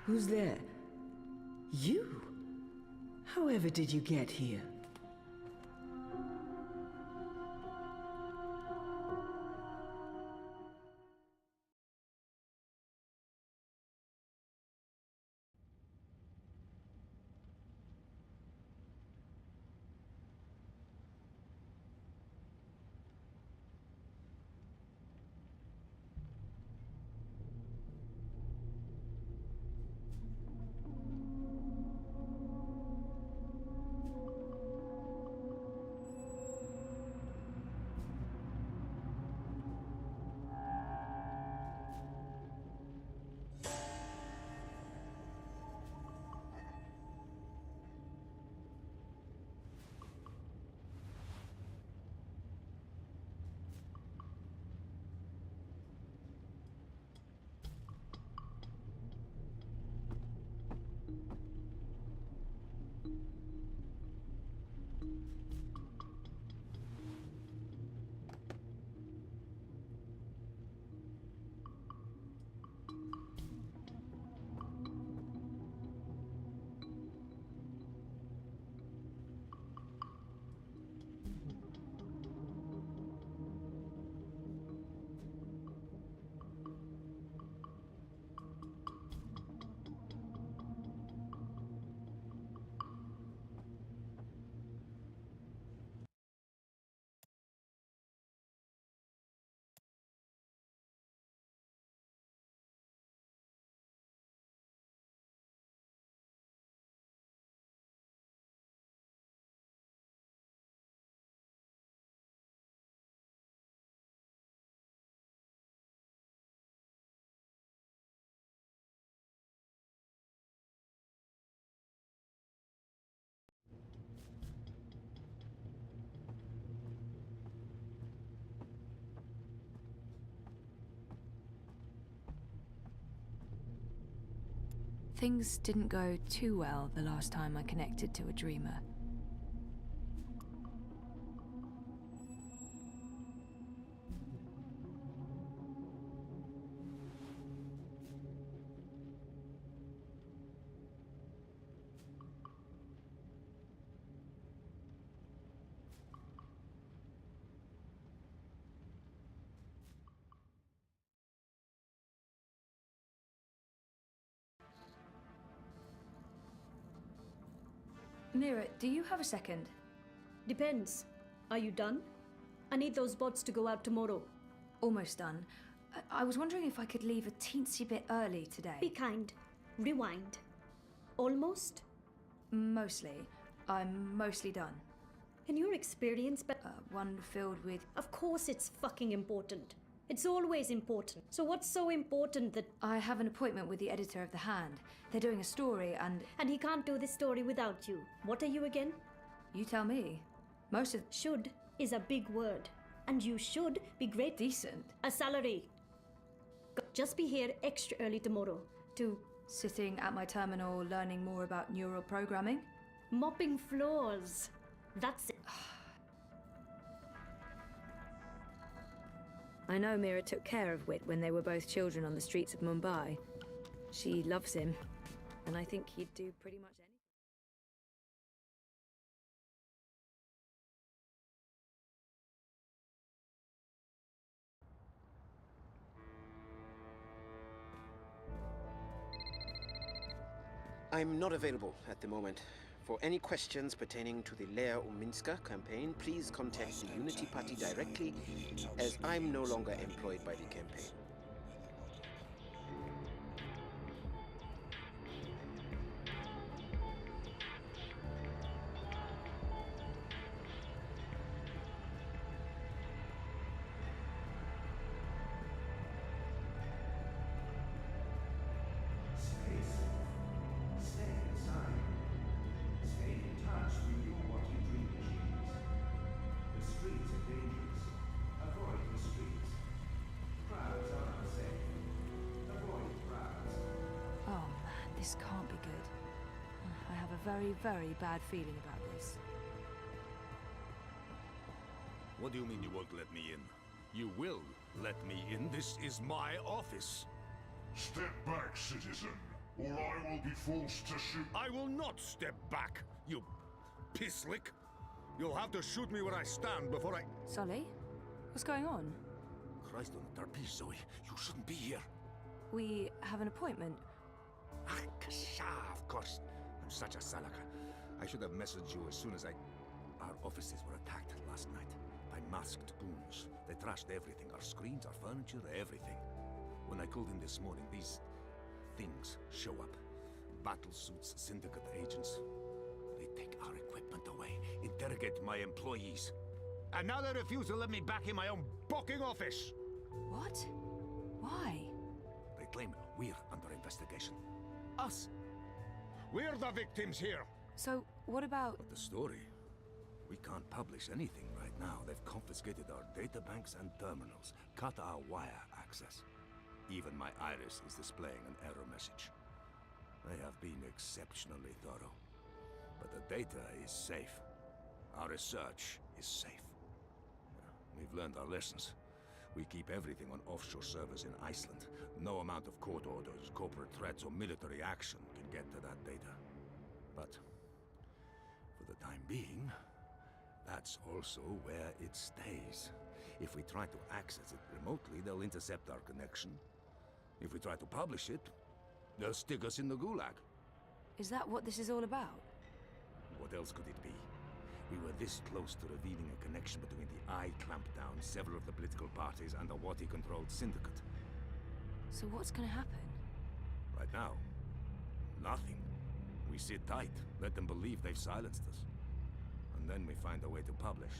Who's there? You? However did you get here? Things didn't go too well the last time I connected to a dreamer. Mira, do you have a second? Depends. Are you done? I need those bots to go out tomorrow. Almost done. I was wondering if I could leave a teensy bit early today. Be kind. Rewind. Almost? Mostly. I'm mostly done. In your experience, one filled with... Of course it's fucking important. It's always important. So what's so important that... I have an appointment with the editor of The Hand. They're doing a story and... And he can't do this story without you. What are you again? You tell me. Most of... Should is a big word. And you should be great. Decent. A salary. Just be here extra early tomorrow to... Sitting at my terminal learning more about neural programming? Mopping floors. That's it. I know Mira took care of Wit when they were both children on the streets of Mumbai. She loves him, and I think he'd do pretty much anything. I'm not available at the moment. For any questions pertaining to the Leia Uminska campaign, please contact the Unity Party directly, as I'm no longer employed by the campaign. This can't be good. I have a very, very bad feeling about this. What do you mean you won't let me in? You will let me in. This is my office. Step back, citizen, or I will be forced to shoot. I will not step back, you pisslick. You'll have to shoot me where I stand before I... Sully? What's going on? Christ on the Tarpees, Zoe. You shouldn't be here. We have an appointment. Ah, kasha, of course. I'm such a salaka. I should have messaged you as soon as Our offices were attacked last night by masked goons. They trashed everything. Our screens, our furniture, everything. When I called in this morning, these things show up. Battle suits, syndicate agents. They take our equipment away, interrogate my employees. And now they refuse to let me back in my own booking office. What? Why? They claim we're under investigation. Us. We're the victims here. So, what about... But the story? We can't publish anything right now. They've confiscated our data banks and terminals, cut our wire access. Even my iris is displaying an error message. They have been exceptionally thorough. But the data is safe. Our research is safe. We've learned our lessons. We keep everything on offshore servers in Iceland. No amount of court orders, corporate threats, or military action can get to that data. But, for the time being, that's also where it stays. If we try to access it remotely, they'll intercept our connection. If we try to publish it, they'll stick us in the gulag. Is that what this is all about? What else could it be? We were this close to revealing a connection between the I clampdown, several of the political parties, and the Wati-controlled syndicate. So what's gonna happen? Right now, nothing. We sit tight, let them believe they've silenced us. And then we find a way to publish.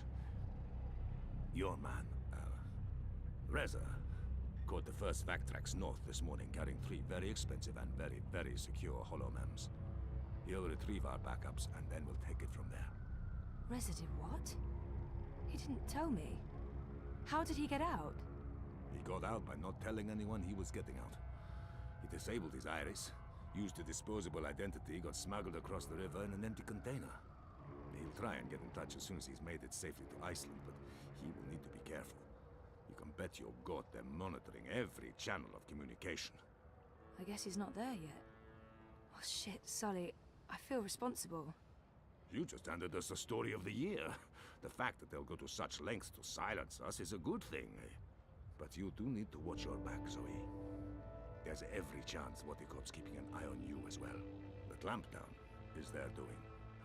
Your man, Reza, caught the first Vactrax north this morning, carrying 3 very expensive and very, very secure holomems. He'll retrieve our backups, and then we'll take it from there. Reza did what? He didn't tell me. How did he get out? He got out by not telling anyone he was getting out. He disabled his iris, Used a disposable identity, got smuggled across the river in an empty container. He'll try and get in touch as soon as he's made it safely to Iceland, but he will need to be careful. You can bet your god they're monitoring every channel of communication. I guess he's not there yet. Oh shit, Sully. I feel responsible. You just handed us the story of the year. The fact that they'll go to such lengths to silence us is a good thing. But you do need to watch your back, Zoe. There's every chance Watikop's keeping an eye on you as well. The clampdown is their doing,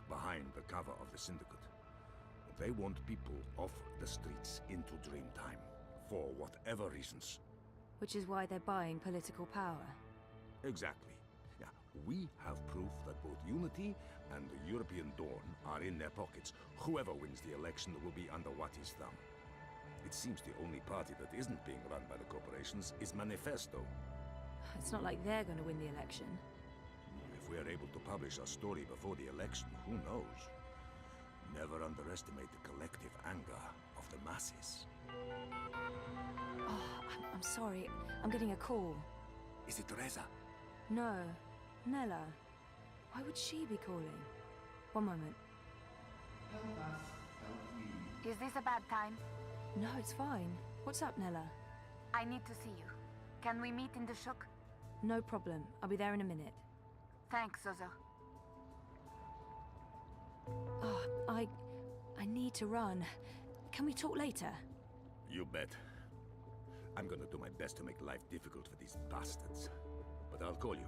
behind the cover of the Syndicate. They want people off the streets into Dreamtime, for whatever reasons. Which is why they're buying political power. Exactly. Yeah, we have proof that both Unity and the European Dawn are in their pockets. Whoever wins the election will be under Wati's thumb. It seems the only party that isn't being run by the corporations is Manifesto. It's not like they're going to win the election. If we're able to publish our story before the election, who knows? Never underestimate the collective anger of the masses. Oh, I'm sorry. I'm getting a call. Is it Teresa? No. Nella. Why would she be calling? One moment. Help us, help you. Is this a bad time? No, it's fine. What's up, Nella? I need to see you. Can we meet in the shuk? No problem. I'll be there in a minute. Thanks, Zozo. Oh, I need to run. Can we talk later? You bet. I'm gonna do my best to make life difficult for these bastards. But I'll call you.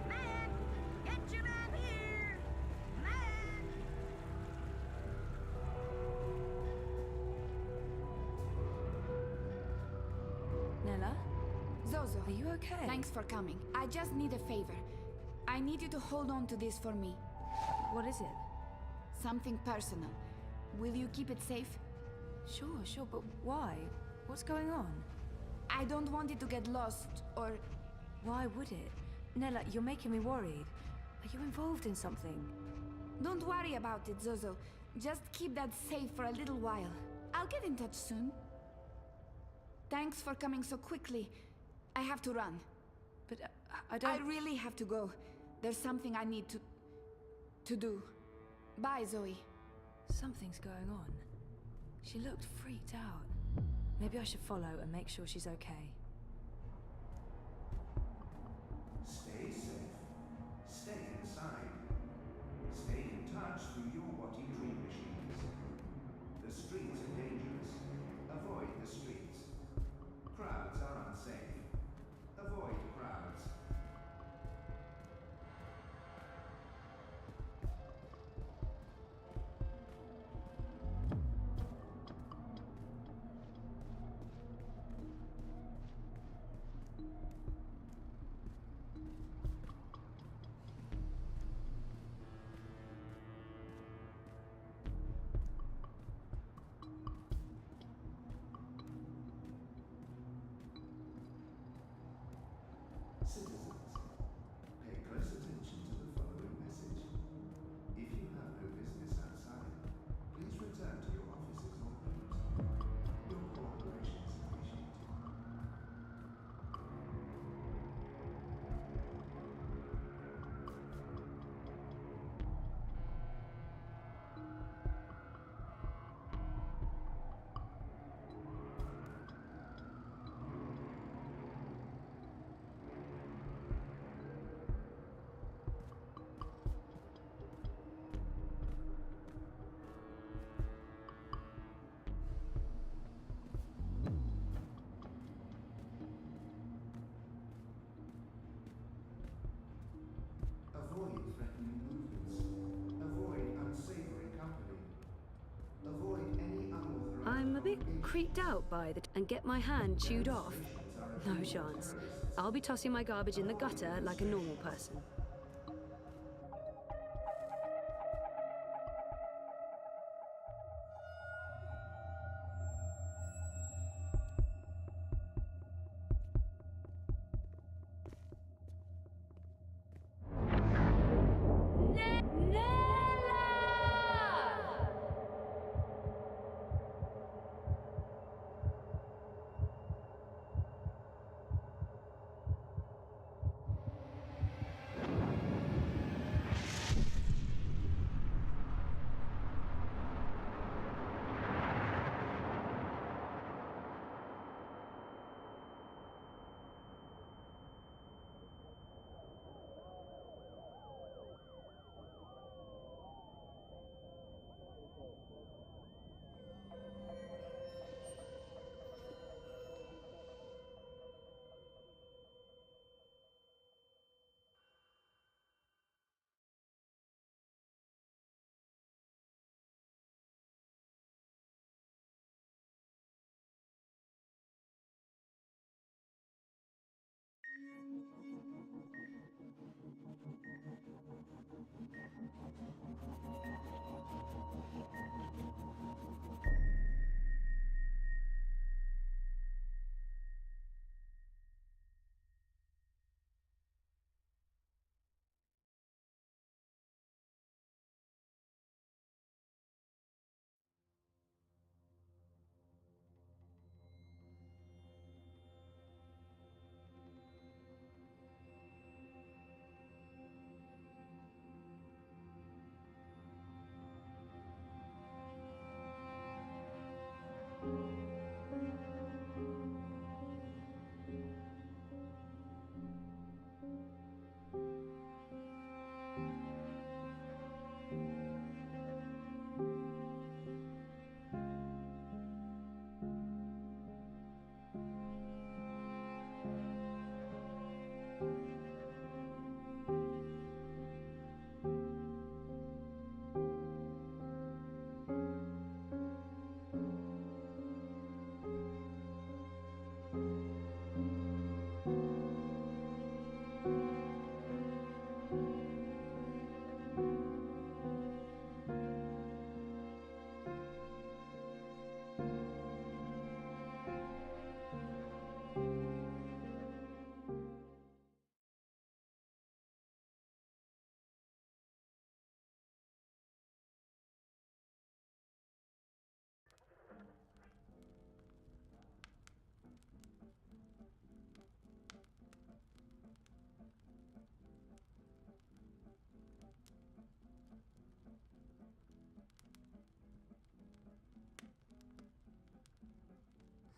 Man! Get your man here! Man! Nella? Zozo. Are you okay? Thanks for coming. I just need a favor. I need you to hold on to this for me. What is it? Something personal. Will you keep it safe? Sure, but why? What's going on? I don't want it to get lost, or... Why would it? Nella, you're making me worried. Are you involved in something? Don't worry about it, Zozo. Just keep that safe for a little while. I'll get in touch soon. Thanks for coming so quickly. I have to run. But I don't... I really have to go. There's something I need to do. Bye, Zoe. Something's going on. She looked freaked out. Maybe I should follow and make sure she's okay. Stay safe. Stay inside. Stay in touch through your Wati dream machines. The streets are dangerous. Avoid the streets. Crowds are unsafe. Avoid crowds. Citizens, pay close attention to the following message. If you have no business outside, please return to your offices or rooms. Your cooperation is appreciated. Avoid threatening movements. Avoid unsavory company. Avoid any unauthorized... I'm a bit creeped out by the... and get my hand chewed off. No chance. I'll be tossing my garbage in the gutter like a normal person.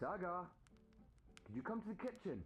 Saga, could you come to the kitchen?